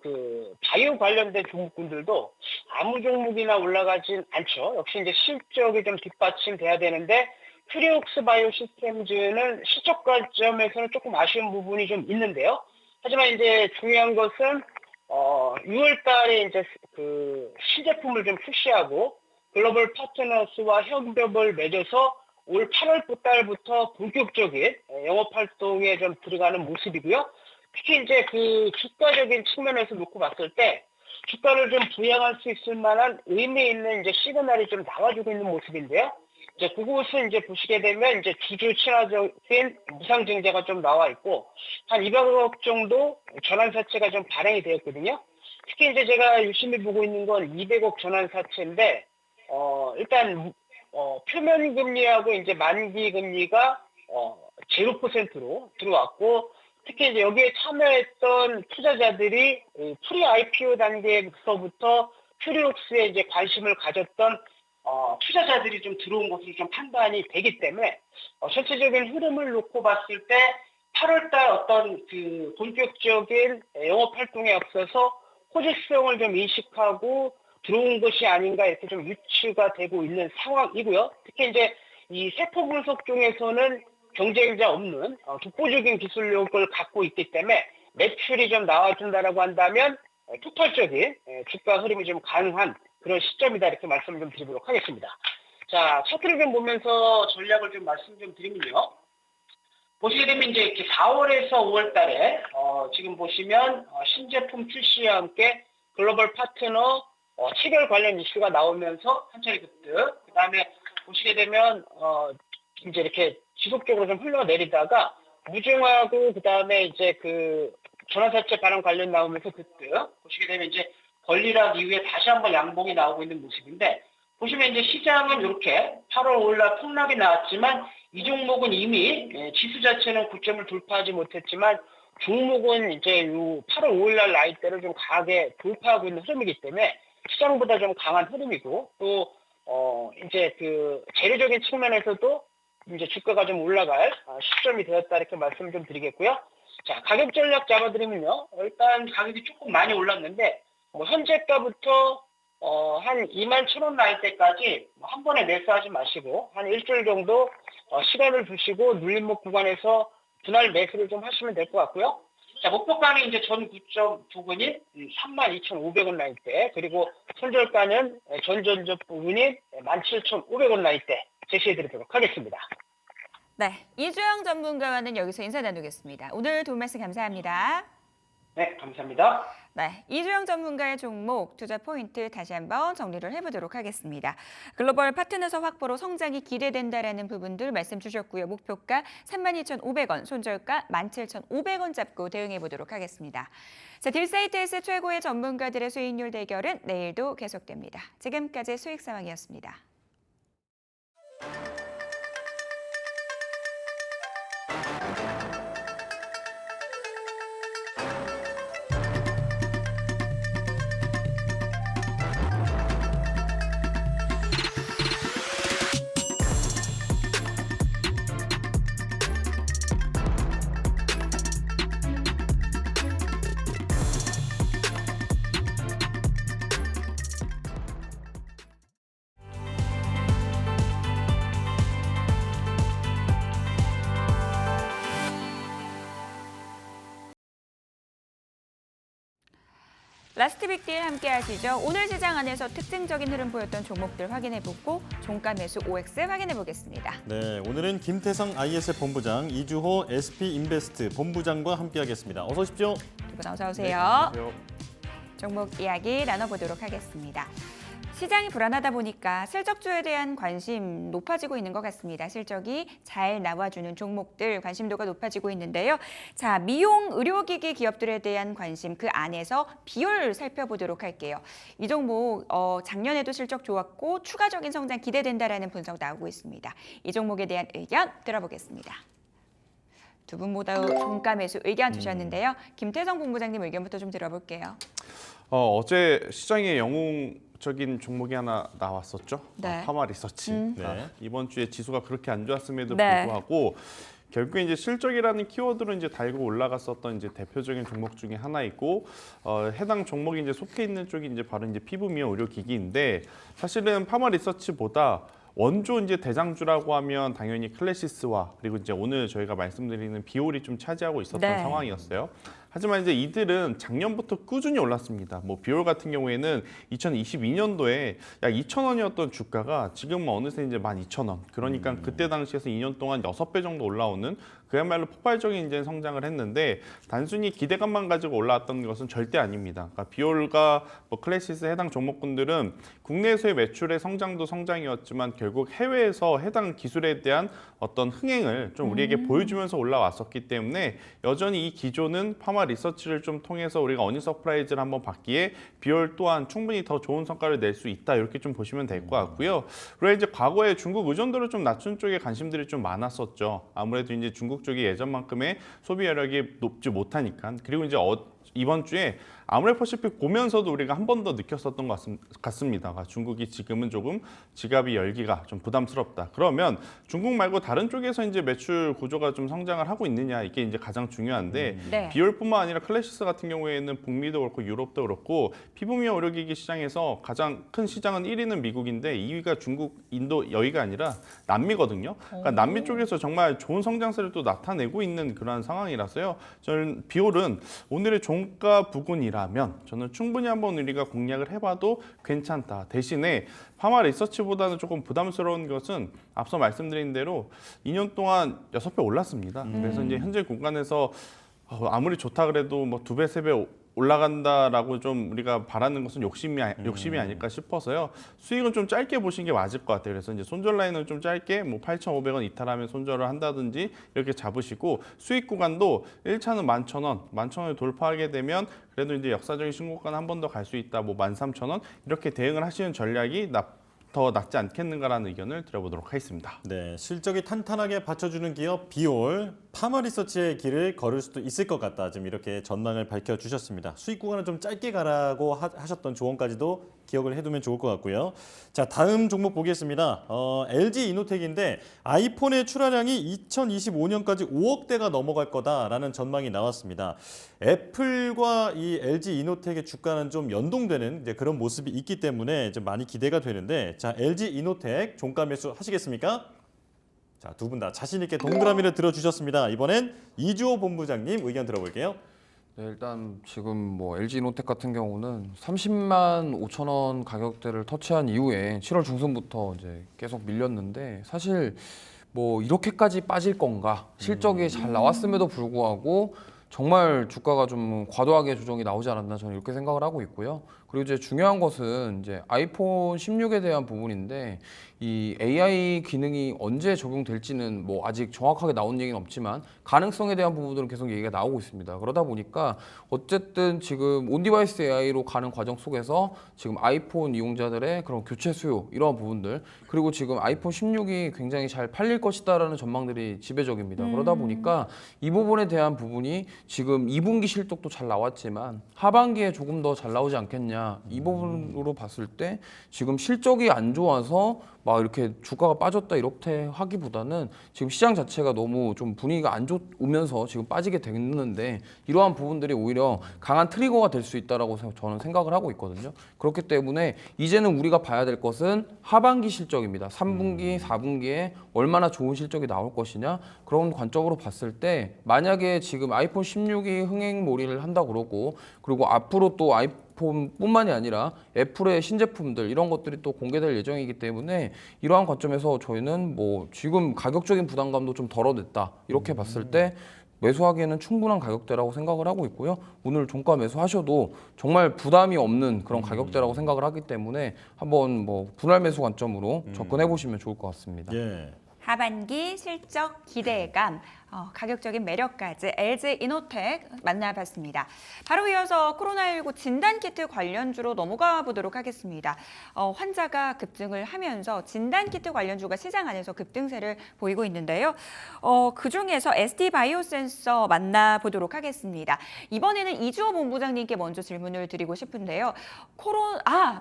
그 바이오 관련된 종목군들도 아무 종목이나 올라가진 않죠. 역시 이제 실적이 좀 뒷받침돼야 되는데 큐리옥스 바이오 시스템즈는 실적 관점에서는 조금 아쉬운 부분이 좀 있는데요. 하지만 이제 중요한 것은 6월 달에 이제 그 신제품을 좀 출시하고 글로벌 파트너스와 협업을 맺어서 올 8월 달부터 본격적인 영업 활동에 좀 들어가는 모습이고요. 특히 이제 그 주가적인 측면에서 놓고 봤을 때 주가를 좀 부양할 수 있을 만한 의미 있는 이제 시그널이 좀 나와주고 있는 모습인데요. 이제 그곳은 이제 보시게 되면 이제 주주 친화적인 무상증자가 좀 나와 있고 한 200억 정도 전환사채가 좀 발행이 되었거든요. 특히 이제 제가 유심히 보고 있는 건 200억 전환사채인데 일단 표면 금리하고 이제 만기 금리가 0%로 들어왔고 특히 이제 여기에 참여했던 투자자들이 프리 IPO 단계에서부터 큐리옥스에 이제 관심을 가졌던 투자자들이 좀 들어온 것으로 좀 판단이 되기 때문에 전체적인 흐름을 놓고 봤을 때 8월달 어떤 그 본격적인 영업 활동에 앞서서 호재성을 좀 인식하고 들어온 것이 아닌가 이렇게 좀 유추가 되고 있는 상황이고요. 특히 이제 이 세포 분석 중에서는 경쟁자 없는 독보적인 기술력을 갖고 있기 때문에 매출이 좀 나와준다라고 한다면 폭발적인 주가 흐름이 좀 가능한 그런 시점이다 이렇게 말씀을 좀 드리도록 하겠습니다. 자, 차트를 좀 보면서 전략을 좀 말씀 좀 드리면요. 보시게 되면 이제 이렇게 4월에서 5월 달에 지금 보시면 신제품 출시와 함께 글로벌 파트너 체결 관련 이슈가 나오면서 한 차례 급등. 그 다음에 보시게 되면 이제 이렇게 지속적으로 좀 흘러내리다가 무증하고 그 다음에 이제 그 전환사채 발행 관련 나오면서 급등. 보시게 되면 이제 권리락 이후에 다시 한번 양봉이 나오고 있는 모습인데 보시면 이제 시장은 이렇게 8월 5일날 폭락이 나왔지만 이 종목은 이미 지수 자체는 9점을 돌파하지 못했지만 종목은 이제 요 8월 5일날 나이대를 좀 강하게 돌파하고 있는 흐름이기 때문에 시장보다 좀 강한 흐름이고 또 이제 그 재료적인 측면에서도 이제 주가가 좀 올라갈 시점이 되었다 이렇게 말씀 좀 드리겠고요. 자, 가격 전략 잡아드리면요. 일단 가격이 조금 많이 올랐는데 현재가부터 한 21,000원 나올 때까지 한 번에 매수하지 마시고 한 일주일 정도 시간을 두시고 눌림목 구간에서 분할 매수를 좀 하시면 될 것 같고요. 자, 목표가는 이제 전 고점 부근인 32,500원 나올 때 그리고 손절가는 전전적 부근인 17,500원 나올 때 제시해드리도록 하겠습니다. 네, 이주영 전문가와는 여기서 인사 나누겠습니다. 오늘 도움 말씀 감사합니다. 네, 감사합니다. 네, 이주영 전문가의 종목 투자 포인트 다시 한번 정리를 해보도록 하겠습니다. 글로벌 파트너서 확보로 성장이 기대된다라는 부분들 말씀 주셨고요. 목표가 32,500원, 손절가 17,500원 잡고 대응해 보도록 하겠습니다. 자, 딜사이트에스 최고의 전문가들의 수익률 대결은 내일도 계속됩니다. 지금까지 수익 상황이었습니다. 라스트 빅딜 함께 하시죠. 오늘 시장 안에서 특징적인 흐름 보였던 종목들 확인해보고 종가 매수 OX 확인해보겠습니다. 네, 오늘은 김태성 ISF 본부장, 이주호 SP인베스트 본부장과 함께하겠습니다. 어서 오십시오. 두 분 어서 오세요. 안녕하세요. 종목 이야기 나눠보도록 하겠습니다. 시장이 불안하다 보니까 실적주에 대한 관심 높아지고 있는 것 같습니다. 실적이 잘 나와주는 종목들 관심도가 높아지고 있는데요. 자, 미용 의료기기 기업들에 대한 관심 그 안에서 비율 살펴보도록 할게요. 이 종목 작년에도 실적 좋았고 추가적인 성장 기대된다라는 분석 나오고 있습니다. 이 종목에 대한 의견 들어보겠습니다. 두 분 모두 종가 매수 의견 주셨는데요. 김태성 본부장님 의견부터 좀 들어볼게요. 어제 시장에 영웅적인 종목이 하나 나왔었죠. 네. 파마리서치. 네. 이번 주에 지수가 그렇게 안 좋았음에도 네. 불구하고 결국에 이제 실적이라는 키워드로 이제 달고 올라갔었던 이제 대표적인 종목 중에 하나이고 해당 종목이 이제 속해 있는 쪽이 이제 바로 이제 피부미용 의료기기인데 사실은 파마리서치보다 원조 이제 대장주라고 하면 당연히 클래시스와 그리고 이제 오늘 저희가 말씀드리는 비올이 좀 차지하고 있었던 네. 상황이었어요. 하지만 이제 이들은 작년부터 꾸준히 올랐습니다. 뭐 비올 같은 경우에는 2022년도에 약 2,000원이었던 주가가 지금 어느새 이제 12,000원. 그러니까 그때 당시에서 2년 동안 6배 정도 올라오는 그야말로 폭발적인 이제 성장을 했는데 단순히 기대감만 가지고 올라왔던 것은 절대 아닙니다. 그러니까 비올과 뭐 클래시스 해당 종목군들은 국내에서의 매출의 성장도 성장이었지만 결국 해외에서 해당 기술에 대한 어떤 흥행을 좀 우리에게 보여주면서 올라왔었기 때문에 여전히 이 기조는 파마 리서치를 좀 통해서 우리가 어닝 서프라이즈를 한번 받기에 비올 또한 충분히 더 좋은 성과를 낼 수 있다 이렇게 좀 보시면 될 것 같고요. 그리고 이제 과거에 중국 의존도를 좀 낮춘 쪽에 관심들이 좀 많았었죠. 아무래도 이제 중국 쪽이 예전만큼의 소비 여력이 높지 못하니까. 그리고 이제 이번 주에 아모레퍼시픽 보면서도 우리가 한 번 더 느꼈었던 것 같습니다. 중국이 지금은 조금 지갑이 열기가 좀 부담스럽다. 그러면 중국 말고 다른 쪽에서 이제 매출 구조가 좀 성장을 하고 있느냐 이게 이제 가장 중요한데 네. 비올뿐만 아니라 클래시스 같은 경우에는 북미도 그렇고 유럽도 그렇고 피부미용 의료기기 시장에서 가장 큰 시장은 1위는 미국인데 2위가 중국, 인도 여기가 아니라 남미거든요. 그러니까 남미 쪽에서 정말 좋은 성장세를 또 나타내고 있는 그러한 상황이라서요. 저는 비올은 오늘의 종가 부근이라면 저는 충분히 한번 우리가 공략을 해봐도 괜찮다. 대신에 파마 리서치보다는 조금 부담스러운 것은 앞서 말씀드린 대로 2년 동안 6배 올랐습니다. 그래서 이제 현재 구간에서 아무리 좋다 그래도 뭐 2배, 3배 올라간다라고 좀 우리가 바라는 것은 욕심이 아닐까 싶어서요. 수익은 좀 짧게 보시는 게 맞을 것 같아요. 그래서 이제 손절 라인을 좀 짧게 뭐 8,500원 이탈하면 손절을 한다든지 이렇게 잡으시고 수익 구간도 1차는 11,000원, 11,000원을 돌파하게 되면 그래도 이제 역사적인 신고가는 한 번 더 갈 수 있다. 뭐 13,000원 이렇게 대응을 하시는 전략이 더 낫지 않겠는가라는 의견을 드려보도록 하겠습니다. 네, 실적이 탄탄하게 받쳐주는 기업 비올, 파마리서치의 길을 걸을 수도 있을 것 같다. 지금 이렇게 전망을 밝혀주셨습니다. 수익 구간을 좀 짧게 가라고 하셨던 조언까지도 기억을 해두면 좋을 것 같고요. 자, 다음 종목 보겠습니다. LG 이노텍인데 아이폰의 출하량이 2025년까지 5억 대가 넘어갈 거다라는 전망이 나왔습니다. 애플과 이 LG 이노텍의 주가는 좀 연동되는 이제 그런 모습이 있기 때문에 좀 많이 기대가 되는데, 자, LG 이노텍 종가 매수 하시겠습니까? 자, 두 분 다 자신 있게 동그라미를 들어주셨습니다. 이번엔 이주호 본부장님 의견 들어볼게요. 네, 일단 지금 뭐 LG이노텍 같은 경우는 30만 5천 원 가격대를 터치한 이후에 7월 중순부터 이제 계속 밀렸는데 사실 뭐 이렇게까지 빠질 건가? 실적이 잘 나왔음에도 불구하고 정말 주가가 좀 과도하게 조정이 나오지 않았나 저는 이렇게 생각을 하고 있고요. 그리고 이제 중요한 것은 이제 아이폰 16에 대한 부분인데 이 AI 기능이 언제 적용될지는 뭐 아직 정확하게 나온 얘기는 없지만 가능성에 대한 부분들은 계속 얘기가 나오고 있습니다. 그러다 보니까 어쨌든 지금 온디바이스 AI로 가는 과정 속에서 지금 아이폰 이용자들의 그런 교체 수요 이러한 부분들 그리고 지금 아이폰 16이 굉장히 잘 팔릴 것이다라는 전망들이 지배적입니다. 그러다 보니까 이 부분에 대한 부분이 지금 2분기 실적도 잘 나왔지만 하반기에 조금 더 잘 나오지 않겠냐 이 부분으로 봤을 때 지금 실적이 안 좋아서 막 이렇게 주가가 빠졌다 이렇게 하기보다는 지금 시장 자체가 너무 좀 분위기가 안 좋으면서 지금 빠지게 됐는데 이러한 부분들이 오히려 강한 트리거가 될 수 있다라고 저는 생각을 하고 있거든요. 그렇기 때문에 이제는 우리가 봐야 될 것은 하반기 실적입니다. 3분기, 4분기에 얼마나 좋은 실적이 나올 것이냐 그런 관점으로 봤을 때 만약에 지금 아이폰 16이 흥행몰이를 한다 그러고 그리고 앞으로 또 아이폰뿐만이 아니라 애플의 신제품들 이런 것들이 또 공개될 예정이기 때문에 이러한 관점에서 저희는 뭐 지금 가격적인 부담감도 좀 덜어냈다 이렇게 봤을 때 매수하기에는 충분한 가격대라고 생각을 하고 있고요. 오늘 종가 매수하셔도 정말 부담이 없는 그런 가격대라고 생각을 하기 때문에 한번 뭐 분할 매수 관점으로 접근해 보시면 좋을 것 같습니다. 예. 하반기 실적 기대감, 가격적인 매력까지 LG 이노텍 만나봤습니다. 바로 이어서 코로나19 진단키트 관련주로 넘어가 보도록 하겠습니다. 환자가 급증을 하면서 진단키트 관련주가 시장 안에서 급등세를 보이고 있는데요. 그중에서 ST바이오센서 만나보도록 하겠습니다. 이번에는 이주호 본부장님께 먼저 질문을 드리고 싶은데요.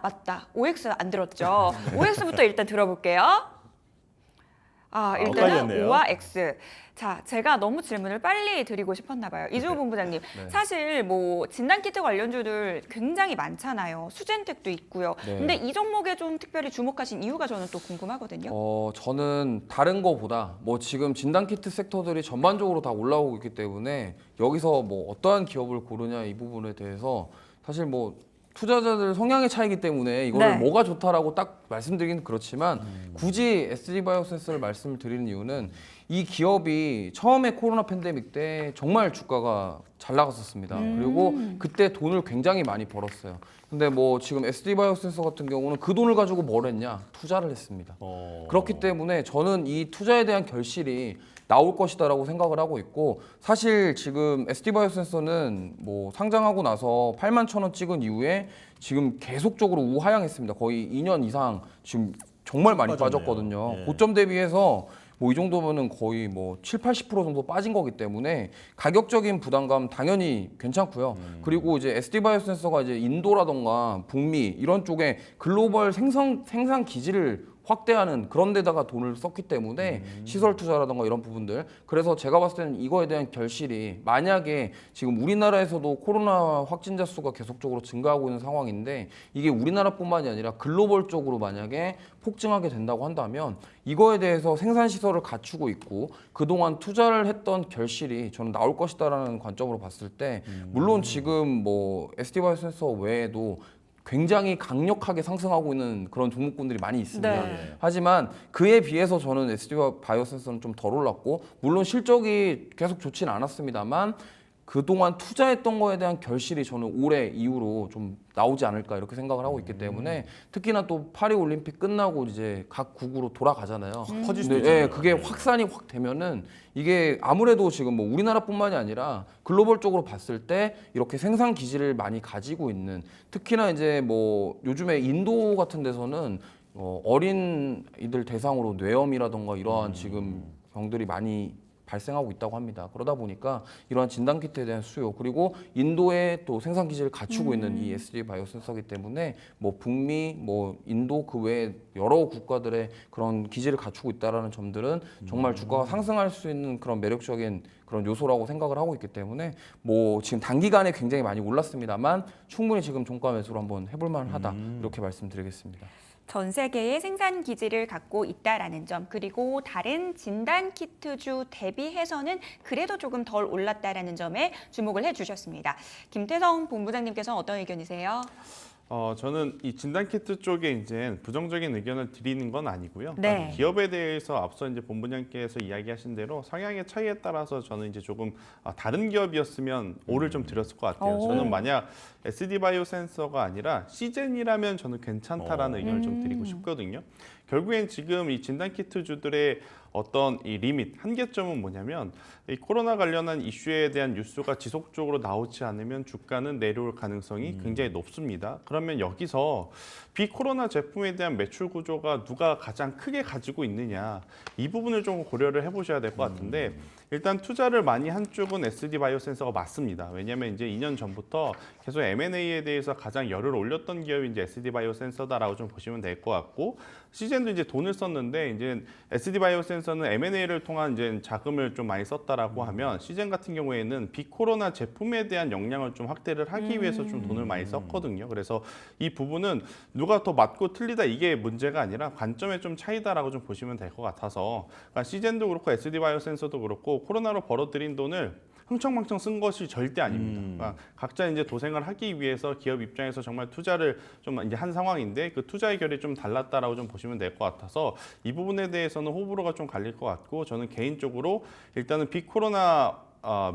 맞다. OX 안 들었죠. OX부터 일단 들어볼게요. 일단은 엇갈렸네요. O와 X. 자, 제가 너무 질문을 빨리 드리고 싶었나 봐요. 이주호 본부장님, 사실 뭐 진단키트 관련주들 굉장히 많잖아요. 수젠텍도 있고요. 네. 근데 이 종목에 좀 특별히 주목하신 이유가 저는 또 궁금하거든요. 저는 다른 거보다 뭐 지금 진단키트 섹터들이 전반적으로 다 올라오고 있기 때문에 여기서 뭐 어떠한 기업을 고르냐 이 부분에 대해서 사실 뭐 투자자들 성향의 차이기 때문에 이거를 네. 뭐가 좋다라고 딱 말씀드리긴 그렇지만 굳이 SD바이오센서를 말씀을 드리는 이유는 이 기업이 처음에 코로나 팬데믹 때 정말 주가가 잘 나갔었습니다. 그리고 그때 돈을 굉장히 많이 벌었어요. 근데 뭐 지금 SD바이오센서 같은 경우는 그 돈을 가지고 뭘 했냐? 투자를 했습니다. 그렇기 때문에 저는 이 투자에 대한 결실이 나올 것이다라고 생각을 하고 있고 사실 지금 SD바이오센서는 뭐 상장하고 나서 81,000원 찍은 이후에 지금 계속적으로 우하향했습니다. 거의 2년 이상 지금 정말 많이 빠졌네요. 빠졌거든요. 예. 고점 대비해서 뭐 이 정도면은 거의 뭐 7, 80% 정도 빠진 거기 때문에 가격적인 부담감 당연히 괜찮고요. 그리고 이제 SD바이오센서가 이제 인도라던가 북미 이런 쪽에 글로벌 생산 기지를 확대하는 그런 데다가 돈을 썼기 때문에 시설 투자라던가 이런 부분들 그래서 제가 봤을 때는 이거에 대한 결실이 만약에 지금 우리나라에서도 코로나 확진자 수가 계속적으로 증가하고 있는 상황인데 이게 우리나라뿐만이 아니라 글로벌적으로 만약에 폭증하게 된다고 한다면 이거에 대해서 생산 시설을 갖추고 있고 그동안 투자를 했던 결실이 저는 나올 것이다라는 관점으로 봤을 때 물론 지금 뭐 SD바이오센서 외에도 굉장히 강력하게 상승하고 있는 그런 종목군들이 많이 있습니다. 네. 하지만 그에 비해서 저는 SD바이오센서는 좀 덜 올랐고 물론 실적이 계속 좋지는 않았습니다만 그동안 투자했던 거에 대한 결실이 저는 올해 이후로 좀 나오지 않을까 이렇게 생각을 하고 있기 때문에 특히나 또 파리 올림픽 끝나고 이제 각 국으로 돌아가잖아요. 퍼질 수도 근데, 있잖아요. 그게 확산이 확 되면은 이게 아무래도 지금 뭐 우리나라뿐만이 아니라 글로벌적으로 봤을 때 이렇게 생산 기지를 많이 가지고 있는 특히나 이제 뭐 요즘에 인도 같은 데서는 어린이들 대상으로 뇌염이라던가 이러한 지금 병들이 많이 발생하고 있다고 합니다. 그러다 보니까 이러한 진단키트에 대한 수요 그리고 인도에 또 생산 기지를 갖추고 있는 이 SD바이오센서기 때문에 뭐 북미, 뭐 인도 그 외에 여러 국가들의 그런 기지를 갖추고 있다라는 점들은 정말 주가가 상승할 수 있는 그런 매력적인 그런 요소라고 생각을 하고 있기 때문에 뭐 지금 단기간에 굉장히 많이 올랐습니다만 충분히 지금 종가 매수로 한번 해볼 만하다 이렇게 말씀드리겠습니다. 전 세계의 생산 기지를 갖고 있다라는 점 그리고 다른 진단 키트주 대비해서는 그래도 조금 덜 올랐다라는 점에 주목을 해주셨습니다. 김태성 본부장님께서는 어떤 의견이세요? 저는 이 진단키트 쪽에 이제 부정적인 의견을 드리는 건 아니고요. 네. 기업에 대해서 앞서 이제 본부장께서 이야기하신 대로 성향의 차이에 따라서 저는 이제 조금 다른 기업이었으면 오를 좀 드렸을 것 같아요. 저는 만약 SD바이오센서가 아니라 시젠이라면 저는 괜찮다라는 의견을 좀 드리고 싶거든요. 결국엔 지금 이 진단키트주들의 어떤 이 리밋, 한계점은 뭐냐면 이 코로나 관련한 이슈에 대한 뉴스가 지속적으로 나오지 않으면 주가는 내려올 가능성이 굉장히 높습니다. 그러면 여기서 비코로나 제품에 대한 매출 구조가 누가 가장 크게 가지고 있느냐 이 부분을 좀 고려를 해보셔야 될 것 같은데 일단 투자를 많이 한 쪽은 SD바이오센서가 맞습니다. 왜냐하면 이제 2년 전부터 계속 M&A에 대해서 가장 열을 올렸던 기업이 이제 SD바이오센서다라고 좀 보시면 될 것 같고 시젠도 이제 돈을 썼는데 이제 SD바이오센서는 M&A를 통한 이제 자금을 좀 많이 썼다라고 하면 시젠 같은 경우에는 비코로나 제품에 대한 역량을 좀 확대를 하기 위해서 좀 돈을 많이 썼거든요. 그래서 이 부분은 누가 더 맞고 틀리다 이게 문제가 아니라 관점의 좀 차이다라고 좀 보시면 될 것 같아서 그러니까 시젠도 그렇고 SD바이오센서도 그렇고 코로나로 벌어들인 돈을 흥청망청 쓴 것이 절대 아닙니다. 그러니까 각자 이제 도생을 하기 위해서 기업 입장에서 정말 투자를 좀 이제 한 상황인데 그 투자의 결이 좀 달랐다라고 좀 보시면 될 것 같아서 이 부분에 대해서는 호불호가 좀 갈릴 것 같고 저는 개인적으로 일단은 비코로나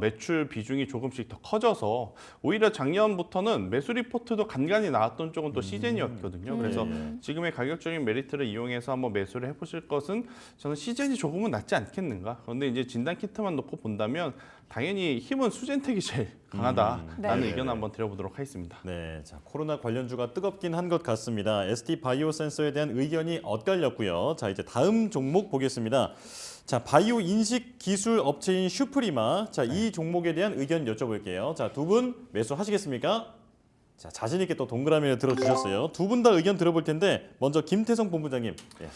매출 비중이 조금씩 더 커져서 오히려 작년부터는 매수 리포트도 간간히 나왔던 쪽은 또 시젠이었거든요. 그래서 지금의 가격적인 메리트를 이용해서 한번 매수를 해보실 것은 저는 시젠이 조금은 낫지 않겠는가. 그런데 이제 진단 키트만 놓고 본다면 당연히 힘은 수젠텍이 제일 강하다라는 네. 의견 한번 드려보도록 하겠습니다. 네, 자 코로나 관련주가 뜨겁긴 한 것 같습니다. ST 바이오 센서에 대한 의견이 엇갈렸고요. 자 이제 다음 종목 보겠습니다. 자 바이오 인식 기술 업체인 슈프리마. 자 이 종목에 대한 의견 여쭤볼게요. 자 두 분 매수하시겠습니까? 자 자신 있게 또 동그라미를 들어주셨어요. 두 분 다 의견 들어볼 텐데 먼저 김태성 본부장님. 예.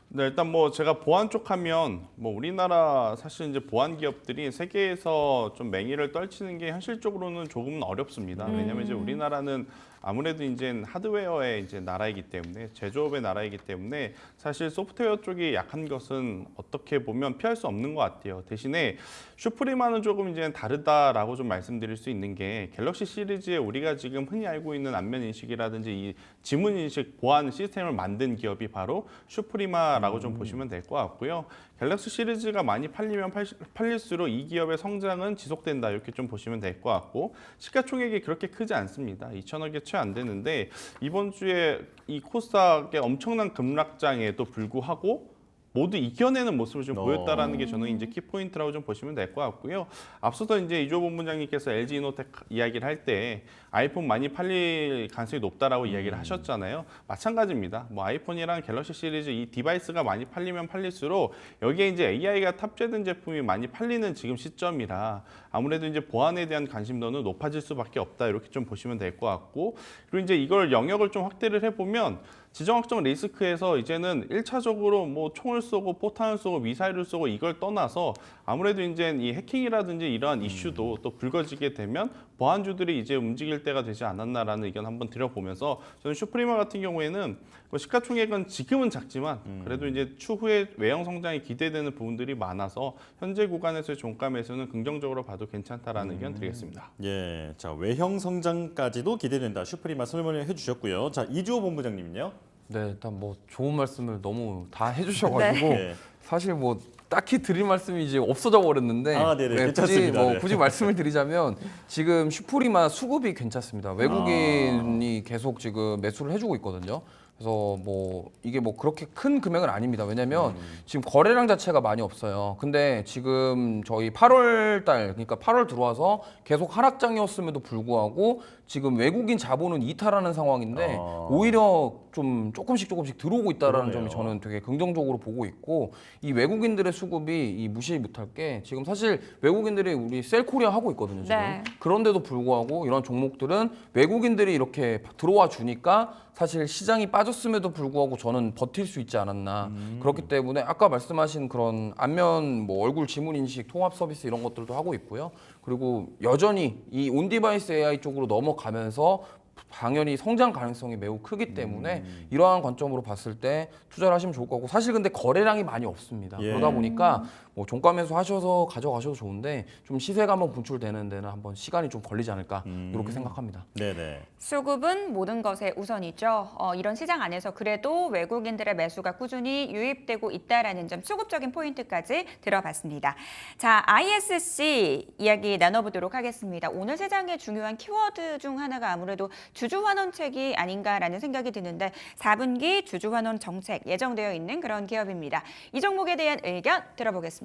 네, 일단 뭐 제가 보안 쪽 하면 뭐 우리나라 사실 이제 보안 기업들이 세계에서 좀 맹위를 떨치는 게 현실적으로는 조금은 어렵습니다. 왜냐하면 이제 우리나라는 아무래도 이제 하드웨어의 이제 나라이기 때문에 제조업의 나라이기 때문에 사실 소프트웨어 쪽이 약한 것은 어떻게 보면 피할 수 없는 것 같아요. 대신에 슈프리마는 조금 이제 다르다라고 좀 말씀드릴 수 있는 게 갤럭시 시리즈에 우리가 지금 흔히 알고 있는 안면 인식이라든지 이 지문 인식 보안 시스템을 만든 기업이 바로 슈프리마라고 좀 보시면 될 것 같고요. 갤럭시 시리즈가 많이 팔리면 팔릴수록 이 기업의 성장은 지속된다 이렇게 좀 보시면 될 것 같고 시가총액이 그렇게 크지 않습니다. 2천억에 채 안 되는데 이번 주에 이 코스닥의 엄청난 급락장에도 불구하고 모두 이겨내는 모습을 좀 보였다라는 게 저는 이제 키포인트라고 좀 보시면 될 것 같고요. 앞서서 이제 이조 본부장님께서 LG 이노텍 이야기를 할 때 아이폰 많이 팔릴 가능성이 높다라고 이야기를 하셨잖아요. 마찬가지입니다. 뭐 아이폰이랑 갤럭시 시리즈 이 디바이스가 많이 팔리면 팔릴수록 여기에 이제 AI가 탑재된 제품이 많이 팔리는 지금 시점이라 아무래도 이제 보안에 대한 관심도는 높아질 수밖에 없다 이렇게 좀 보시면 될 것 같고 그리고 이제 이걸 영역을 좀 확대를 해보면 지정학적 리스크에서 이제는 1차적으로 뭐 총을 쏘고 포탄을 쏘고 미사일을 쏘고 이걸 떠나서 아무래도 이제 이 해킹이라든지 이러한 이슈도 또 불거지게 되면 보안주들이 이제 움직일 때가 되지 않았나라는 의견 한번 드려보면서 저는 슈프리마 같은 경우에는 뭐 시가총액은 지금은 작지만 그래도 이제 추후에 외형 성장이 기대되는 부분들이 많아서 현재 구간에서의 종가 매수는 긍정적으로 봐도 괜찮다라는 의견 드리겠습니다. 예, 자 외형 성장까지도 기대된다. 슈프리마 설명을 해주셨고요. 자 이주호 본부장님은요? 네, 일단 뭐 좋은 말씀을 너무 다 해주셔가지고 네. 사실 뭐 딱히 드릴 말씀이 이제 없어져 버렸는데 아, 네네, 괜찮습니다. 네. 굳이 말씀을 드리자면 지금 슈프리마 수급이 괜찮습니다. 외국인이 계속 지금 매수를 해주고 있거든요. 그래서 뭐 이게 뭐 그렇게 큰 금액은 아닙니다. 왜냐면 지금 거래량 자체가 많이 없어요. 근데 지금 저희 8월 달 그러니까 8월 들어와서 계속 하락장이었음에도 불구하고 지금 외국인 자본은 이탈하는 상황인데 오히려 좀 조금씩 들어오고 있다라는 그러네요. 점이 저는 되게 긍정적으로 보고 있고 이 외국인들의 수급이 이 무시 못할 게 지금 사실 외국인들이 우리 셀코리아 하고 있거든요. 지금. 네. 그런데도 불구하고 이런 종목들은 외국인들이 이렇게 들어와 주니까 사실 시장이 빠졌음에도 불구하고 저는 버틸 수 있지 않았나. 그렇기 때문에 아까 말씀하신 그런 안면 뭐 얼굴 지문 인식 통합 서비스 이런 것들도 하고 있고요. 그리고 여전히 이 온디바이스 AI 쪽으로 넘어가면서 당연히 성장 가능성이 매우 크기 때문에 이러한 관점으로 봤을 때 투자를 하시면 좋을 거고 사실 근데 거래량이 많이 없습니다. 예. 그러다 보니까 뭐 종가 매수 하셔서 가져가셔도 좋은데 좀 시세가 한번 분출되는 데는 한번 시간이 좀 걸리지 않을까 이렇게 생각합니다. 네네. 수급은 모든 것의 우선이죠. 이런 시장 안에서 그래도 외국인들의 매수가 꾸준히 유입되고 있다라는 점 수급적인 포인트까지 들어봤습니다. 자, ISC 이야기 나눠보도록 하겠습니다. 오늘 시장의 중요한 키워드 중 하나가 아무래도 주주환원책이 아닌가라는 생각이 드는데 4분기 주주환원 정책 예정되어 있는 그런 기업입니다. 이 종목에 대한 의견 들어보겠습니다.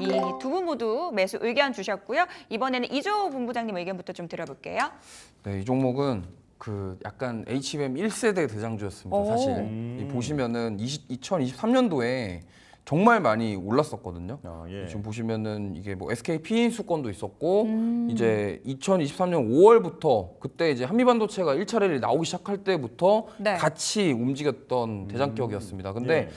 이 두 분 모두 매수 의견 주셨고요. 이번에는 이주호 본부장님 의견부터 좀 들어볼게요. 네, 이 종목은 그 약간 HBM 1세대 대장주였습니다. 오. 사실 이 보시면은 2023년도에 정말 많이 올랐었거든요. 예. 지금 보시면은 이게 뭐 SK 피인수권도 있었고 이제 2023년 5월부터 그때 이제 한미반도체가 1차 랠리 나오기 시작할 때부터 네. 같이 움직였던 대장격이었습니다. 근데 예.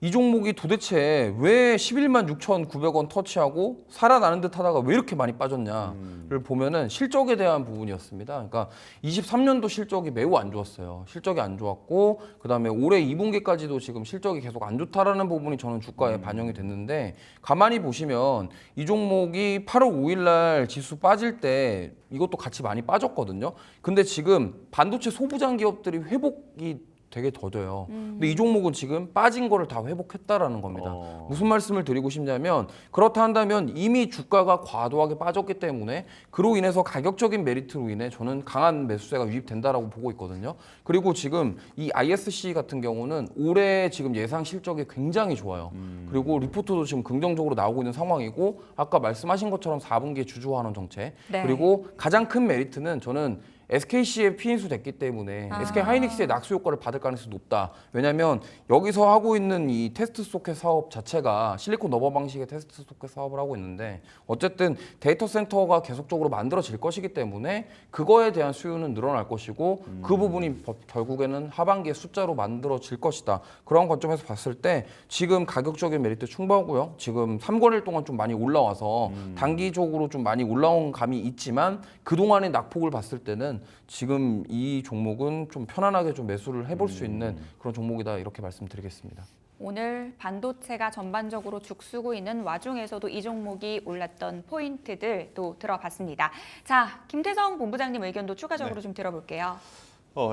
이 종목이 도대체 왜 11만 6,900원 터치하고 살아나는 듯 하다가 왜 이렇게 많이 빠졌냐를 보면은 실적에 대한 부분이었습니다. 그러니까 23년도 실적이 매우 안 좋았어요. 실적이 안 좋았고 그다음에 올해 2분기까지도 지금 실적이 계속 안 좋다라는 부분이 저는 주가에 반영이 됐는데 가만히 보시면 이 종목이 8월 5일 날 지수 빠질 때 이것도 같이 많이 빠졌거든요. 근데 지금 반도체 소부장 기업들이 회복이 되게 더뎌요. 근데 이 종목은 지금 빠진 거를 다 회복했다라는 겁니다. 무슨 말씀을 드리고 싶냐면 그렇다 한다면 이미 주가가 과도하게 빠졌기 때문에 그로 인해서 가격적인 메리트로 인해 저는 강한 매수세가 유입된다라고 보고 있거든요. 그리고 지금 이 ISC 같은 경우는 올해 지금 예상 실적이 굉장히 좋아요. 그리고 리포트도 지금 긍정적으로 나오고 있는 상황이고 아까 말씀하신 것처럼 4분기에 주주환원 정책 네. 그리고 가장 큰 메리트는 저는 SKC에 피인수 됐기 때문에 SK하이닉스의 낙수 효과를 받을 가능성이 높다. 왜냐하면 여기서 하고 있는 이 테스트 소켓 사업 자체가 실리콘 너버 방식의 테스트 소켓 사업을 하고 있는데 어쨌든 데이터 센터가 계속적으로 만들어질 것이기 때문에 그거에 대한 수요는 늘어날 것이고 그 부분이 결국에는 하반기에 숫자로 만들어질 것이다. 그런 관점에서 봤을 때 지금 가격적인 메리트 충분하고요. 지금 3권일 동안 좀 많이 올라와서 단기적으로 좀 많이 올라온 감이 있지만 그동안의 낙폭을 봤을 때는 지금 이 종목은 좀 편안하게 좀 매수를 해볼 수 있는 그런 종목이다 이렇게 말씀드리겠습니다. 오늘 반도체가 전반적으로 죽쓰고 있는 와중에서도 이 종목이 올랐던 포인트들 또 들어봤습니다. 자, 김태성 본부장님 의견도 추가적으로 좀 들어볼게요.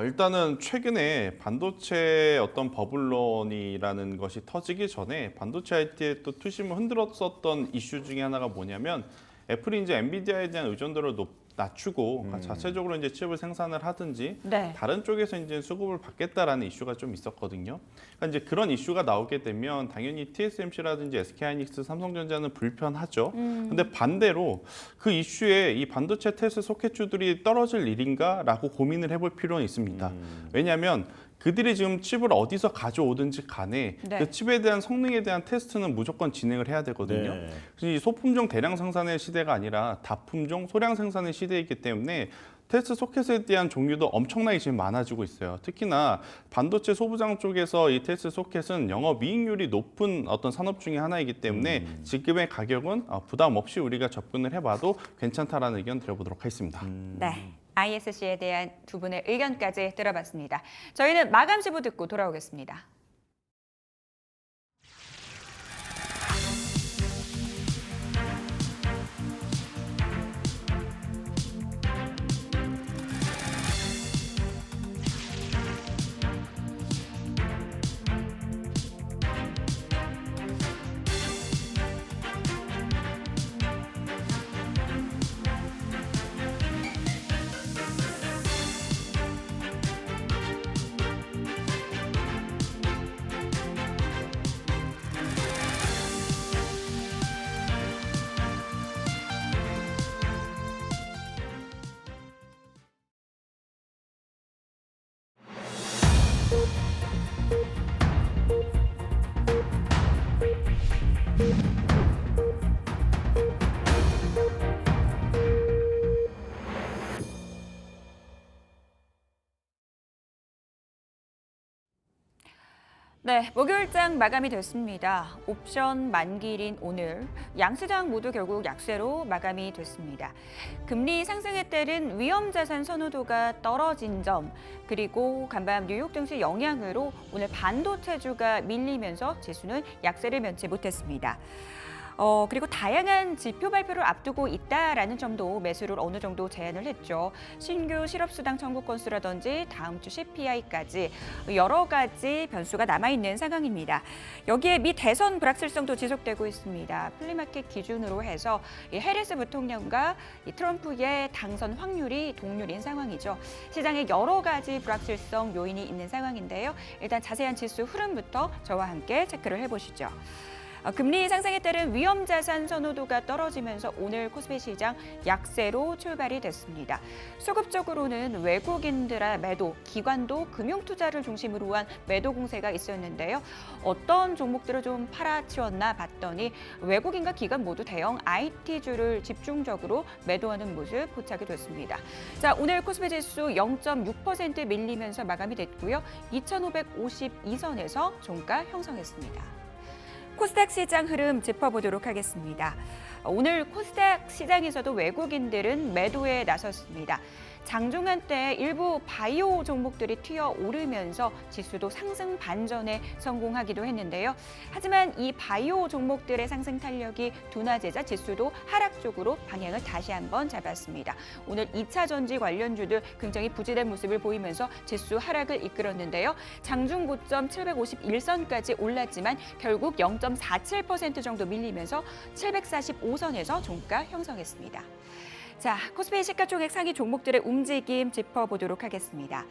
일단은 최근에 반도체 어떤 버블론이라는 것이 터지기 전에 반도체 IT의 또 투심을 흔들었었던 이슈 중에 하나가 뭐냐면 애플이 이제 엔비디아에 대한 의존도를 낮추고 그러니까 자체적으로 이제 칩을 생산을 하든지 네. 다른 쪽에서 이제 수급을 받겠다라는 이슈가 좀 있었거든요. 그러니까 이제 그런 이슈가 나오게 되면 당연히 TSMC라든지 SK하이닉스, 삼성전자는 불편하죠. 근데 반대로 그 이슈에 이 반도체 테스트 소켓주들이 떨어질 일인가라고 고민을 해볼 필요는 있습니다. 왜냐하면 그들이 지금 칩을 어디서 가져오든지 간에 네. 그 칩에 대한 성능에 대한 테스트는 무조건 진행을 해야 되거든요. 네. 그래서 이 소품종 대량 생산의 시대가 아니라 다품종 소량 생산의 시대이기 때문에 테스트 소켓에 대한 종류도 엄청나게 지금 많아지고 있어요. 특히나 반도체 소부장 쪽에서 이 테스트 소켓은 영업이익률이 높은 어떤 산업 중에 하나이기 때문에 지금의 가격은 부담 없이 우리가 접근을 해봐도 괜찮다라는 의견 드려보도록 하겠습니다. 네. ISC에 대한 두 분의 의견까지 들어봤습니다. 저희는 마감 시부 듣고 돌아오겠습니다. 네, 목요일장 마감이 됐습니다. 옵션 만기일인 오늘 양시장 모두 결국 약세로 마감이 됐습니다. 금리 상승에 따른 위험자산 선호도가 떨어진 점, 그리고 간밤 뉴욕 증시 영향으로 오늘 반도체주가 밀리면서 지수는 약세를 면치 못했습니다. 그리고 다양한 지표 발표를 앞두고 있다라는 점도 매수를 어느 정도 제한을 했죠. 신규 실업수당 청구 건수라든지 다음 주 CPI까지 여러 가지 변수가 남아있는 상황입니다. 여기에 미 대선 불확실성도 지속되고 있습니다. 플리마켓 기준으로 해서 이 해리스 부통령과 이 트럼프의 당선 확률이 동률인 상황이죠. 시장에 여러 가지 불확실성 요인이 있는 상황인데요. 일단 자세한 지수 흐름부터 저와 함께 체크를 해보시죠. 금리 상승에 따른 위험자산 선호도가 떨어지면서 오늘 코스피 시장 약세로 출발이 됐습니다. 수급적으로는 외국인들의 매도, 기관도 금융투자를 중심으로 한 매도 공세가 있었는데요. 어떤 종목들을 좀 팔아치웠나 봤더니 외국인과 기관 모두 대형 IT주를 집중적으로 매도하는 모습 포착이 됐습니다. 자, 오늘 코스피 지수 0.6% 밀리면서 마감이 됐고요. 2,552선에서 종가 형성했습니다. 코스닥 시장 흐름 짚어보도록 하겠습니다. 오늘 코스닥 시장에서도 외국인들은 매도에 나섰습니다. 장중한 때 일부 바이오 종목들이 튀어오르면서 지수도 상승 반전에 성공하기도 했는데요. 하지만 이 바이오 종목들의 상승 탄력이 둔화되자 지수도 하락 쪽으로 방향을 다시 한번 잡았습니다. 오늘 2차 전지 관련주들 굉장히 부진한 모습을 보이면서 지수 하락을 이끌었는데요. 장중 고점 751선까지 올랐지만 결국 0.47% 정도 밀리면서 745선에서 종가 형성했습니다. 자, 코스피 시가총액 상위 종목들의 움직임 짚어보도록 하겠습니다.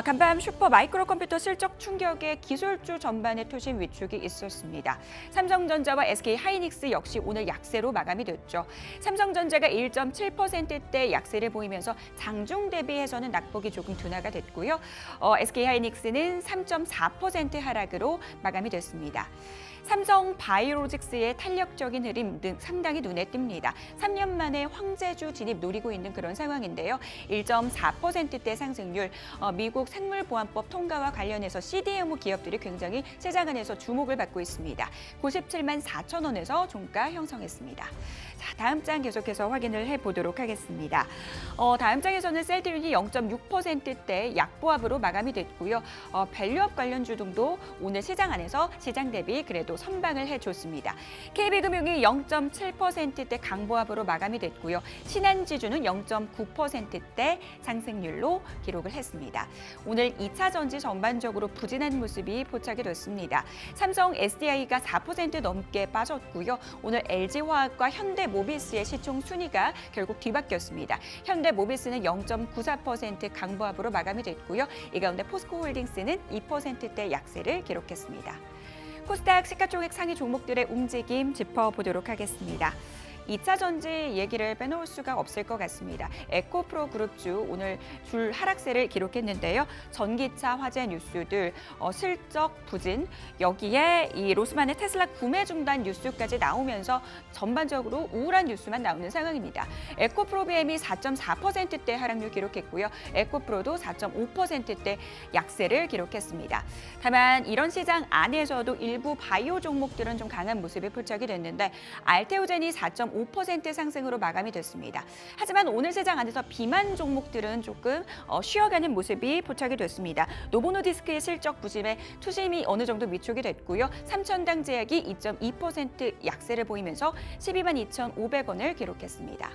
간밤 슈퍼 마이크로 컴퓨터 실적 충격에 기술주 전반의 투심 위축이 있었습니다. 삼성전자와 SK하이닉스 역시 오늘 약세로 마감이 됐죠. 삼성전자가 1.7%대 약세를 보이면서 장중 대비해서는 낙폭이 조금 둔화가 됐고요. SK하이닉스는 3.4% 하락으로 마감이 됐습니다. 삼성 바이오로직스의 탄력적인 흐름 등 상당히 눈에 띕니다. 3년 만에 황제주 진입 노리고 있는 그런 상황인데요. 1.4%대 상승률, 미국 생물보안법 통과와 관련해서 CDMO 기업들이 굉장히 시장 안에서 주목을 받고 있습니다. 97만 4천 원에서 종가 형성했습니다. 자, 다음 장 계속해서 확인을 해보도록 하겠습니다. 다음 장에서는 셀트리온이 0.6%대 약보합으로 마감이 됐고요. 밸류업 관련주 등도 오늘 시장 안에서 시장 대비 그래도 선방을 해줬습니다. KB금융이 0.7%대 강보합으로 마감이 됐고요. 신한지주는 0.9%대 상승률로 기록을 했습니다. 오늘 2차 전지 전반적으로 부진한 모습이 포착이 됐습니다. 삼성 SDI가 4% 넘게 빠졌고요. 오늘 LG화학과 현대모비스의 시총 순위가 결국 뒤바뀌었습니다. 현대모비스는 0.94% 강보합으로 마감이 됐고요. 이 가운데 포스코홀딩스는 2%대 약세를 기록했습니다. 코스닥 시가총액 상위 종목들의 움직임 짚어보도록 하겠습니다. 2차 전지 얘기를 빼놓을 수가 없을 것 같습니다. 에코프로 그룹주 오늘 줄 하락세를 기록했는데요. 전기차 화재 뉴스들, 실적 부진, 여기에 이 로스만의 테슬라 구매 중단 뉴스까지 나오면서 전반적으로 우울한 뉴스만 나오는 상황입니다. 에코프로 BM이 4.4%대 하락률 기록했고요. 에코프로도 4.5%대 약세를 기록했습니다. 다만 이런 시장 안에서도 일부 바이오 종목들은 좀 강한 모습이 포착이 됐는데 알테오젠이 4.5% 상승으로 마감이 됐습니다. 하지만 오늘 시장 안에서 비만 종목들은 조금 쉬어가는 모습이 포착이 됐습니다. 노보노디스크의 실적 부진에 투심이 어느 정도 위축이 됐고요. 삼천당 제약이 2.2% 약세를 보이면서 12만 2,500원을 기록했습니다.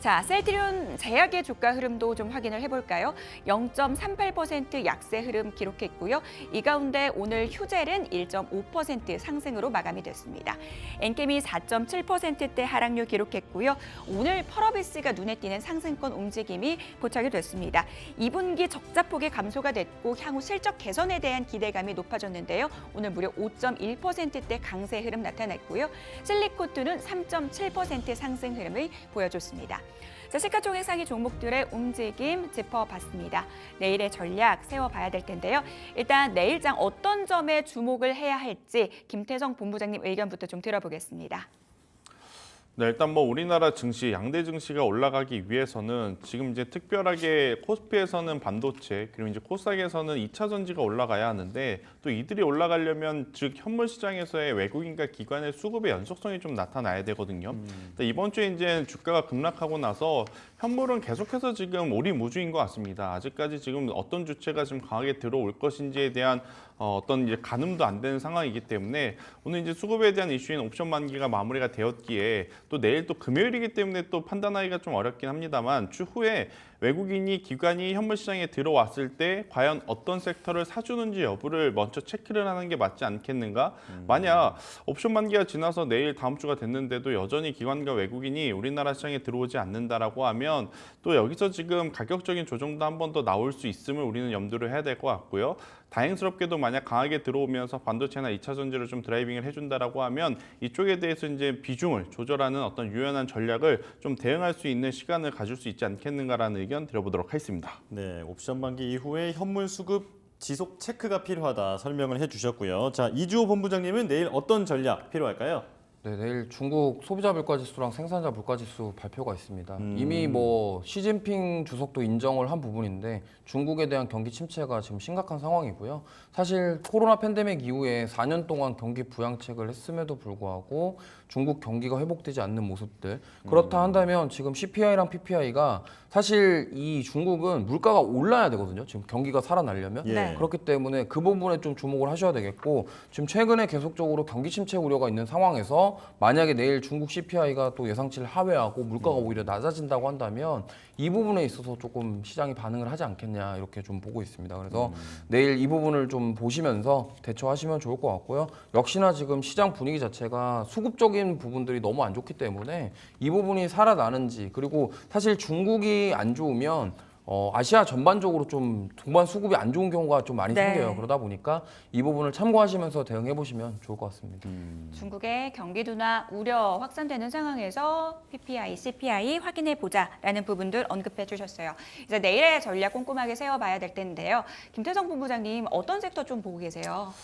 자, 셀트리온 제약의 주가 흐름도 좀 확인을 해볼까요? 0.38% 약세 흐름 기록했고요. 이 가운데 오늘 휴젤은 1.5% 상승으로 마감이 됐습니다. 엔케미 4.7%대 하락률 기록했고요. 오늘 펄어비스가 눈에 띄는 상승권 움직임이 포착이 됐습니다. 2분기 적자폭이 감소가 됐고 향후 실적 개선에 대한 기대감이 높아졌는데요. 오늘 무려 5.1%대 강세 흐름 나타났고요. 실리코트는 3.7% 상승 흐름을 보여줬습니다. 자, 시가총액 상위 종목들의 움직임 짚어봤습니다. 내일의 전략 세워봐야 될 텐데요. 일단 내일장 어떤 점에 주목을 해야 할지 김태성 본부장님 의견부터 좀 들어보겠습니다. 네, 일단 뭐 우리나라 증시, 양대 증시가 올라가기 위해서는 지금 이제 특별하게 코스피에서는 반도체, 그리고 이제 코스닥에서는 2차 전지가 올라가야 하는데 또 이들이 올라가려면 즉 현물 시장에서의 외국인과 기관의 수급의 연속성이 좀 나타나야 되거든요. 이번 주에 이제 주가가 급락하고 나서 현물은 계속해서 지금 오리무주인 것 같습니다. 아직까지 지금 어떤 주체가 좀 강하게 들어올 것인지에 대한 어떤 이제 가늠도 안 되는 상황이기 때문에 오늘 이제 수급에 대한 이슈인 옵션 만기가 마무리가 되었기에 또 내일 또 금요일이기 때문에 또 판단하기가 좀 어렵긴 합니다만 추후에 외국인이 기관이 현물 시장에 들어왔을 때 과연 어떤 섹터를 사주는지 여부를 먼저 체크를 하는 게 맞지 않겠는가? 만약 옵션 만기가 지나서 내일 다음 주가 됐는데도 여전히 기관과 외국인이 우리나라 시장에 들어오지 않는다라고 하면 또 여기서 지금 가격적인 조정도 한 번 더 나올 수 있음을 우리는 염두를 해야 될 것 같고요. 다행스럽게도 만약 강하게 들어오면서 반도체나 2차 전지를 좀 드라이빙을 해준다라고 하면 이쪽에 대해서 이제 비중을 조절하는 어떤 유연한 전략을 좀 대응할 수 있는 시간을 가질 수 있지 않겠는가라는 의견 드려보도록 하겠습니다. 네, 옵션 만기 이후에 현물 수급 지속 체크가 필요하다 설명을 해주셨고요. 자, 이주호 본부장님은 내일 어떤 전략 필요할까요? 네, 내일 중국 소비자 물가지수랑 생산자 물가지수 발표가 있습니다. 이미 뭐 시진핑 주석도 인정을 한 부분인데 중국에 대한 경기 침체가 지금 심각한 상황이고요. 사실 코로나 팬데믹 이후에 4년 동안 경기 부양책을 했음에도 불구하고 중국 경기가 회복되지 않는 모습들. 그렇다 한다면 지금 CPI랑 PPI가 사실 이 중국은 물가가 올라야 되거든요. 지금 경기가 살아나려면. 네. 그렇기 때문에 그 부분에 좀 주목을 하셔야 되겠고 지금 최근에 계속적으로 경기 침체 우려가 있는 상황에서 만약에 내일 중국 CPI가 또 예상치를 하회하고 물가가 오히려 낮아진다고 한다면 이 부분에 있어서 조금 시장이 반응을 하지 않겠냐 이렇게 좀 보고 있습니다. 그래서 내일 이 부분을 좀 보시면서 대처하시면 좋을 것 같고요. 역시나 지금 시장 분위기 자체가 수급적인 부분들이 너무 안 좋기 때문에 이 부분이 살아나는지 그리고 사실 중국이 안 좋으면 아시아 전반적으로 좀 동반 수급이 안 좋은 경우가 좀 많이 네. 생겨요. 그러다 보니까 이 부분을 참고하시면서 대응해 보시면 좋을 것 같습니다. 중국의 경기 둔화 우려 확산되는 상황에서 PPI, CPI 확인해 보자라는 부분들 언급해 주셨어요. 이제 내일의 전략 꼼꼼하게 세워봐야 될 텐데요. 김태성 본부장님 어떤 섹터 좀 보고 계세요?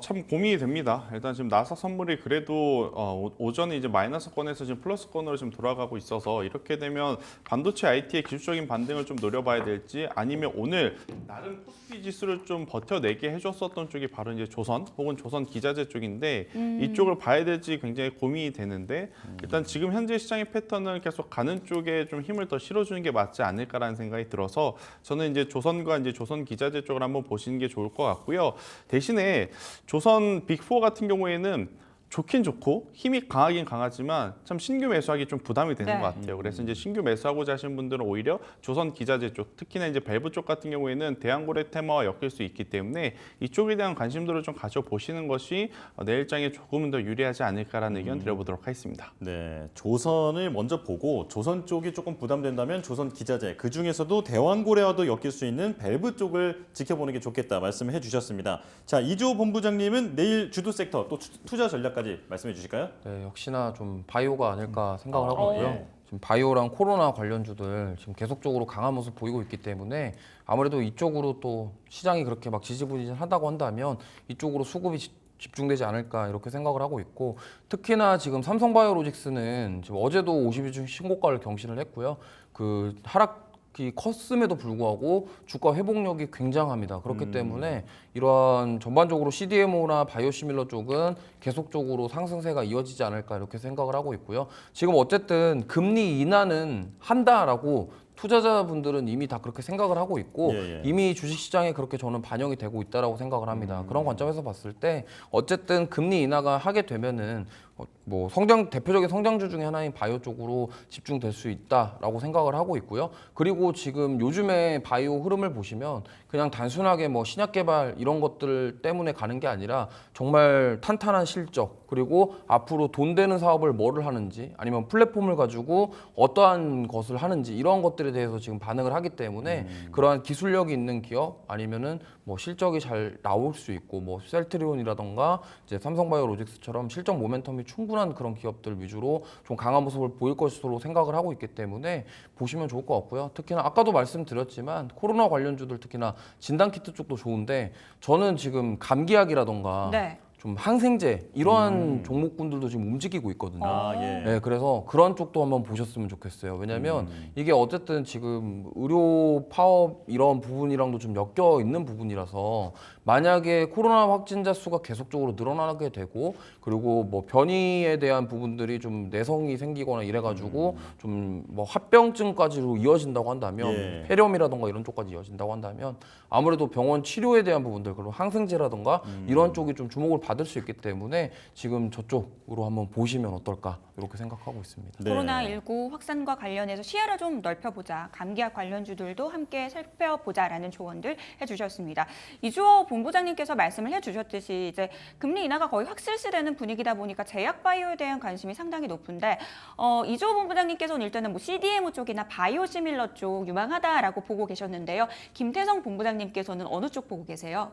참 고민이 됩니다. 일단 지금 나스닥 선물이 그래도 오전에 이제 마이너스권에서 지금 플러스권으로 지금 돌아가고 있어서 이렇게 되면 반도체 IT의 기술적인 반등을 좀 노려봐야 될지 아니면 오늘 나름 코스피 지수를 좀 버텨내게 해줬었던 쪽이 바로 이제 조선 혹은 조선 기자재 쪽인데 이쪽을 봐야 될지 굉장히 고민이 되는데 일단 지금 현재 시장의 패턴은 계속 가는 쪽에 좀 힘을 더 실어주는 게 맞지 않을까라는 생각이 들어서 저는 이제 조선과 이제 조선 기자재 쪽을 한번 보시는 게 좋을 것 같고요. 대신에 조선 빅4 같은 경우에는 좋긴 좋고 힘이 강하긴 강하지만 참 신규 매수하기 좀 부담이 되는 네. 것 같아요. 그래서 이제 신규 매수하고자 하시는 분들은 오히려 조선 기자재 쪽, 특히나 이제 밸브 쪽 같은 경우에는 대한고래 테마와 엮일 수 있기 때문에 이쪽에 대한 관심도를 좀 가져보시는 것이 내일장에 조금은 더 유리하지 않을까라는 의견 드려보도록 하겠습니다. 네, 조선을 먼저 보고 조선 쪽이 조금 부담된다면 조선 기자재 그 중에서도 대왕고래와도 엮일 수 있는 밸브 쪽을 지켜보는 게 좋겠다 말씀해 주셨습니다. 자, 이주호 본부장님은 내일 주도 섹터 또 투자 전략까지 말씀해 주실까요? 네, 역시나 좀 바이오가 아닐까 생각을 하고 있고요. 네. 지금 바이오랑 코로나 관련주들 지금 계속적으로 강한 모습 보이고 있기 때문에 아무래도 이쪽으로 또 시장이 그렇게 막 지지부진하다고 한다면 이쪽으로 수급이 집중되지 않을까 이렇게 생각을 하고 있고 특히나 지금 삼성바이오로직스는 지금 어제도 52주 신고가를 경신을 했고요. 그 하락이 컸음에도 불구하고 주가 회복력이 굉장합니다. 그렇기 때문에 이러한 전반적으로 CDMO나 바이오시밀러 쪽은 계속적으로 상승세가 이어지지 않을까 이렇게 생각을 하고 있고요. 지금 어쨌든 금리 인하는 한다라고 투자자분들은 이미 다 그렇게 생각을 하고 있고 예, 예. 이미 주식시장에 그렇게 저는 반영이 되고 있다라고 생각을 합니다. 그런 관점에서 봤을 때 어쨌든 금리 인하가 하게 되면은 뭐 대표적인 성장주 중에 하나인 바이오 쪽으로 집중될 수 있다라고 생각을 하고 있고요. 그리고 지금 요즘에 바이오 흐름을 보시면 그냥 단순하게 뭐 신약 개발 이런 것들 때문에 가는 게 아니라 정말 탄탄한 실적 그리고 앞으로 돈 되는 사업을 뭐를 하는지 아니면 플랫폼을 가지고 어떠한 것을 하는지 이런 것들에 대해서 지금 반응을 하기 때문에 그러한 기술력이 있는 기업 아니면은 뭐 실적이 잘 나올 수 있고 뭐 셀트리온이라던가 이제 삼성바이오로직스처럼 실적 모멘텀이 충분한 그런 기업들 위주로 좀 강한 모습을 보일 것으로 생각을 하고 있기 때문에 보시면 좋을 것 같고요. 특히나 아까도 말씀드렸지만 코로나 관련주들 특히나 진단키트 쪽도 좋은데 저는 지금 감기약이라던가 네. 좀 항생제 이러한 종목군들도 지금 움직이고 있거든요. 아, 예. 네, 그래서 그런 쪽도 한번 보셨으면 좋겠어요. 왜냐하면 이게 어쨌든 지금 의료 파업 이런 부분이랑도 좀 엮여 있는 부분이라서 만약에 코로나 확진자 수가 계속적으로 늘어나게 되고 그리고 뭐 변이에 대한 부분들이 좀 내성이 생기거나 이래가지고 좀 뭐 합병증까지로 이어진다고 한다면 예. 폐렴이라던가 이런 쪽까지 이어진다고 한다면 아무래도 병원 치료에 대한 부분들 그리고 항생제라던가 이런 쪽이 좀 주목을 받을 수 있기 때문에 지금 저쪽으로 한번 보시면 어떨까 이렇게 생각하고 있습니다. 네. 코로나19 확산과 관련해서 시야를 좀 넓혀보자. 감기약 관련주들도 함께 살펴보자라는 조언들 해주셨습니다. 이주호 본부장님께서 말씀을 해주셨듯이 이제 금리 인하가 거의 확실시되는 분위기다 보니까 제약 바이오에 대한 관심이 상당히 높은데 이주호 본부장님께서는 일단은 뭐 CDMO 쪽이나 바이오시밀러 쪽 유망하다라고 보고 계셨는데요. 김태성 본부장님께서는 어느 쪽 보고 계세요?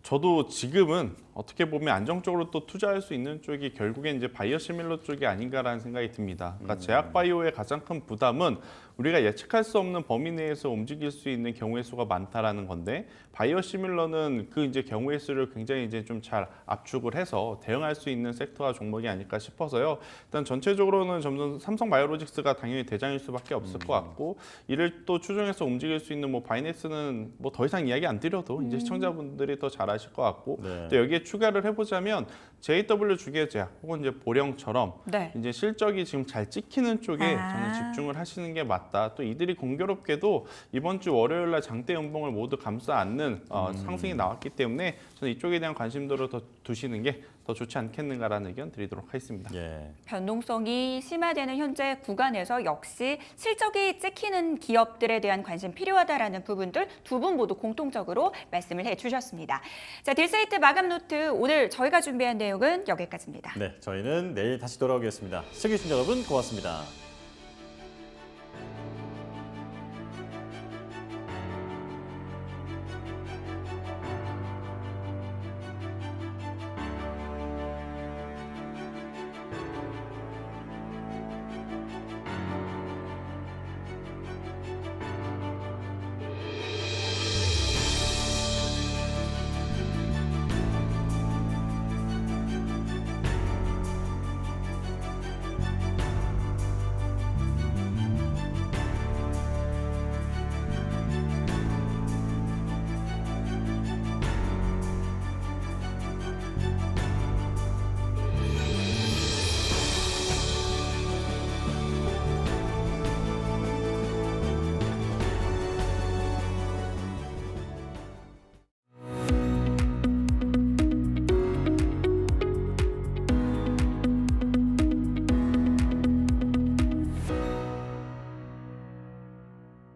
저도 지금은 어떻게 보면 안정적으로 또 투자할 수 있는 쪽이 결국엔 이제 바이오시밀러 쪽이 아닌가라는 생각이 듭니다. 그러니까 제약 바이오의 가장 큰 부담은 우리가 예측할 수 없는 범위 내에서 움직일 수 있는 경우의 수가 많다라는 건데 바이오시밀러는 그 이제 경우의 수를 굉장히 이제 좀 잘 압축을 해서 대응할 수 있는 섹터와 종목이 아닐까 싶어서요. 일단 전체적으로는 점점 삼성바이오로직스가 당연히 대장일 수밖에 없을 것 같고 이를 또 추종해서 움직일 수 있는 뭐 바이넥스는 뭐 더 이상 이야기 안 드려도 이제 시청자분들이 더 잘 아실 것 같고 네. 또 여기에 추가를 해보자면 JW 주계제약 혹은 이제 보령처럼 네. 이제 실적이 지금 잘 찍히는 쪽에 저는 집중을 하시는 게 맞다. 또 이들이 공교롭게도 이번 주 월요일 날 장대 연봉을 모두 감싸 안는 상승이 나왔기 때문에 저는 이쪽에 대한 관심도를 더 두시는 게 더 좋지 않겠는가라는 의견 드리도록 하겠습니다. 예. 변동성이 심화되는 현재 구간에서 역시 실적이 찍히는 기업들에 대한 관심 필요하다라는 부분들 두 분 모두 공통적으로 말씀을 해주셨습니다. 자, 딜세이트 마감 노트 오늘 저희가 준비한 내용은 여기까지입니다. 네, 저희는 내일 다시 돌아오겠습니다. 시청해주신 여러분 고맙습니다.